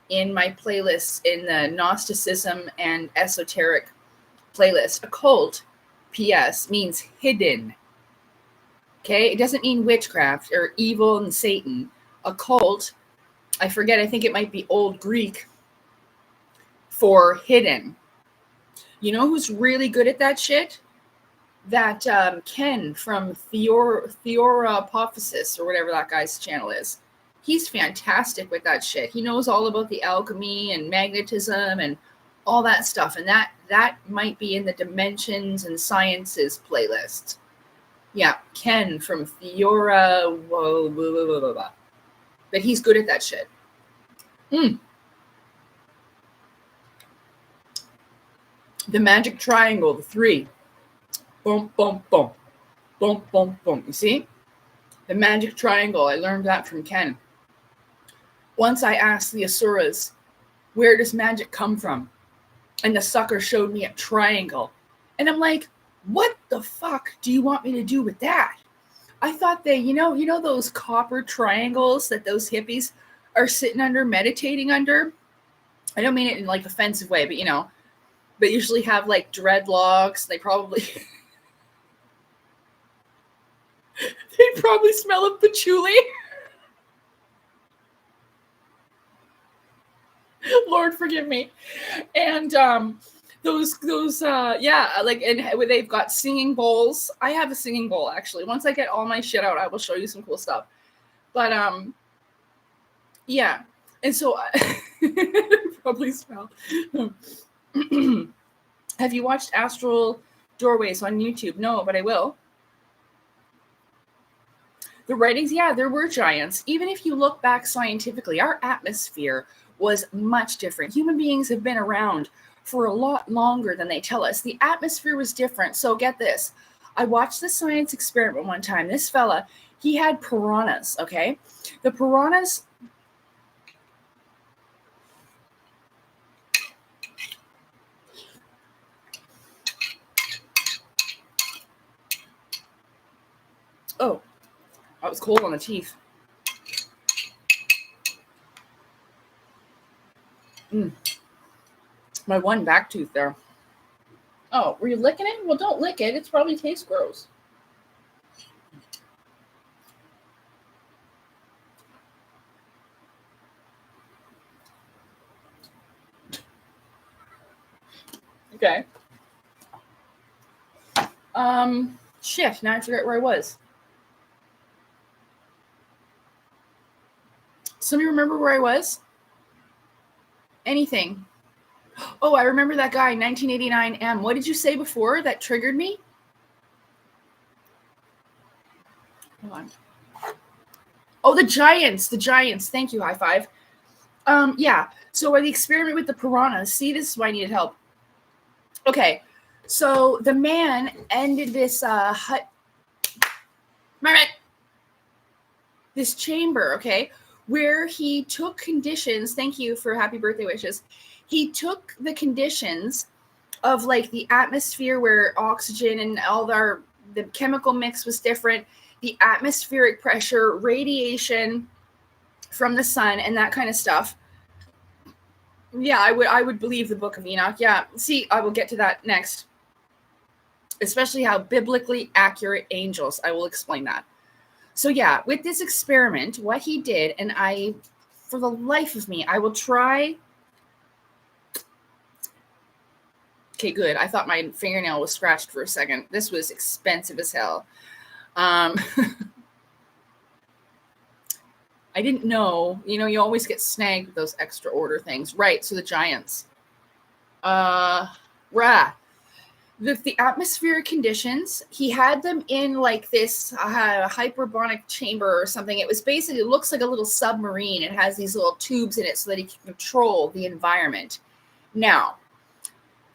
in my playlists in the Gnosticism and Esoteric playlist. Occult, P.S., means hidden. Okay? It doesn't mean witchcraft or evil and Satan. Occult, I forget, I think it might be Old Greek for hidden. You know who's really good at that shit? That Ken from Theoropophysis or whatever that guy's channel is. He's fantastic with that shit. He knows all about the alchemy and magnetism and all that stuff. And that might be in the Dimensions and Sciences playlist. Yeah, Ken from Theora. But he's good at that shit. The magic triangle, the 3. Boom, boom, boom. Boom, boom, boom. You see? The magic triangle. I learned that from Ken. Once I asked the Asuras, where does magic come from? And the sucker showed me a triangle. And I'm like, what the fuck do you want me to do with that? I thought they, you know those copper triangles that those hippies are sitting under, meditating under? I don't mean it in like offensive way, but but usually have like dreadlocks. They probably... They probably smell of patchouli. Lord forgive me. And those like, and they've got singing bowls. I have a singing bowl actually. Once I get all my shit out, I will show you some cool stuff. But yeah. And so probably smell. Have you watched Astral Doorways on YouTube? No, but I will. The writings, yeah, there were giants. Even if you look back scientifically, our atmosphere was much different. Human beings have been around for a lot longer than they tell us. The atmosphere was different. So get this. I watched the science experiment one time. This fella, he had piranhas, okay? The piranhas... Oh, that was cold on the teeth. My one back tooth there. Oh, were you licking it? Well, don't lick it. It's probably tastes gross. Okay. Shit, now I forget where I was. Somebody remember where I was? Anything? Oh, I remember that guy, 1989 M. What did you say before that triggered me? Hold on. Oh, the giants. Thank you, high five. Yeah. So the experiment with the piranhas. See, this is why I needed help. Okay. So the man ended this this chamber, okay, where he took conditions. Thank you for happy birthday wishes. He took the conditions of like the atmosphere where oxygen and all the chemical mix was different, the atmospheric pressure, radiation from the sun, and that kind of stuff. Yeah, I would believe the Book of Enoch. Yeah, see, I will get to that next. Especially how biblically accurate angels. I will explain that. So yeah, with this experiment, what he did, and I, for the life of me, I will try. Okay, good. I thought my fingernail was scratched for a second. This was expensive as hell. I didn't know. You always get snagged with those extra order things. Right, so the giants. The atmospheric conditions, he had them in like this hyperbaric chamber or something. It was basically, it looks like a little submarine. It has these little tubes in it so that he can control the environment. Now,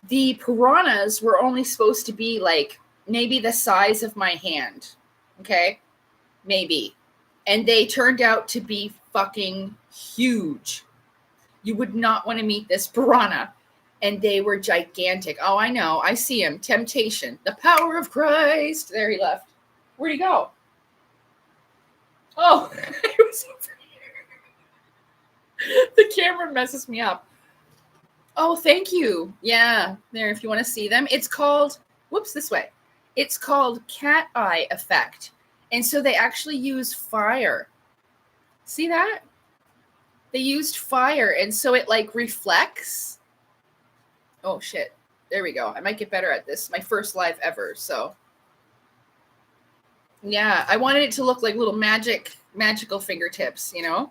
the piranhas were only supposed to be like maybe the size of my hand. Okay? Maybe. And they turned out to be fucking huge. You would not want to meet this piranha. and they were gigantic. Oh, I know. I see him. Temptation. The power of Christ. There he left. Where'd he go? Oh, he was over here. The camera messes me up. Oh, thank you. Yeah, there, if you want to see them. It's called, whoops, this way. It's called cat eye effect. And so they actually use fire. See that? They used fire, and so it like reflects. Oh, shit. There we go. I might get better at this. My first live ever, so. Yeah, I wanted it to look like little magical fingertips, you know?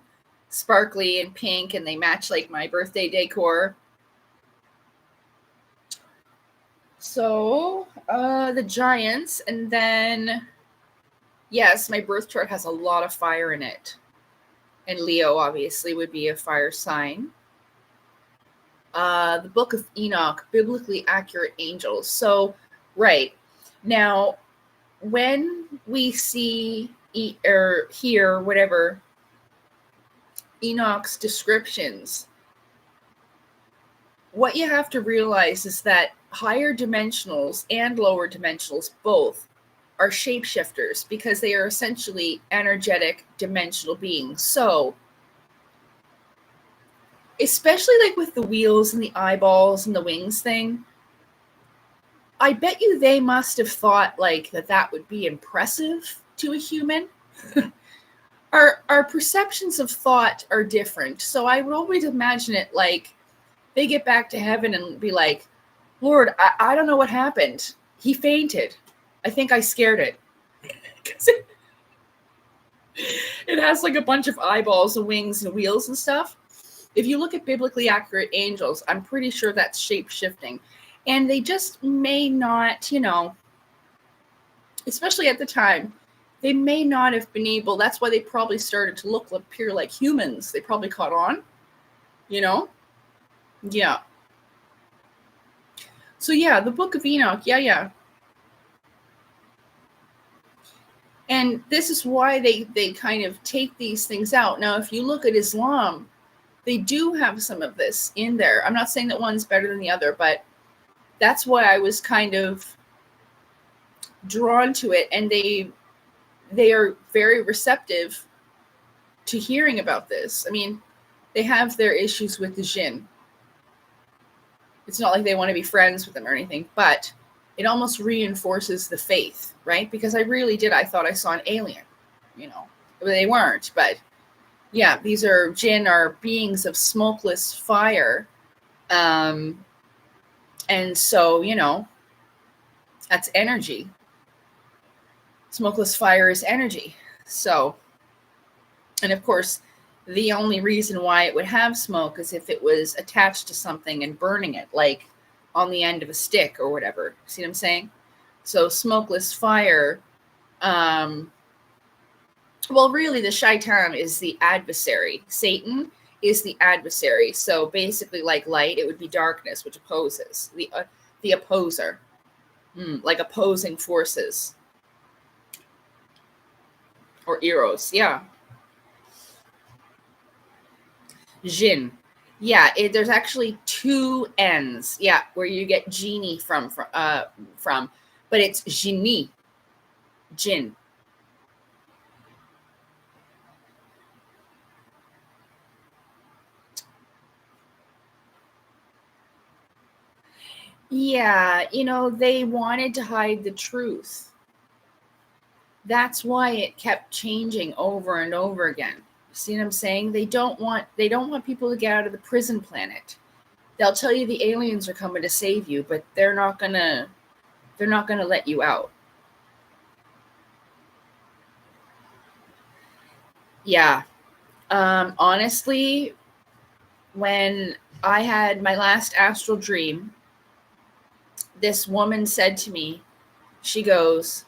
Sparkly and pink, and they match like my birthday decor. So, the giants, and then, yes, my birth chart has a lot of fire in it. And Leo, obviously, would be a fire sign. The Book of Enoch, biblically accurate angels. So, right. Now, when we see or hear whatever Enoch's descriptions, what you have to realize is that higher dimensionals and lower dimensionals both are shapeshifters because they are essentially energetic dimensional beings. So, especially like with the wheels and the eyeballs and the wings thing, I bet you they must have thought like that would be impressive to a human. Our perceptions of thought are different. So I would always imagine it like they get back to heaven and be like, Lord, I don't know what happened. He fainted. I think I scared it. Because it has like a bunch of eyeballs and wings and wheels and stuff. If you look at biblically accurate angels, I'm pretty sure that's shape-shifting. And they just may not, you know, especially at the time, they may not have been able. That's why they probably started to appear like humans. They probably caught on, you know? Yeah. So yeah, the Book of Enoch, yeah. And this is why they kind of take these things out. Now, if you look at Islam, they do have some of this in there. I'm not saying that one's better than the other, but that's why I was kind of drawn to it. And they are very receptive to hearing about this. I mean, they have their issues with the jinn. It's not like they want to be friends with them or anything, but it almost reinforces the faith, right? Because I thought I saw an alien, you know. They weren't, but yeah, these jinn are beings of smokeless fire. And so, you know, that's energy. Smokeless fire is energy. So, and of course, the only reason why it would have smoke is if it was attached to something and burning it, like on the end of a stick or whatever. See what I'm saying? So smokeless fire, well, really the shaitan is the adversary. Satan is the adversary. So basically like light, it would be darkness, which opposes the opposer, like opposing forces. Or eros, yeah. Jinn. Yeah, there's actually two N's. Yeah, where you get genie from. But it's genie. Jinn. Yeah, you know, they wanted to hide the truth. That's why it kept changing over and over again. See what I'm saying? They don't want people to get out of the prison planet. They'll tell you the aliens are coming to save you, but they're not gonna let you out. Yeah. Honestly, when I had my last astral dream, this woman said to me, she goes,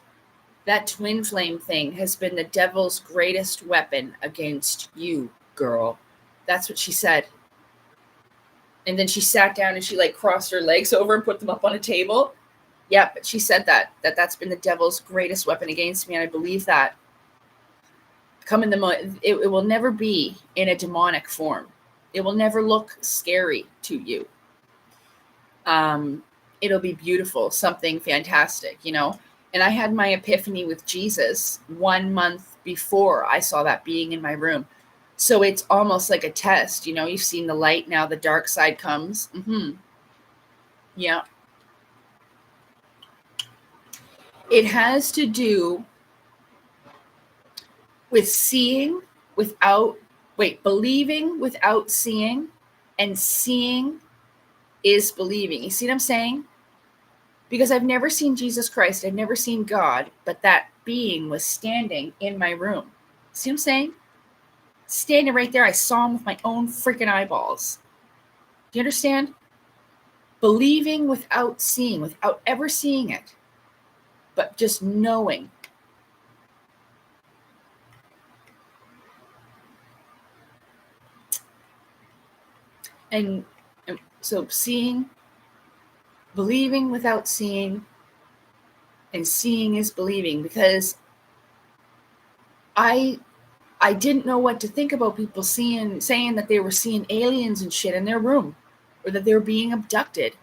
that twin flame thing has been the devil's greatest weapon against you, girl. That's what she said. And then she sat down and she like crossed her legs over and put them up on a table. Yeah, but she said that's been the devil's greatest weapon against me. And I believe that. It will never be in a demonic form. It will never look scary to you. It'll be beautiful, something fantastic, you know. And I had my epiphany with Jesus 1 month before I saw that being in my room. So it's almost like a test, you know. You've seen the light, now the dark side comes. Yeah. It has to do with believing without seeing, and seeing is believing. You see what I'm saying? Because I've never seen Jesus Christ, I've never seen God, but that being was standing in my room. See what I'm saying? Standing right there, I saw him with my own freaking eyeballs. Do you understand? Believing without seeing, without ever seeing it, but just knowing. And so seeing, believing without seeing, and seeing is believing, because I didn't know what to think about people saying that they were seeing aliens and shit in their room, or that they were being abducted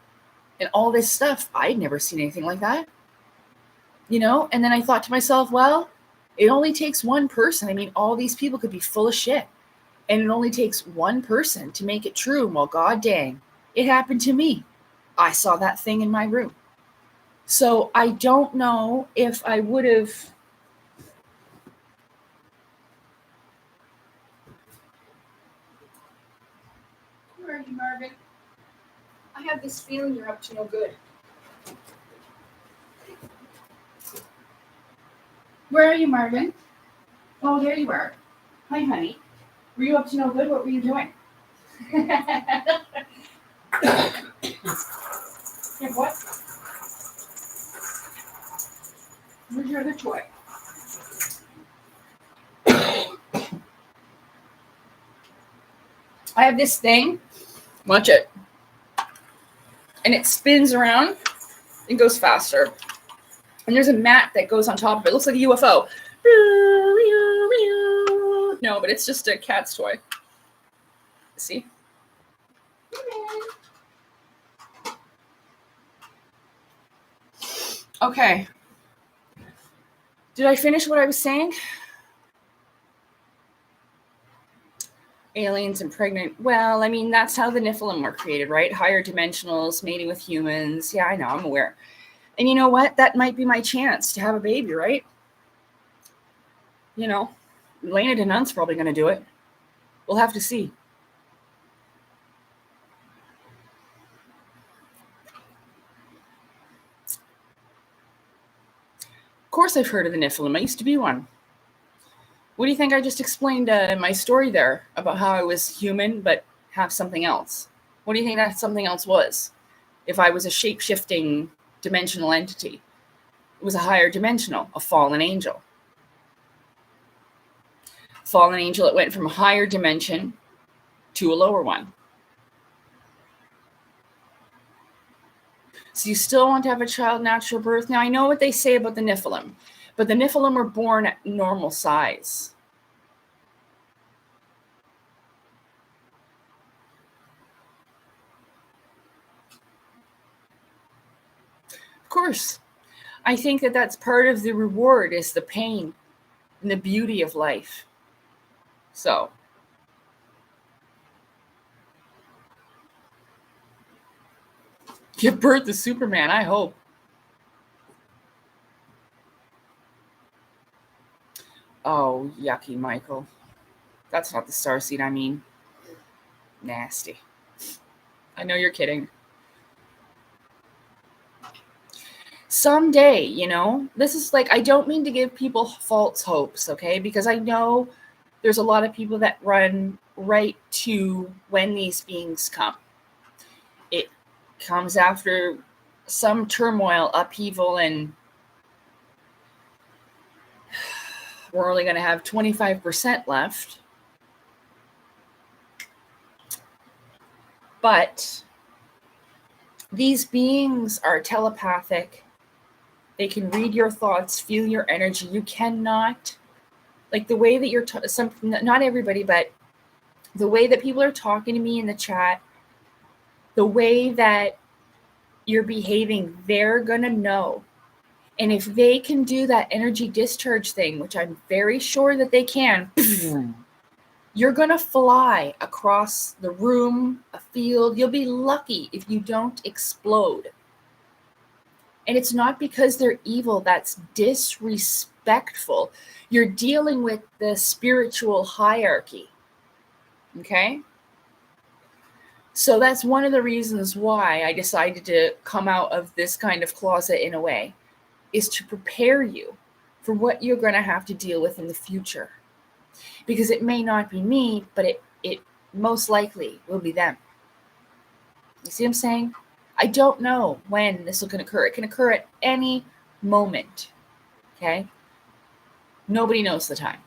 and all this stuff. I'd never seen anything like that, you know? And then I thought to myself, well, it only takes one person. I mean, all these people could be full of shit, and it only takes one person to make it true. Well, god dang, it happened to me. I saw that thing in my room. So I don't know if I would have. Where are you, Marvin? I have this feeling you're up to no good. Where are you, Marvin? Oh, there you are. Hi, honey. Were you up to no good? What were you doing? Yeah, what? Where's your other toy? I have this thing. Watch it. And it spins around and goes faster. And there's a mat that goes on top of it. It looks like a UFO. No, but it's just a cat's toy. See? Okay. Did I finish what I was saying? Aliens and pregnant. Well, I mean, that's how the Nephilim were created, right? Higher dimensionals, mating with humans. Yeah, I know, I'm aware. And you know what? That might be my chance to have a baby, right? You know, Lena DeNunt's probably going to do it. We'll have to see. Of course I've heard of the Nephilim. I used to be one. What do you think I just explained in my story there about how I was human but have something else? What do you think that something else was? If I was a shape-shifting dimensional entity, it was a higher dimensional, a fallen angel. Fallen angel, it went from a higher dimension to a lower one. So you still want to have a child natural birth? Now, I know what they say about the Nephilim, but the Nephilim were born at normal size. Of course. I think that that's part of the reward, is the pain and the beauty of life. So. Give birth to Superman, I hope. Oh, yucky, Michael. That's not the Starseed I mean. Nasty. I know you're kidding. Someday, you know, this is like, I don't mean to give people false hopes, okay? Because I know there's a lot of people that run right to when these beings come. It comes after some turmoil, upheaval, and we're only going to have 25% left. But these beings are telepathic. They can read your thoughts, feel your energy. You cannot, like the way that you're, not everybody, but the way that people are talking to me in the chat, the way that you're behaving, they're going to know. And if they can do that energy discharge thing, which I'm very sure that they can, you're going to fly across the room, a field. You'll be lucky if you don't explode. And it's not because they're evil. That's disrespectful. You're dealing with the spiritual hierarchy. Okay? So that's one of the reasons why I decided to come out of this kind of closet in a way, is to prepare you for what you're going to have to deal with in the future. Because it may not be me, but it most likely will be them. You see what I'm saying? I don't know when this will occur. It can occur at any moment. Okay? Nobody knows the time.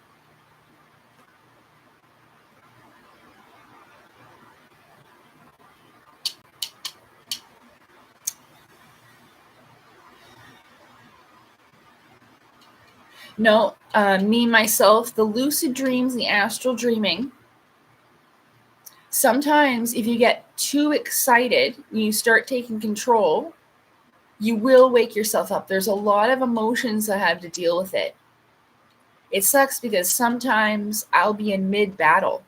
No, me, myself, the lucid dreams, the astral dreaming. Sometimes if you get too excited, when you start taking control, you will wake yourself up. There's a lot of emotions that have to deal with it. It sucks because sometimes I'll be in mid-battle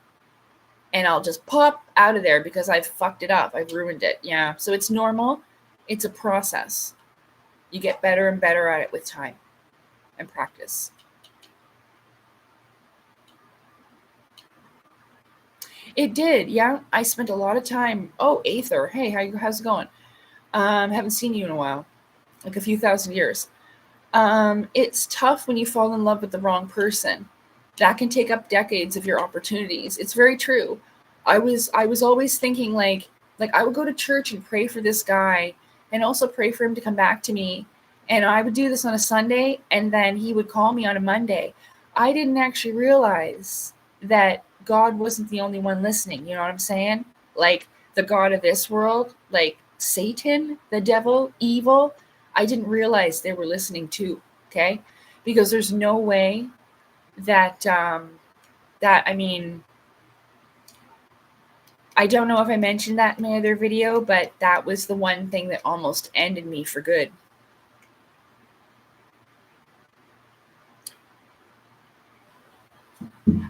and I'll just pop out of there because I've fucked it up. I've ruined it. Yeah. So it's normal. It's a process. You get better and better at it with time and practice. It did. Yeah. I spent a lot of time. Oh, Aether. Hey, how's it going? Haven't seen you in a while. Like a few thousand years. It's tough when you fall in love with the wrong person. That can take up decades of your opportunities. It's very true. I was always thinking like I would go to church and pray for this guy and also pray for him to come back to me. And I would do this on a Sunday and then he would call me on a Monday. I didn't actually realize that God wasn't the only one listening. You know what I'm saying? Like the God of this world, like Satan, the devil, evil. I didn't realize they were listening too. Okay. Because there's no way that, I mean, I don't know if I mentioned that in my other video, but that was the one thing that almost ended me for good.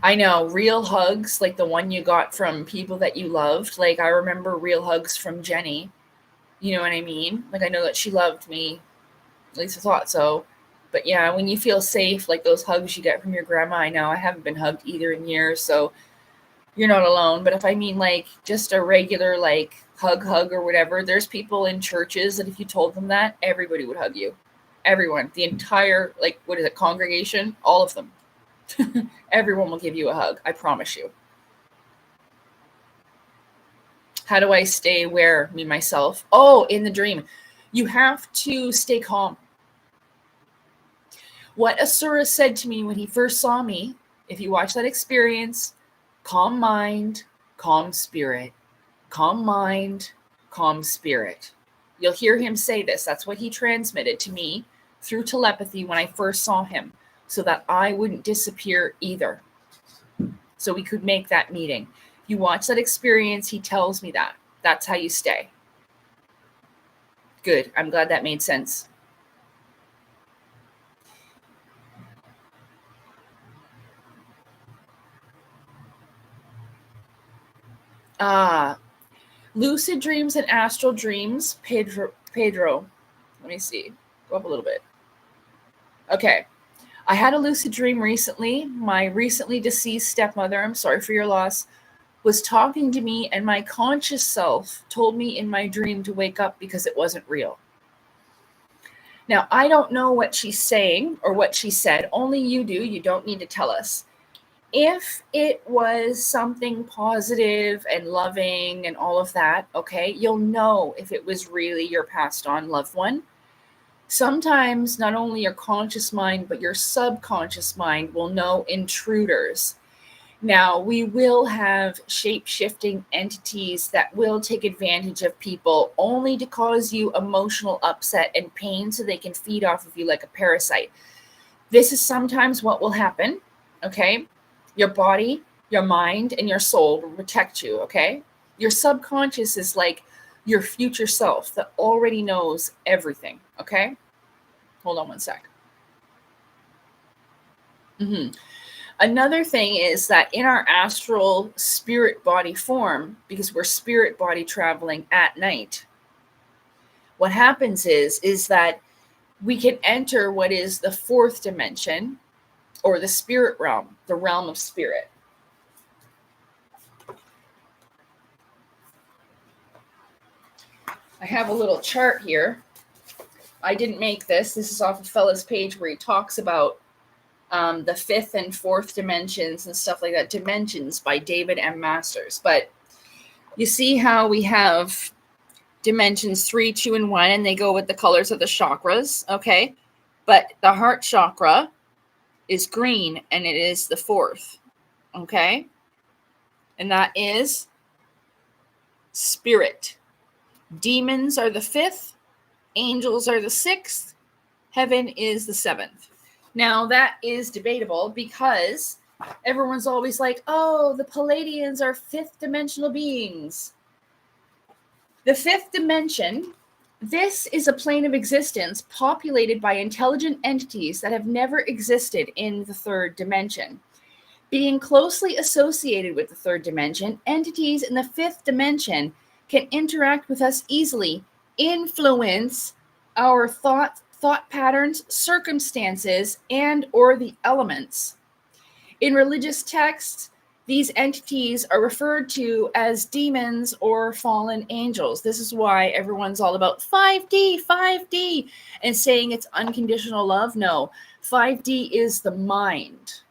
I know, real hugs, like the one you got from people that you loved. Like I remember real hugs from Jenny. You know what I mean? Like I know that she loved me. At least I thought so. But yeah, when you feel safe, like those hugs you get from your grandma, I know I haven't been hugged either in years, so you're not alone. But if I mean like just a regular like hug or whatever, there's people in churches that if you told them that, everybody would hug you. Everyone, the entire, like, what is it, congregation, all of them. Everyone will give you a hug, I promise you. How do I stay aware, me, myself? Oh, in the dream. You have to stay calm. What Asura said to me when he first saw me, if you watch that experience, calm mind, calm spirit. Calm mind, calm spirit. You'll hear him say this. That's what he transmitted to me through telepathy when I first saw him, so that I wouldn't disappear either. So we could make that meeting. You watch that experience, he tells me that. That's how you stay. Good. I'm glad that made sense. Lucid dreams and astral dreams. Pedro. Let me see. Go up a little bit. Okay. I had a lucid dream recently. My recently deceased stepmother, I'm sorry for your loss, was talking to me, and my conscious self told me in my dream to wake up because it wasn't real. Now, I don't know what she's saying or what she said. Only you do. You don't need to tell us. If it was something positive and loving and all of that, okay, you'll know if it was really your passed on loved one. Sometimes not only your conscious mind, but your subconscious mind will know intruders. Now, we will have shape-shifting entities that will take advantage of people only to cause you emotional upset and pain so they can feed off of you like a parasite. This is sometimes what will happen, okay? Your body, your mind, and your soul will protect you, okay? Your subconscious is like your future self that already knows everything. Okay? Hold on one sec. Another thing is that in our astral spirit body form, because we're spirit body traveling at night, what happens is that we can enter what is the fourth dimension, or the spirit realm, the realm of spirit. I have a little chart here. I didn't make this. This is off of Fella's page where he talks about the fifth and fourth dimensions and stuff like that. Dimensions by David M. Masters. But you see how we have dimensions 3, 2, and 1, and they go with the colors of the chakras, okay? But the heart chakra is green, and it is the fourth, okay? And that is spirit. Demons are the fifth, angels are the sixth, heaven is the seventh. Now, that is debatable because everyone's always like, oh, the Palladians are fifth dimensional beings. The fifth dimension, this is a plane of existence populated by intelligent entities that have never existed in the third dimension. Being closely associated with the third dimension, entities in the fifth dimension can interact with us easily, influence our thought patterns, circumstances, and or the elements. In religious texts, these entities are referred to as demons or fallen angels. This is why everyone's all about 5D, and saying it's unconditional love. No, 5D is the mind.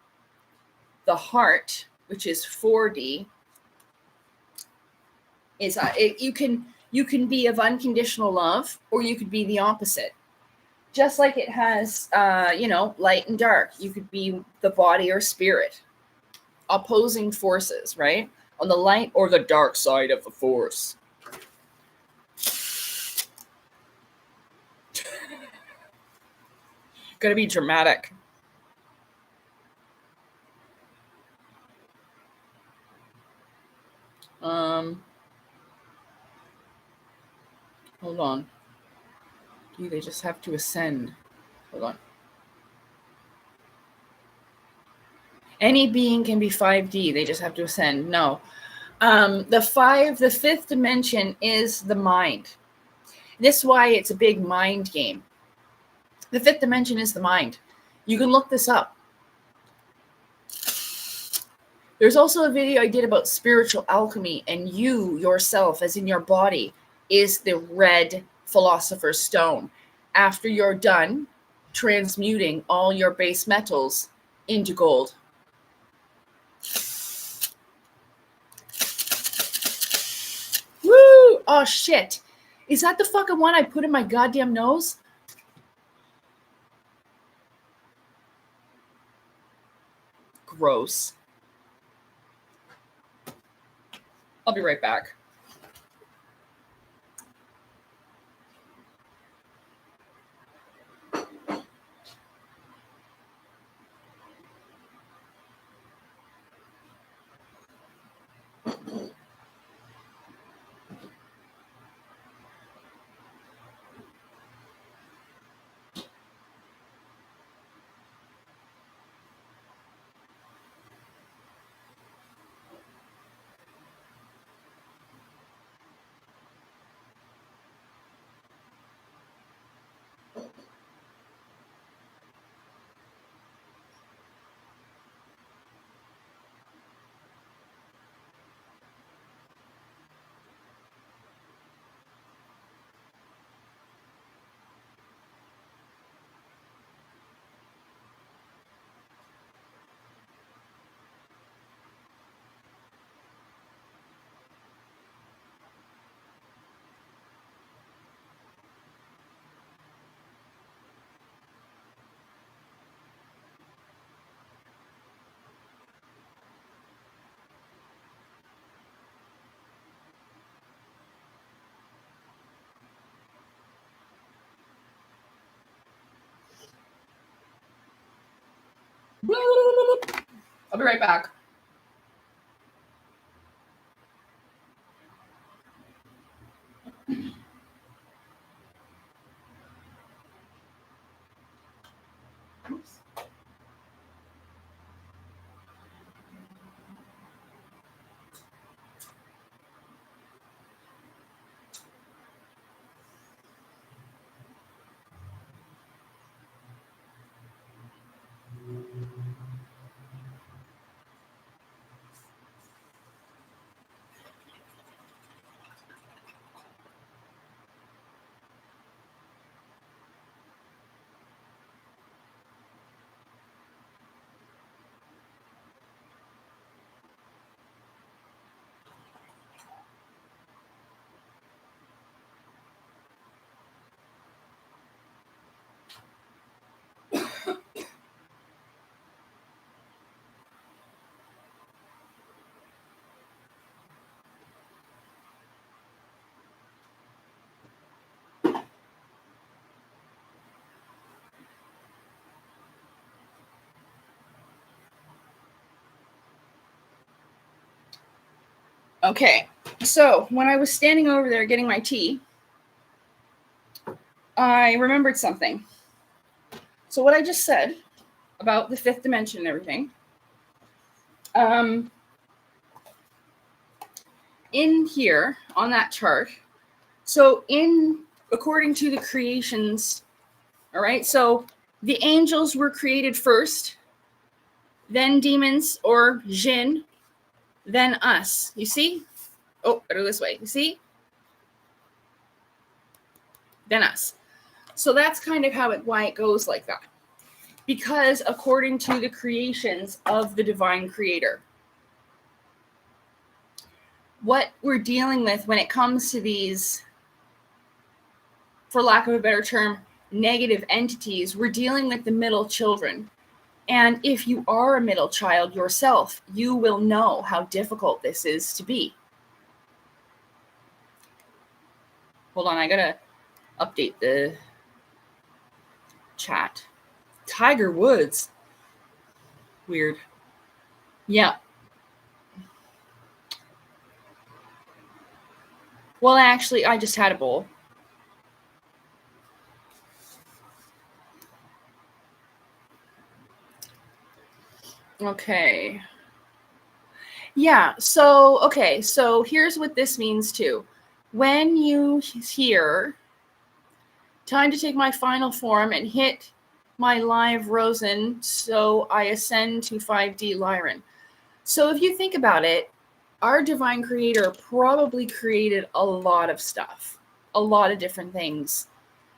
The heart, which is 4D, is you can be of unconditional love, or you could be the opposite. Just like it has, light and dark. You could be the body or spirit. Opposing forces, right? On the light or the dark side of the force. Gotta be dramatic. Hold on. Do they just have to ascend? Hold on. Any being can be 5D. They just have to ascend. No. The fifth dimension is the mind. This is why it's a big mind game. The fifth dimension is the mind. You can look this up. There's also a video I did about spiritual alchemy, and you yourself, as in your body, is the red philosopher's stone. After you're done transmuting all your base metals into gold. Woo! Oh, shit. Is that the fucking one I put in my goddamn nose? Gross. I'll be right back. I'll be right back. Okay, so when I was standing over there getting my tea, I remembered something. So what I just said about the fifth dimension and everything, in here on that chart, so according to the creations, all right, so the angels were created first, then demons or jinn, then us. You see? Oh, better this way. You see? Then us. So that's kind of why it goes like that. Because according to the creations of the divine creator, what we're dealing with when it comes to these, for lack of a better term, negative entities, we're dealing with the middle children. And if you are a middle child yourself, you will know how difficult this is to be. Hold on, I gotta update the chat. Tiger Woods. Weird. Yeah. Well, actually, I just had a bowl. Okay. Yeah, so here's what this means too. When you hear time to take my final form and hit my live Rosen, so I ascend to 5D Lyran. So if you think about it, our divine creator probably created a lot of stuff, a lot of different things.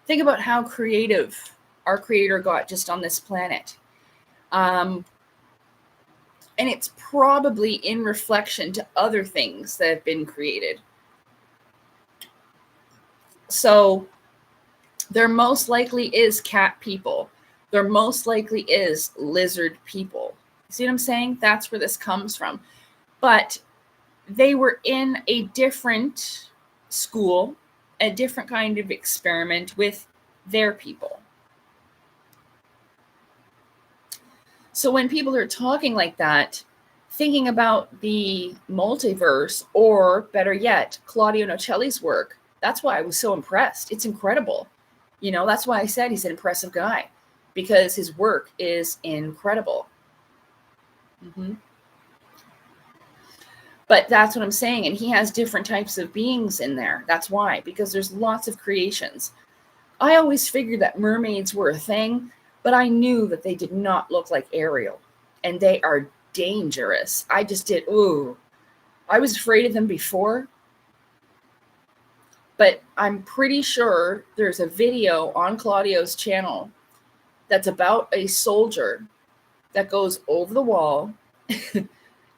Think about how creative our creator got just on this planet. And it's probably in reflection to other things that have been created. So there most likely is cat people. There most likely is lizard people. See what I'm saying? That's where this comes from. But they were in a different school, a different kind of experiment with their people. So when people are talking like that, thinking about the multiverse, or better yet, Claudio Nocelli's work, that's why I was so impressed. It's incredible. You know, that's why I said he's an impressive guy, because his work is incredible. Mm-hmm. But that's what I'm saying. And he has different types of beings in there. That's why, because there's lots of creations. I always figured that mermaids were a thing, but I knew that they did not look like Ariel, and they are dangerous. I just did, I was afraid of them before, but I'm pretty sure there's a video on Claudio's channel that's about a soldier that goes over the wall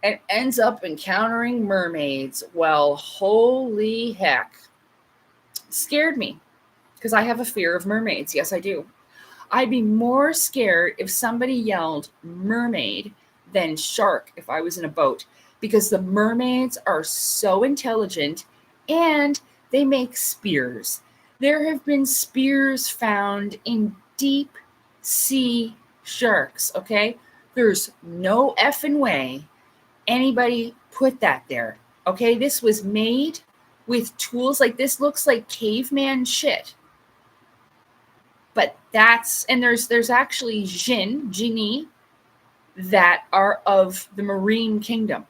and ends up encountering mermaids. Well, holy heck. Scared me, because I have a fear of mermaids. Yes, I do. I'd be more scared if somebody yelled mermaid than shark if I was in a boat, because the mermaids are so intelligent and they make spears. There have been spears found in deep sea sharks, okay? There's no effing way anybody put that there, okay? This was made with tools like this. Looks like caveman shit. But there's actually jinni that are of the marine kingdom.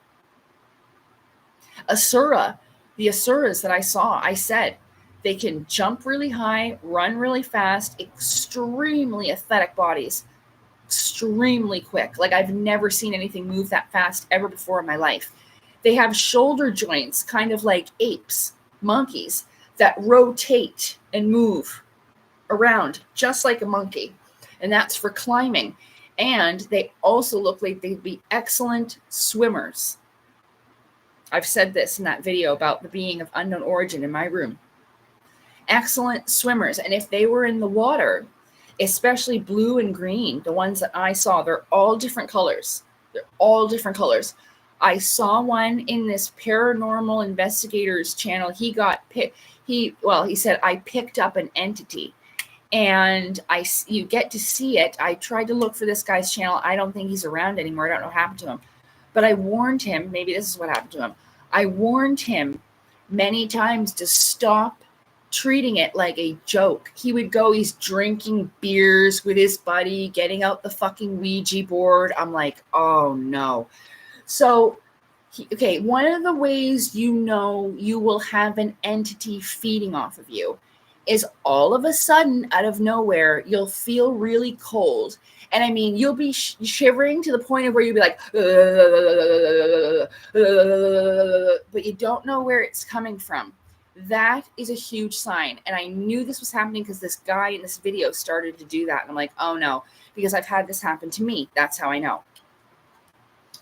Asura, the Asuras that I saw, I said, they can jump really high, run really fast, extremely athletic bodies, extremely quick. Like I've never seen anything move that fast ever before in my life. They have shoulder joints, kind of like apes, monkeys, that rotate and move around just like a monkey, and that's for climbing. And they also look like they'd be excellent swimmers. I've said this in that video about the being of unknown origin in my room. Excellent swimmers. And if they were in the water, especially blue and green, the ones that I saw, they're all different colors. I saw one in this paranormal investigators channel. He said, I picked up an entity. And you get to see it. I tried to look for this guy's channel. I don't think he's around anymore. I don't know what happened to him. But I warned him, maybe this is what happened to him. I warned him many times to stop treating it like a joke. He would go, he's drinking beers with his buddy, getting out the fucking Ouija board. I'm like, oh no. So, okay, one of the ways you know you will have an entity feeding off of you is all of a sudden, out of nowhere, you'll feel really cold. And I mean, you'll be shivering to the point of where you'll be like, but you don't know where it's coming from. That is a huge sign. And I knew this was happening because this guy in this video started to do that. And I'm like, oh no, because I've had this happen to me. That's how I know.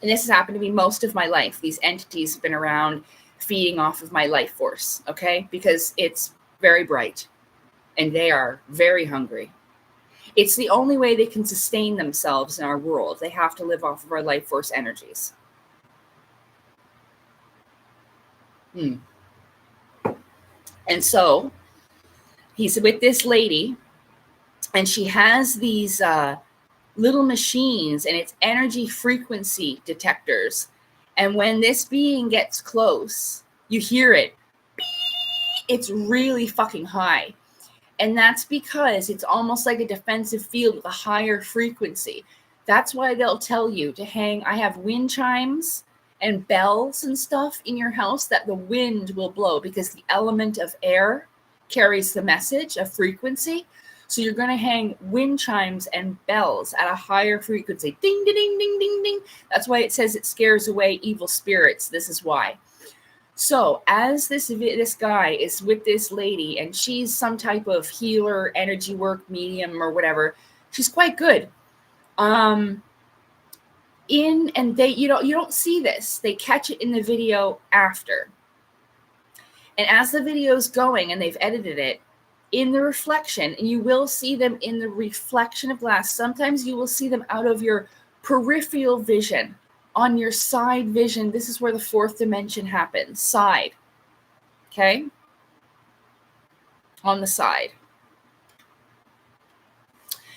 And this has happened to me most of my life. These entities have been around feeding off of my life force, okay? Because it's very bright and they are very hungry. It's the only way they can sustain themselves in our world. They have to live off of our life force energies. And so he's with this lady, and she has these little machines, and it's energy frequency detectors. And when this being gets close, you hear it. It's really fucking high. And that's because it's almost like a defensive field with a higher frequency. That's why they'll tell you to hang. I have wind chimes and bells and stuff in your house that the wind will blow, because the element of air carries the message of frequency. So you're going to hang wind chimes and bells at a higher frequency. Ding, ding, ding, ding, ding, ding. That's why it says it scares away evil spirits. This is why. So as this guy is with this lady, and she's some type of healer, energy work medium or whatever, she's quite good. And they, you don't see this. They catch it in the video after. And as the video's going and they've edited it, in the reflection, and you will see them in the reflection of glass. Sometimes you will see them out of your peripheral vision. On your side vision, this is where the fourth dimension happens. Side. Okay? On the side.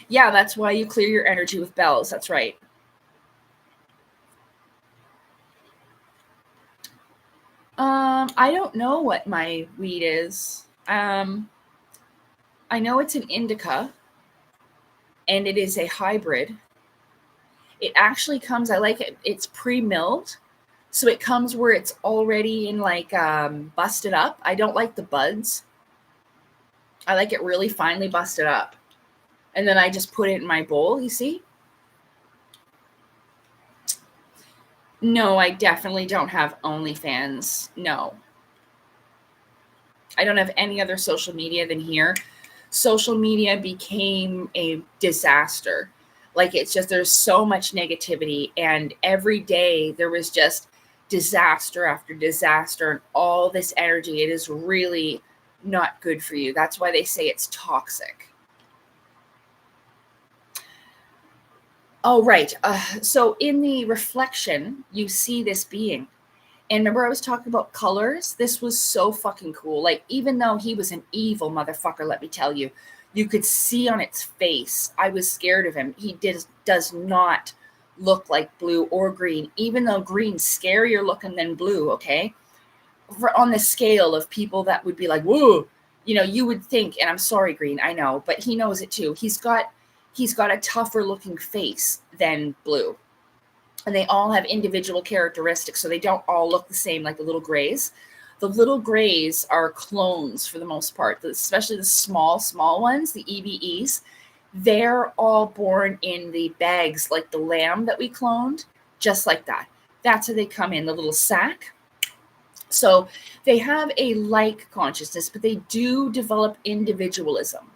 Yeah, that's why you clear your energy with bells. That's right. I don't know what my weed is. I know it's an indica, and it is a hybrid. It actually comes, I like it, it's pre-milled. So it comes where it's already in like busted up. I don't like the buds. I like it really finely busted up. And then I just put it in my bowl, you see? No, I definitely don't have OnlyFans. No. I don't have any other social media than here. Social media became a disaster. Like, it's just, there's so much negativity, and every day there was just disaster after disaster and all this energy. It is really not good for you. That's why they say it's toxic. Oh, right. So in the reflection, you see this being. And remember I was talking about colors? This was so fucking cool. Like, even though he was an evil motherfucker, let me tell you, you could see on its face, I was scared of him. He does not look like blue or green, even though green's scarier looking than blue, okay? On the scale of people that would be like, whoa, you would think, and I'm sorry, Green, I know, but he knows it too. He's got a tougher looking face than blue. And they all have individual characteristics, so they don't all look the same, like the little grays. The little grays are clones for the most part, especially the small ones, the EBEs. They're all born in the bags, like the lamb that we cloned, just like that. That's how they come in, the little sack. So they have a like consciousness, but they do develop individualism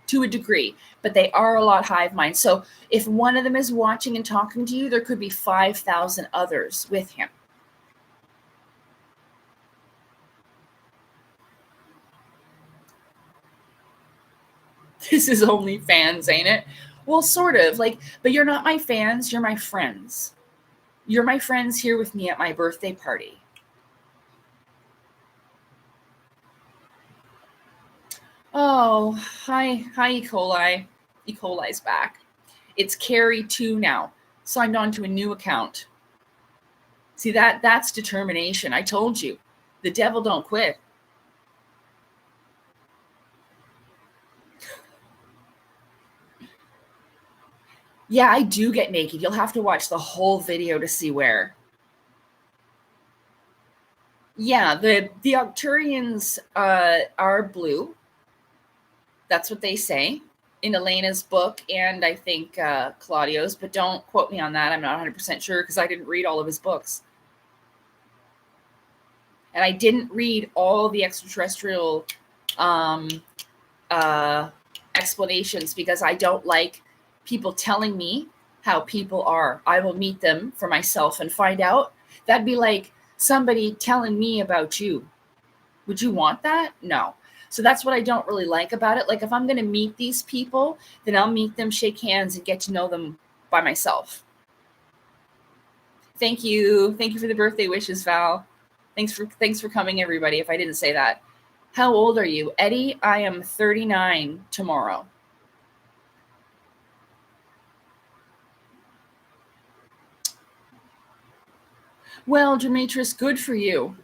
to a degree, but they are a lot hive mind. So if one of them is watching and talking to you, there could be 5,000 others with him. This is only fans, ain't it? Well, sort of. Like, but you're not my fans, you're my friends. You're my friends here with me at my birthday party. Oh, hi, E. coli. E. coli's back. It's Carrie 2 now. Signed on to a new account. See, that's determination. I told you, the devil don't quit. Yeah, I do get naked. You'll have to watch the whole video to see where. Yeah, the Arcturians are blue. That's what they say in Elena's book, and I think Claudio's, but don't quote me on that. I'm not 100% sure because I didn't read all of his books. And I didn't read all the extraterrestrial explanations because I don't like people telling me how people are. I will meet them for myself and find out. That'd be like somebody telling me about you. Would you want that? No. So that's what I don't really like about it. Like if I'm going to meet these people, then I'll meet them, shake hands, and get to know them by myself. Thank you. Thank you for the birthday wishes, Val. Thanks for coming, everybody, if I didn't say that. How old are you? Eddie, I am 39 tomorrow. Well, Demetrius, good for you.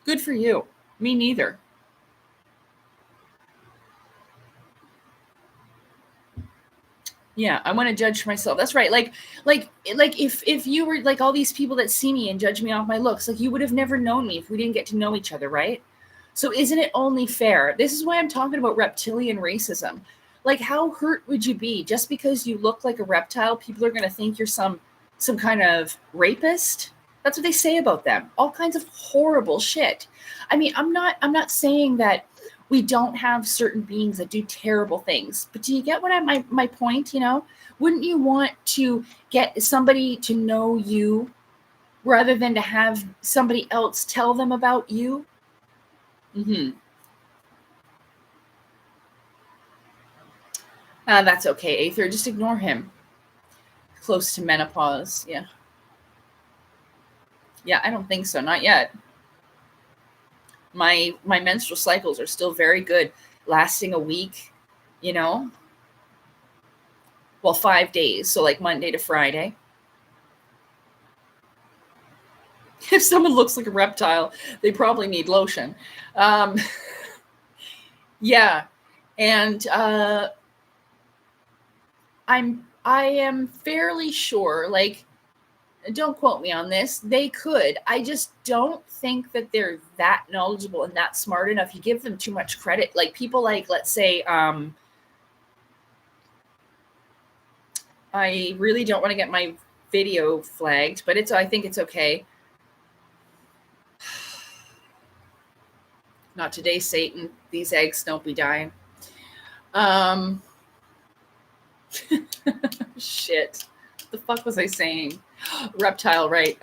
Good for you. Me neither. Yeah, I want to judge for myself. That's right. Like if you were like all these people that see me and judge me off my looks, like you would have never known me if we didn't get to know each other, right? So isn't it only fair? This is why I'm talking about reptilian racism. Like how hurt would you be just because you look like a reptile? People are going to think you're some kind of rapist. That's what they say about them. All kinds of horrible shit. I mean, I'm not saying that we don't have certain beings that do terrible things. But do you get what my point, you know? Wouldn't you want to get somebody to know you rather than to have somebody else tell them about you? Mm-hmm. That's okay, Aether. Just ignore him. Close to menopause. Yeah. Yeah, I don't think so. Not yet. My menstrual cycles are still very good, lasting a week, you know? Well, 5 days. So like Monday to Friday. If someone looks like a reptile, they probably need lotion. Yeah. And I am fairly sure, like, don't quote me on this, they could. I just don't think that they're that knowledgeable and that smart enough. You give them too much credit. Like people like, let's say, I really don't want to get my video flagged, but I think it's okay. Not today, Satan. These eggs don't be dying. Shit. What the fuck was I saying? Reptile, right?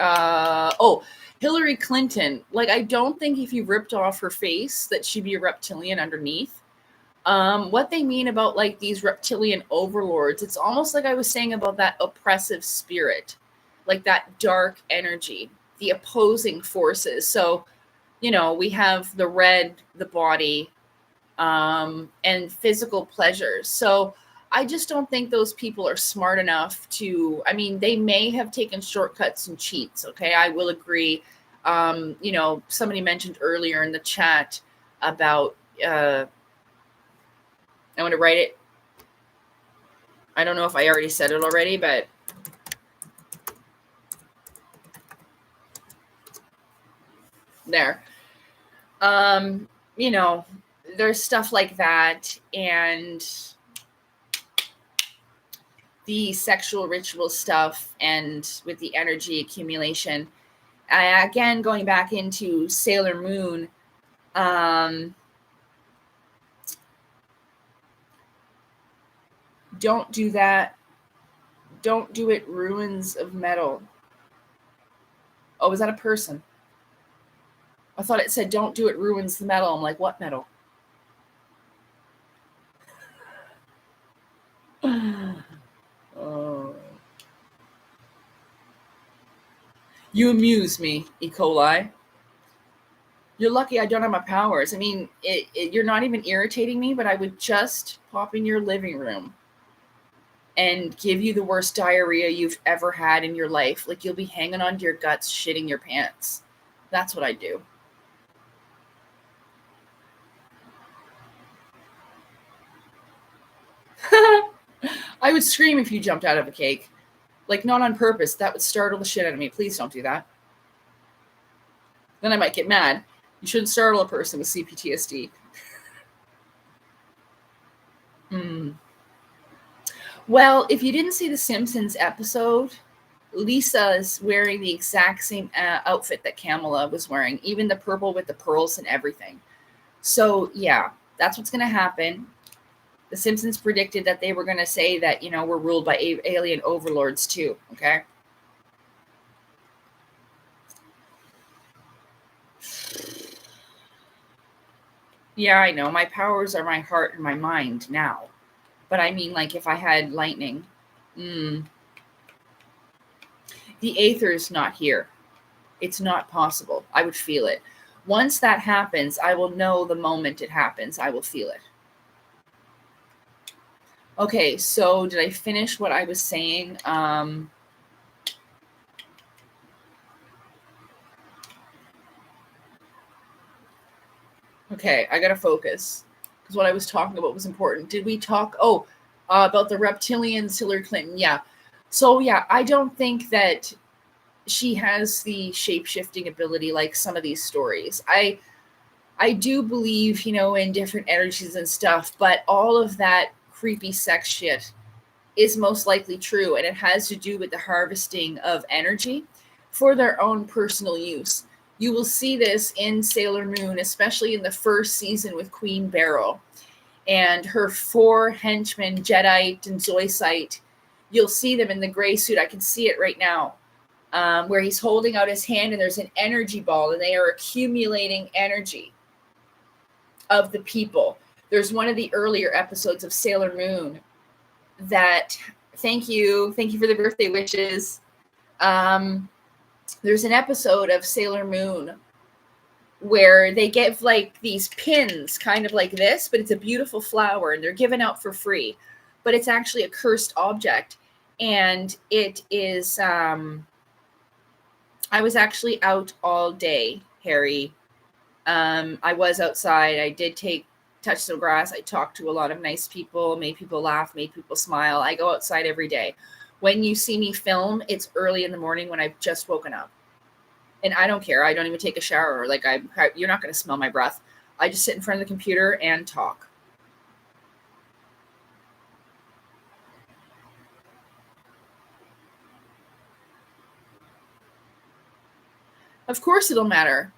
Hillary Clinton. Like, I don't think if you ripped off her face that she'd be a reptilian underneath. What they mean about like these reptilian overlords, it's almost like I was saying about that oppressive spirit, like that dark energy, the opposing forces. So, you know, we have the red, the body, and physical pleasures. So I just don't think those people are smart enough to, I mean, they may have taken shortcuts and cheats. Okay. I will agree. You know, somebody mentioned earlier in the chat about, I want to write it. I don't know if I already said it already, but there. You know, there's stuff like that, and the sexual ritual stuff, and with the energy accumulation. Again, going back into Sailor Moon, don't do that. Don't do it, ruins of metal. Oh, is that a person? I thought it said don't do it, ruins the metal. I'm like, what metal? Oh. You amuse me, E. coli. You're lucky I don't have my powers. I mean, you're not even irritating me, but I would just pop in your living room and give you the worst diarrhea you've ever had in your life. Like, you'll be hanging on to your guts, shitting your pants. That's what I do. I would scream if you jumped out of a cake. Like, not on purpose. That would startle the shit out of me. Please don't do that. Then I might get mad. You shouldn't startle a person with CPTSD. Well, if you didn't see the Simpsons episode, Lisa's wearing the exact same outfit that Kamala was wearing, even the purple with the pearls and everything. So, yeah, that's what's going to happen. The Simpsons predicted that they were going to say that, you know, we're ruled by alien overlords too, okay? Yeah, I know. My powers are my heart and my mind now. But I mean, like, if I had lightning, the aether's not here. It's not possible. I would feel it. Once that happens, I will know the moment it happens. I will feel it. Okay, so did I finish what I was saying? Okay, I gotta focus because what I was talking about was important. Did we talk? About the reptilians, Hillary Clinton. Yeah. So yeah, I don't think that she has the shape-shifting ability like some of these stories. I do believe, you know, in different energies and stuff, but all of that creepy sex shit is most likely true, and it has to do with the harvesting of energy for their own personal use. You will see this in Sailor Moon, especially in the first season with Queen Beryl and her 4 henchmen, Jadeite and Zoisite. You'll see them in the gray suit. I can see it right now, where he's holding out his hand and there's an energy ball, and they are accumulating energy of the people. There's one of the earlier episodes of Sailor Moon that, thank you for the birthday wishes. There's an episode of Sailor Moon where they give like these pins kind of like this, but it's a beautiful flower and they're given out for free, but it's actually a cursed object. And it is, I was actually out all day, Harry. I was outside. I did touch some grass. I talked to a lot of nice people, made people laugh, made people smile. I go outside every day. When you see me film, it's early in the morning when I've just woken up. And I don't care. I don't even take a shower. Like, you're not going to smell my breath. I just sit in front of the computer and talk. Of course it'll matter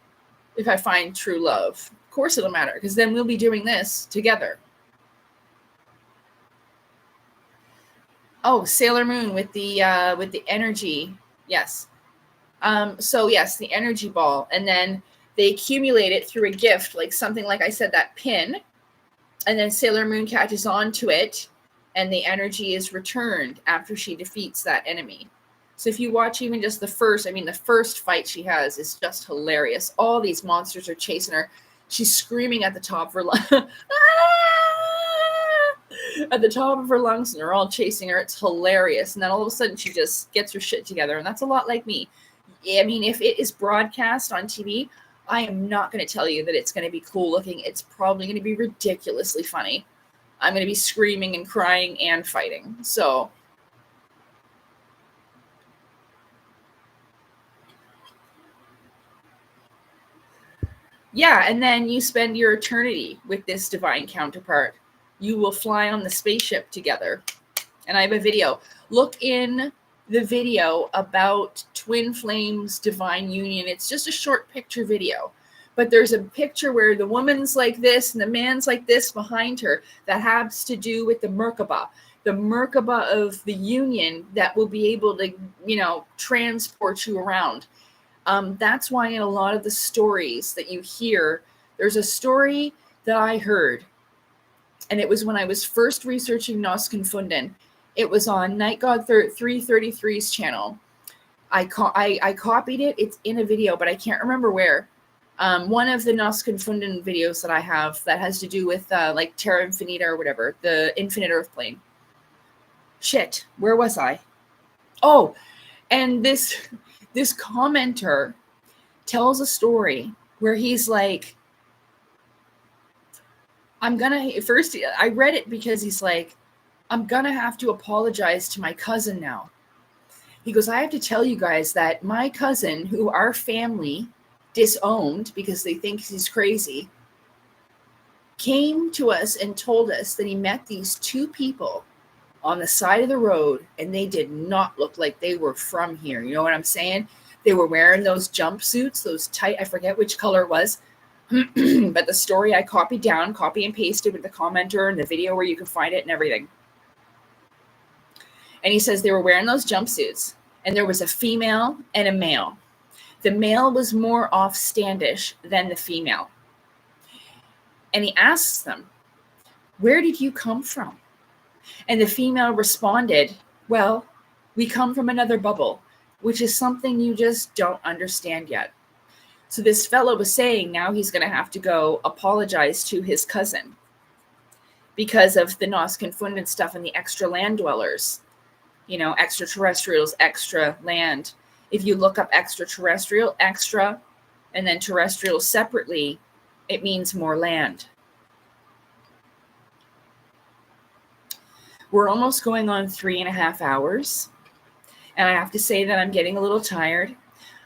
if I find true love. Of course it'll matter, because then we'll be doing this together. Oh, Sailor Moon with the energy. Yes. So yes, the energy ball, and then they accumulate it through a gift, like something like I said, that pin, and then Sailor Moon catches on to it, and the energy is returned after she defeats that enemy. So if you watch even just the first fight she has is just hilarious. All these monsters are chasing her. She's screaming at the top of her lungs. At the top of her lungs, and they're all chasing her. It's hilarious. And then all of a sudden she just gets her shit together. And that's a lot like me. I mean, if it is broadcast on TV, I am not going to tell you that it's going to be cool looking. It's probably going to be ridiculously funny. I'm going to be screaming and crying and fighting. So yeah, and then you spend your eternity with this divine counterpart. You will fly on the spaceship together. And I have a video. Look in the video about Twin Flames Divine Union. It's just a short picture video. But there's a picture where the woman's like this and the man's like this behind her. That has to do with the Merkaba. The Merkaba of the Union that will be able to, you know, transport you around. That's why in a lot of the stories that you hear, there's a story that I heard. And it was when I was first researching Nos Confunden. It was on Night God 333's channel. I copied it. It's in a video, but I can't remember where. One of the Nos Confunden videos that I have that has to do with like Terra Infinita or whatever, the Infinite Earth Plane. Shit, where was I? Oh, and this commenter tells a story where he's like, I read it because he's like, I'm gonna have to apologize to my cousin now. He goes, I have to tell you guys that my cousin, who our family disowned because they think he's crazy, came to us and told us that he met these two people on the side of the road, and they did not look like they were from here. You know what I'm saying? They were wearing those jumpsuits, those tight, I forget which color it was, but the story I copy and pasted with the commenter and the video where you can find it and everything. And he says they were wearing those jumpsuits, and there was a female and a male. The male was more offstandish than the female. And he asks them, where did you come from? And the female responded, well, we come from another bubble, which is something you just don't understand yet. So this fellow was saying now he's going to have to go apologize to his cousin because of the Nos Confundent stuff and the extra land dwellers, you know, extraterrestrials, extra land. If you look up extraterrestrial, extra, and then terrestrial separately, it means more land. We're almost going on 3.5 hours. And I have to say that I'm getting a little tired.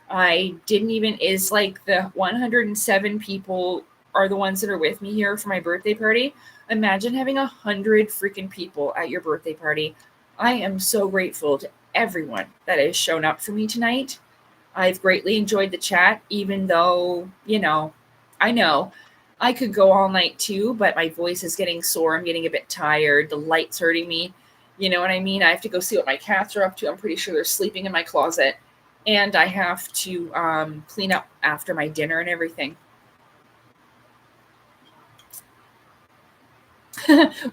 It's like the 107 people are the ones that are with me here for my birthday party. Imagine having 100 freaking people at your birthday party. I am so grateful to everyone that has shown up for me tonight. I've greatly enjoyed the chat, even though, you know I could go all night too, but my voice is getting sore. I'm getting a bit tired. The light's hurting me. You know what I mean? I have to go see what my cats are up to. I'm pretty sure they're sleeping in my closet. And I have to clean up after my dinner and everything.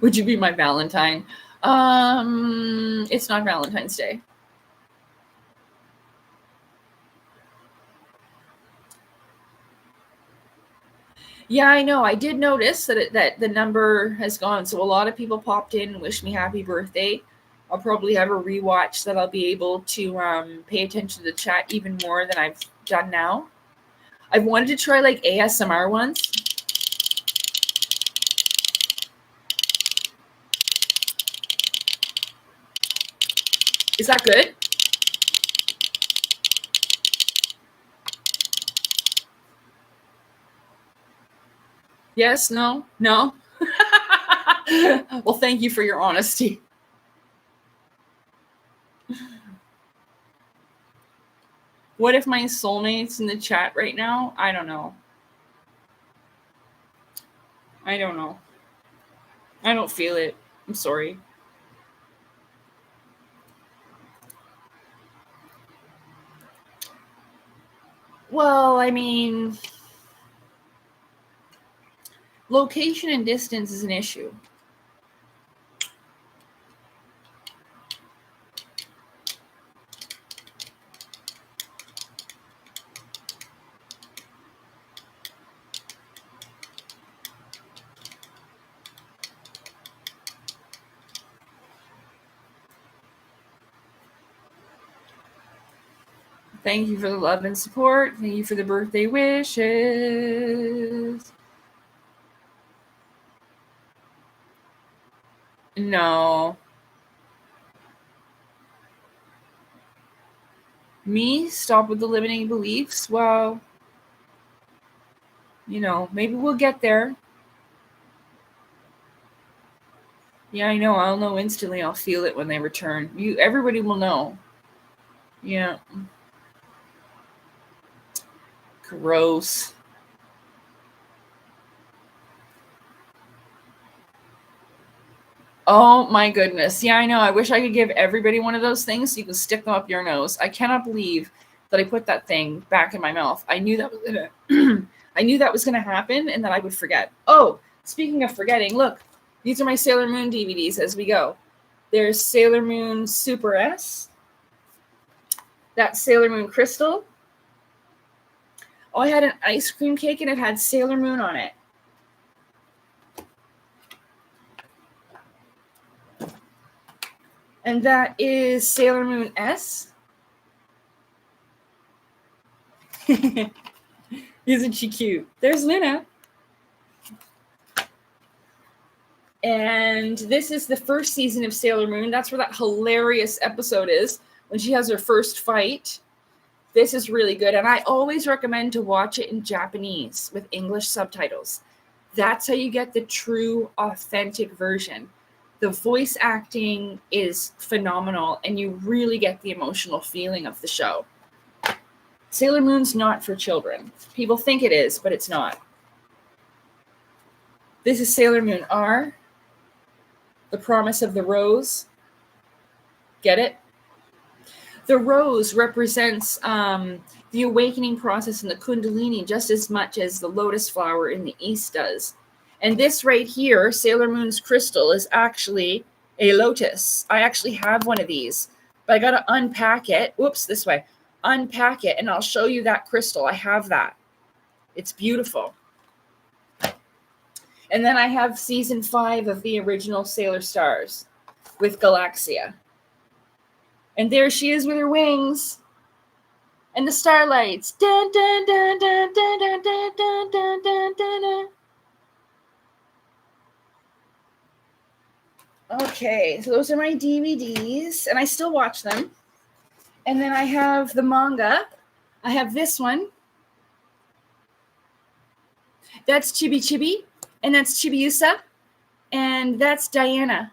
Would you be my Valentine? It's not Valentine's Day. Yeah, I know. I did notice that the number has gone. So a lot of people popped in and wished me happy birthday. I'll probably have a rewatch that I'll be able to pay attention to the chat even more than I've done now. I've wanted to try like ASMR once. Is that good? Yes, no, no. Well, thank you for your honesty. What if my soulmate's in the chat right now? I don't know. I don't feel it. I'm sorry. Well, I mean, location and distance is an issue. Thank you for the love and support. Thank you for the birthday wishes. No. Me? Stop with the limiting beliefs? Well, you know, maybe we'll get there. Yeah, I know. I'll know instantly. I'll feel it when they return. Everybody will know. Yeah. Gross. Oh my goodness. Yeah, I know. I wish I could give everybody one of those things so you can stick them up your nose. I cannot believe that I put that thing back in my mouth. I knew that was gonna happen and that I would forget. Oh, speaking of forgetting, look, these are my Sailor Moon DVDs as we go. There's Sailor Moon Super S. That's Sailor Moon Crystal. Oh, I had an ice cream cake and it had Sailor Moon on it. And that is Sailor Moon S. Isn't she cute? There's Luna. And this is the first season of Sailor Moon. That's where that hilarious episode is, when she has her first fight. This is really good. And I always recommend to watch it in Japanese with English subtitles. That's how you get the true, authentic version. The voice acting is phenomenal, and you really get the emotional feeling of the show. Sailor Moon's not for children. People think it is, but it's not. This is Sailor Moon R. The Promise of the Rose. Get it? The rose represents the awakening process in the Kundalini just as much as the lotus flower in the East does. And this right here, Sailor Moon's crystal, is actually a lotus. I actually have one of these, but I got to unpack it. Whoops, this way. Unpack it, and I'll show you that crystal. I have that. It's beautiful. And then I have season 5 of the original Sailor Stars with Galaxia. And there she is with her wings and the starlights. Dun, dun, dun, dun, dun, dun, dun, dun, dun, dun, dun. Okay, so those are my DVDs, and I still watch them. And then I have the manga. I have this one. That's Chibi Chibi, and that's Chibiusa, and that's Diana.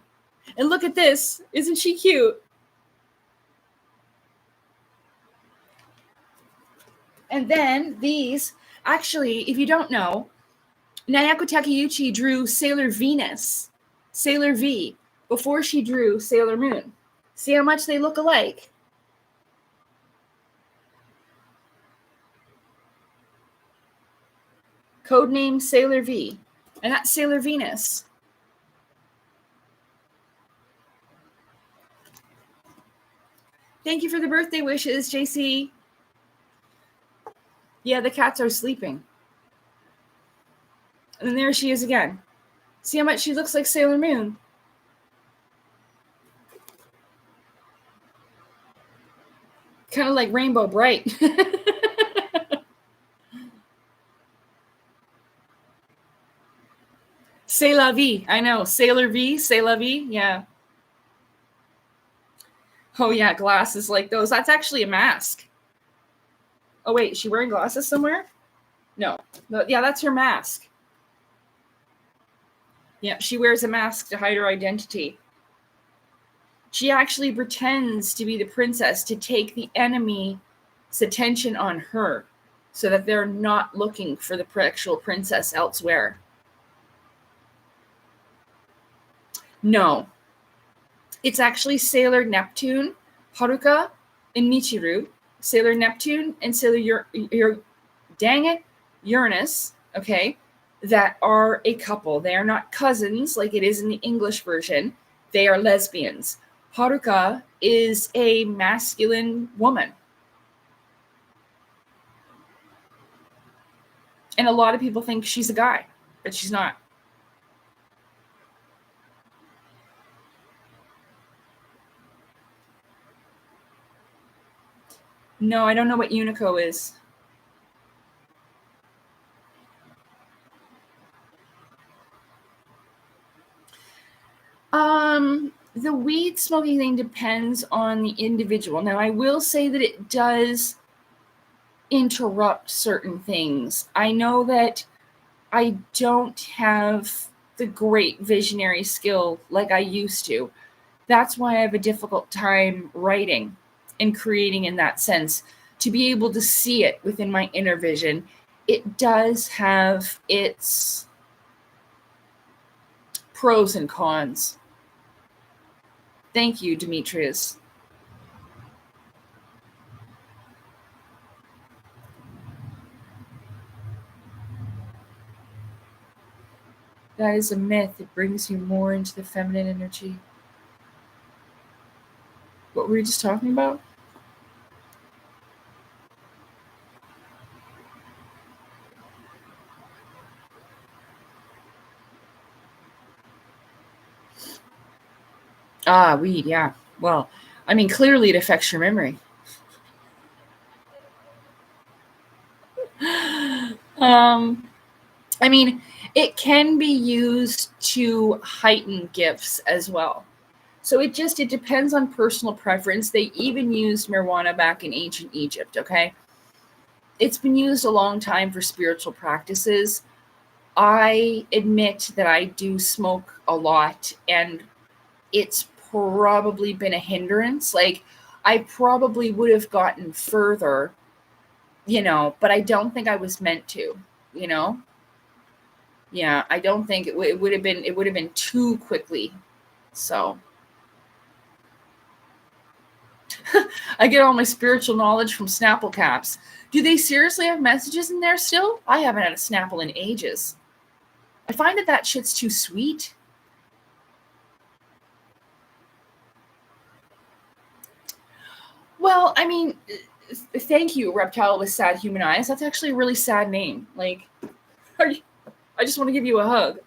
And look at this. Isn't she cute? And then these, actually, if you don't know, Nayako Takeuchi drew Sailor Venus, Sailor V, before she drew Sailor Moon. See how much they look alike? Codename Sailor V. And that's Sailor Venus. Thank you for the birthday wishes, JC. Yeah, the cats are sleeping. And then there she is again. See how much she looks like Sailor Moon? Kind of like Rainbow Bright. C'est la vie. I know. Sailor V, c'est la vie. Yeah. Oh, yeah, glasses like those. That's actually a mask. Oh, wait, is she wearing glasses somewhere? No. Yeah, that's her mask. Yeah, she wears a mask to hide her identity. She actually pretends to be the princess to take the enemy's attention on her so that they're not looking for the actual princess elsewhere. No. It's actually Sailor Neptune, Haruka, and Michiru. Sailor Neptune and Sailor Uranus, okay, that are a couple. They are not cousins like it is in the English version. They are lesbians. Haruka is a masculine woman. And a lot of people think she's a guy, but she's not. No, I don't know what Unico is. The weed smoking thing depends on the individual. Now, I will say that it does interrupt certain things. I know that I don't have the great visionary skill like I used to. That's why I have a difficult time writing and creating in that sense. To be able to see it within my inner vision, it does have its pros and cons. Thank you, Demetrius. That is a myth. It brings you more into the feminine energy. What were you just talking about? Ah, weed, yeah. Well, I mean, clearly it affects your memory. I mean, it can be used to heighten gifts as well. So it depends on personal preference. They even used marijuana back in ancient Egypt, okay? It's been used a long time for spiritual practices. I admit that I do smoke a lot, and it's probably been a hindrance. Like, I probably would have gotten further, but I don't think I was meant to, you know? Yeah, I don't think it would have been, too quickly. So I get all my spiritual knowledge from Snapple caps. Do they seriously have messages in there still? I haven't had a Snapple in ages. I find that shit's too sweet. Well, I mean, thank you, Reptile with Sad Human Eyes. That's actually a really sad name. Like, I just want to give you a hug.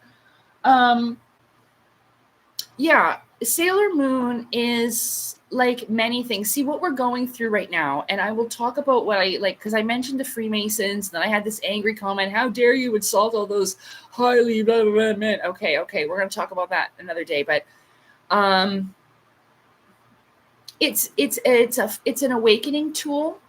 Yeah, Sailor Moon is like many things. See what we're going through right now, and I will talk about what I like, because I mentioned the Freemasons, and then I had this angry comment, how dare you insult all those highly blah, blah, blah men. Okay, we're going to talk about that another day, but it's an awakening tool.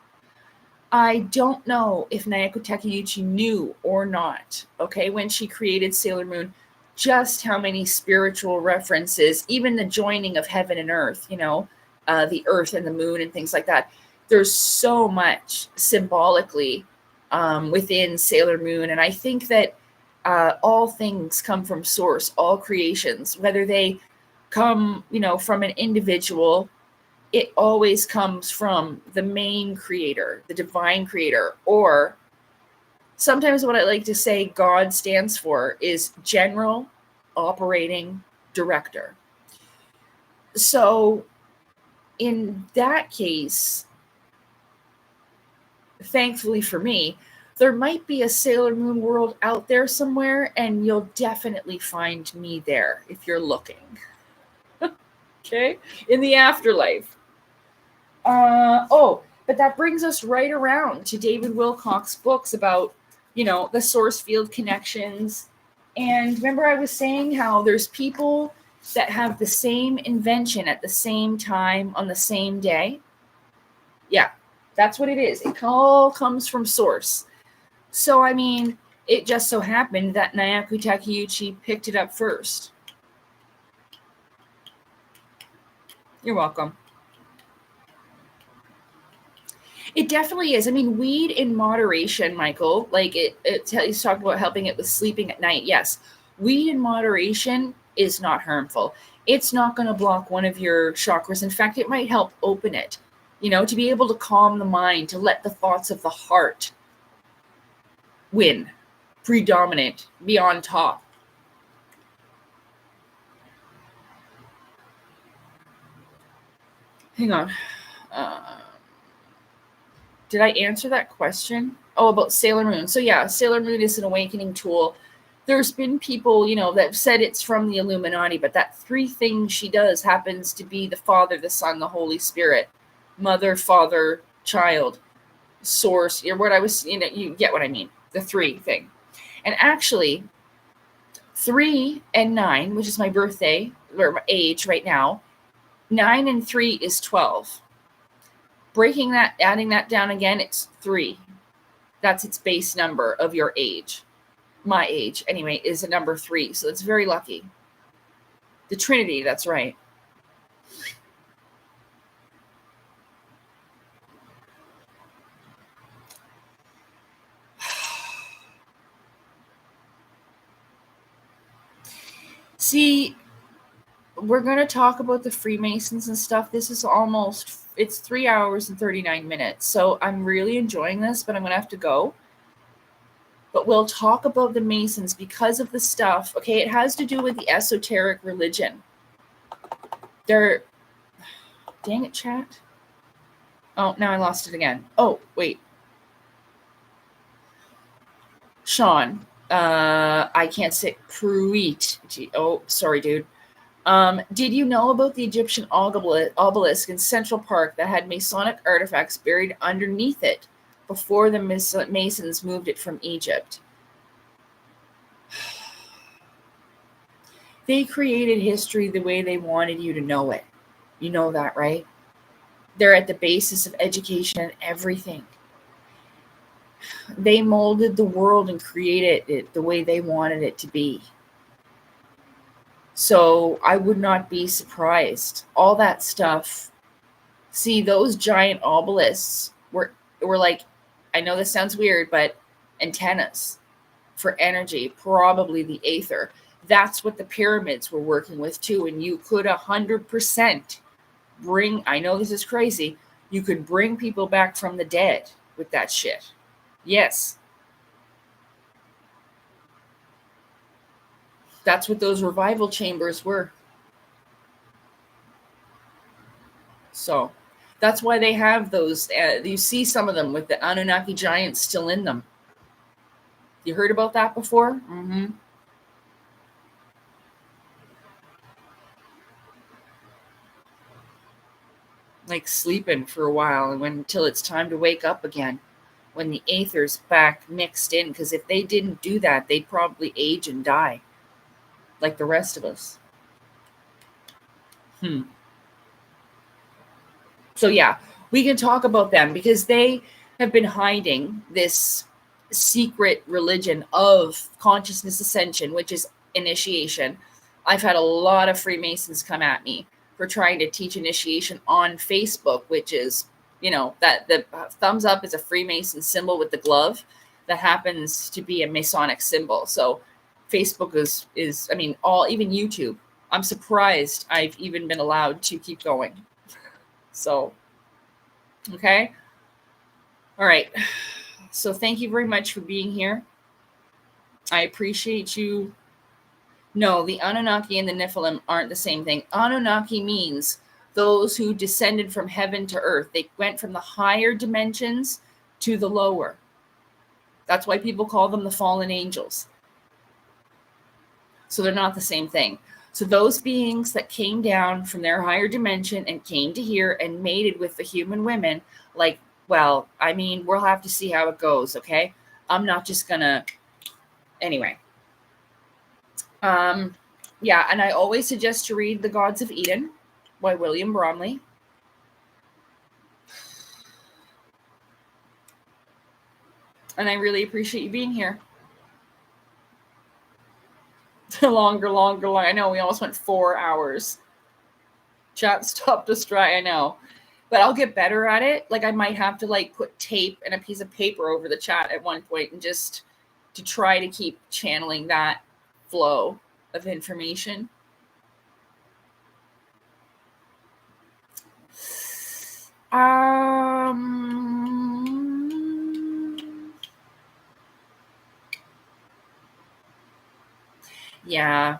I don't know if Naoko Takeuchi knew or not, okay, when she created Sailor Moon, just how many spiritual references, even the joining of heaven and earth, the earth and the moon and things like that. There's so much symbolically within Sailor Moon. And I think that all things come from source, all creations, whether they come, from an individual, it always comes from the main creator, the divine creator, or sometimes what I like to say God stands for is General Operating Director. So in that case, thankfully for me, there might be a Sailor Moon world out there somewhere, and you'll definitely find me there if you're looking. Okay? In the afterlife. But that brings us right around to David Wilcock's books about, the source field connections. And remember I was saying how there's people that have the same invention at the same time on the same day? Yeah, that's what it is. It all comes from source. So, I mean, it just so happened that Naoko Takeuchi picked it up first. You're welcome. It definitely is. I mean, weed in moderation, Michael, like he's talking about helping it with sleeping at night. Yes, weed in moderation is not harmful. It's not going to block one of your chakras. In fact, it might help open it, to be able to calm the mind, to let the thoughts of the heart win, predominate, be on top. Hang on. Did I answer that question? Oh, about Sailor Moon. So yeah, Sailor Moon is an awakening tool. There's been people, that have said it's from the Illuminati, but that three things she does happens to be the Father, the Son, the Holy Spirit. Mother, Father, Child, Source. What I was, you get what I mean. The three thing. And actually, 3 and 9, which is my birthday, or my age right now, 9 and 3 is 12. Breaking that, adding that down again, it's 3. That's its base number of your age. My age, anyway, is a number 3. So it's very lucky. The Trinity, that's right. See, we're going to talk about the Freemasons and stuff. This is it's 3 hours and 39 minutes. So I'm really enjoying this, but I'm going to have to go. But we'll talk about the Masons because of the stuff. Okay, it has to do with the esoteric religion. Dang it, chat. Oh, now I lost it again. Oh, wait. Sean, I can't say Pruitt. Oh, sorry, dude. Did you know about the Egyptian obelisk in Central Park that had Masonic artifacts buried underneath it before the Masons moved it from Egypt? They created history the way they wanted you to know it. You know that, right? They're at the basis of education and everything. They molded the world and created it the way they wanted it to be. So I would not be surprised. All that stuff. See, those giant obelisks were like, I know this sounds weird, but antennas for energy, probably the aether. That's what the pyramids were working with too. And you could 100% bring, I know this is crazy, you could bring people back from the dead with that shit. Yes. That's what those revival chambers were. So that's why they have those. You see some of them with the Anunnaki giants still in them. You heard about that before? Mm-hmm. Like sleeping for a while and until it's time to wake up again when the aether's back mixed in. Because if they didn't do that, they'd probably age and die like the rest of us. So yeah, we can talk about them because they have been hiding this secret religion of consciousness ascension, which is initiation. I've had a lot of Freemasons come at me for trying to teach initiation on Facebook, which is, that the thumbs up is a Freemason symbol with the glove that happens to be a Masonic symbol. So Facebook is even YouTube. I'm surprised I've even been allowed to keep going. So, okay. All right. So thank you very much for being here. I appreciate you. No, the Anunnaki and the Nephilim aren't the same thing. Anunnaki means those who descended from heaven to earth. They went from the higher dimensions to the lower. That's why people call them the fallen angels. So they're not the same thing. So those beings that came down from their higher dimension and came to here and mated with the human women, we'll have to see how it goes, okay? I'm not just gonna... Anyway. Yeah, and I always suggest to read The Gods of Eden by William Bromley. And I really appreciate you being here. longer. I know we almost went 4 hours. Chat stopped us dry, I know. But I'll get better at it. I might have to put tape and a piece of paper over the chat at one point and just to try to keep channeling that flow of information. Yeah.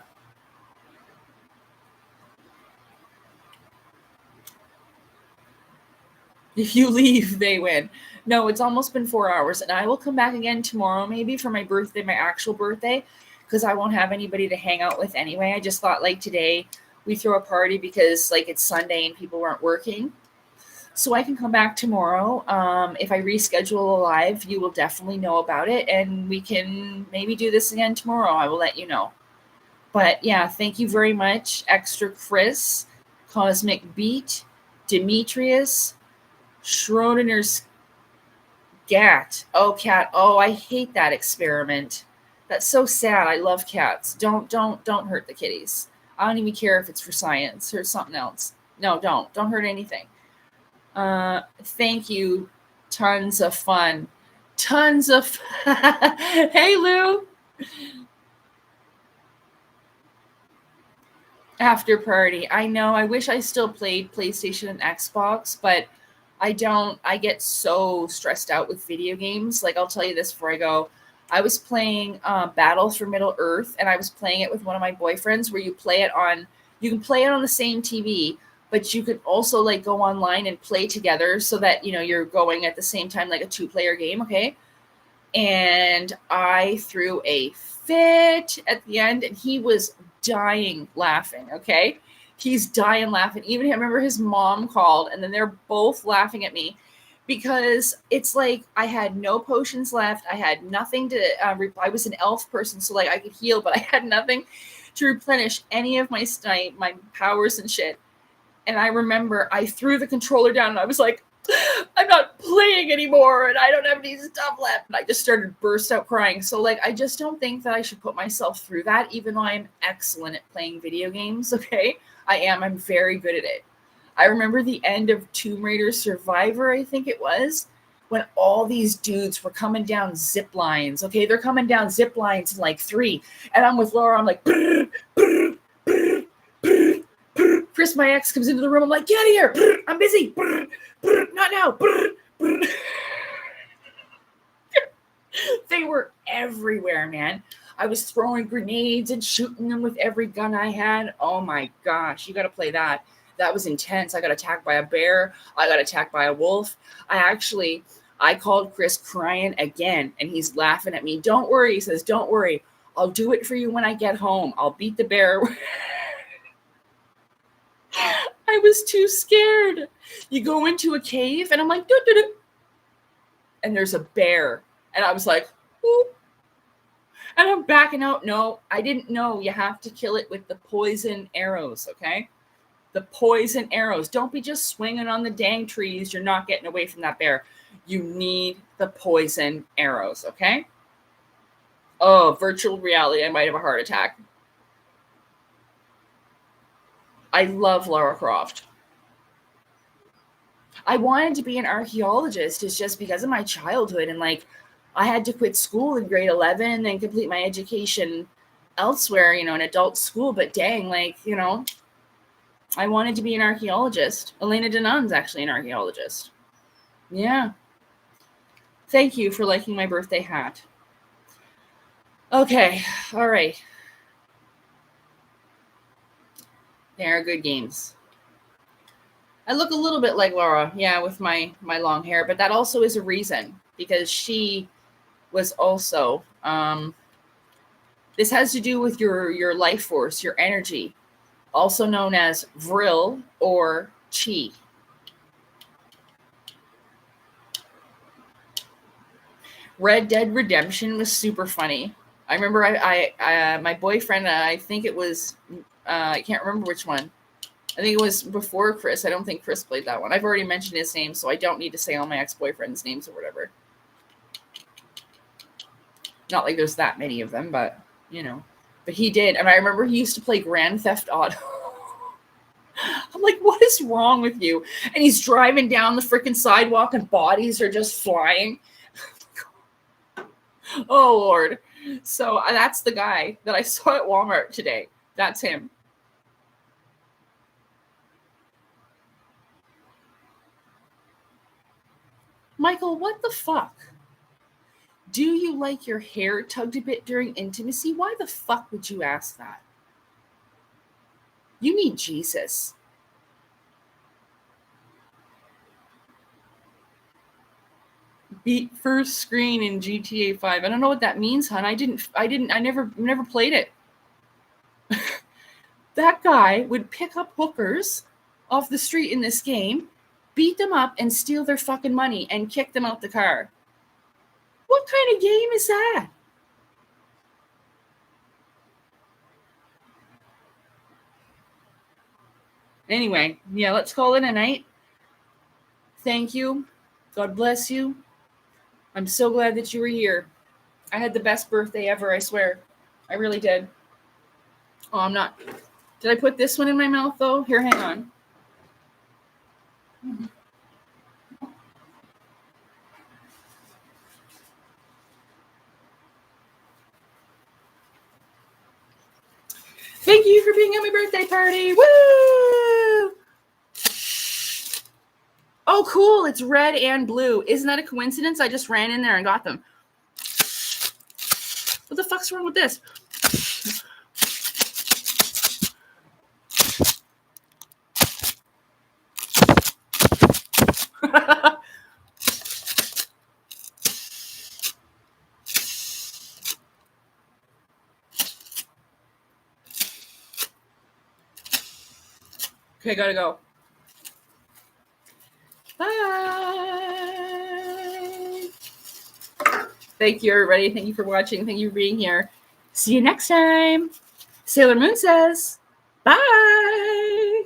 If you leave, they win. No, it's almost been 4 hours, and I will come back again tomorrow, maybe for my birthday, my actual birthday, because I won't have anybody to hang out with anyway. I just thought today we throw a party because it's Sunday and people weren't working. So I can come back tomorrow. If I reschedule a live, you will definitely know about it, and we can maybe do this again tomorrow. I will let you know. But yeah, thank you very much, Extra Chris, Cosmic Beat, Demetrius, Schrodinger's Gat. Oh, cat. Oh, I hate that experiment. That's so sad. I love cats. Don't hurt the kitties. I don't even care if it's for science or something else. No, don't hurt anything. Thank you. Tons of fun. Hey, Lou. After party. I know. I wish I still played PlayStation and Xbox, but I don't. I get so stressed out with video games. I'll tell you this before I go. I was playing Battle for Middle Earth, and I was playing it with one of my boyfriends where you can play it on the same TV, but you could also go online and play together so that, you're going at the same time, a 2-player game. Okay. And I threw a fit at the end, and he was dying laughing, okay? He's dying laughing. Even I remember his mom called, and then they're both laughing at me because it's like I had no potions left. I had nothing to, I was an elf person, so like I could heal, but I had nothing to replenish any of my powers and shit. And I remember I threw the controller down and I was like, I'm not playing anymore and I don't have any stuff left. And I just started burst out crying. So like, I just don't think that I should put myself through that, even though I'm excellent at playing video games. Okay. I'm very good at it. I remember the end of Tomb Raider Survivor, I think it was, when all these dudes were coming down zip lines. Okay. They're coming down zip lines in like 3. And I'm with Laura. I'm like, brr, brr, brr, brr, brr. Chris, my ex, comes into the room. I'm like, get out of here. Brr, I'm busy. Brr, brr, not now. Brr, brr. They were everywhere, man. I was throwing grenades and shooting them with every gun I had. Oh my gosh, you got to play that. That was intense. I got attacked by a bear. I got attacked by a wolf. I called Chris crying again, and he's laughing at me. Don't worry, he says, don't worry. I'll do it for you when I get home. I'll beat the bear. I was too scared. You go into a cave, and I'm like, doo-doo-doo. And there's a bear. And I was like, ooh. And I'm backing out. No, I didn't know you have to kill it with the poison arrows, okay? The poison arrows. Don't be just swinging on the dang trees. You're not getting away from that bear. You need the poison arrows, okay? Oh, virtual reality. I might have a heart attack. I love Lara Croft. I wanted to be an archaeologist. It's just because of my childhood. And like, I had to quit school in grade 11 and complete my education elsewhere, in adult school. But dang, like, I wanted to be an archaeologist. Elena Danon's actually an archaeologist. Yeah. Thank you for liking my birthday hat. Okay. All right. They are good games. I look a little bit like Laura, yeah, with my long hair, but that also is a reason, because she was also, this has to do with your life force, your energy, also known as vril or chi. Red Dead Redemption was super funny. I remember I my boyfriend, I think it was, I can't remember which one. I think it was before Chris. I don't think Chris played that one. I've already mentioned his name, so I don't need to say all my ex-boyfriends' names or whatever. Not like there's that many of them, but, But he did. And I remember he used to play Grand Theft Auto. I'm like, what is wrong with you? And he's driving down the freaking sidewalk and bodies are just flying. Oh, Lord. So that's the guy that I saw at Walmart today. That's him. Michael, what the fuck? Do you like your hair tugged a bit during intimacy? Why the fuck would you ask that? You need Jesus. Beat first screen in GTA 5. I don't know what that means, hon. I never played it. That guy would pick up hookers off the street in this game, beat them up, and steal their fucking money and kick them out the car. What kind of game is that? Anyway, yeah, let's call it a night. Thank you. God bless you. I'm so glad that you were here. I had the best birthday ever, I swear. I really did. Oh, I'm not. Did I put this one in my mouth, though? Here, hang on. Thank you for being at my birthday party. Woo! Oh, cool. It's red and blue. Isn't that a coincidence? I just ran in there and got them. What the fuck's wrong with this? Okay, gotta go. Bye. Thank you, everybody. Thank you for watching. Thank you for being here. See you next time. Sailor Moon says, bye.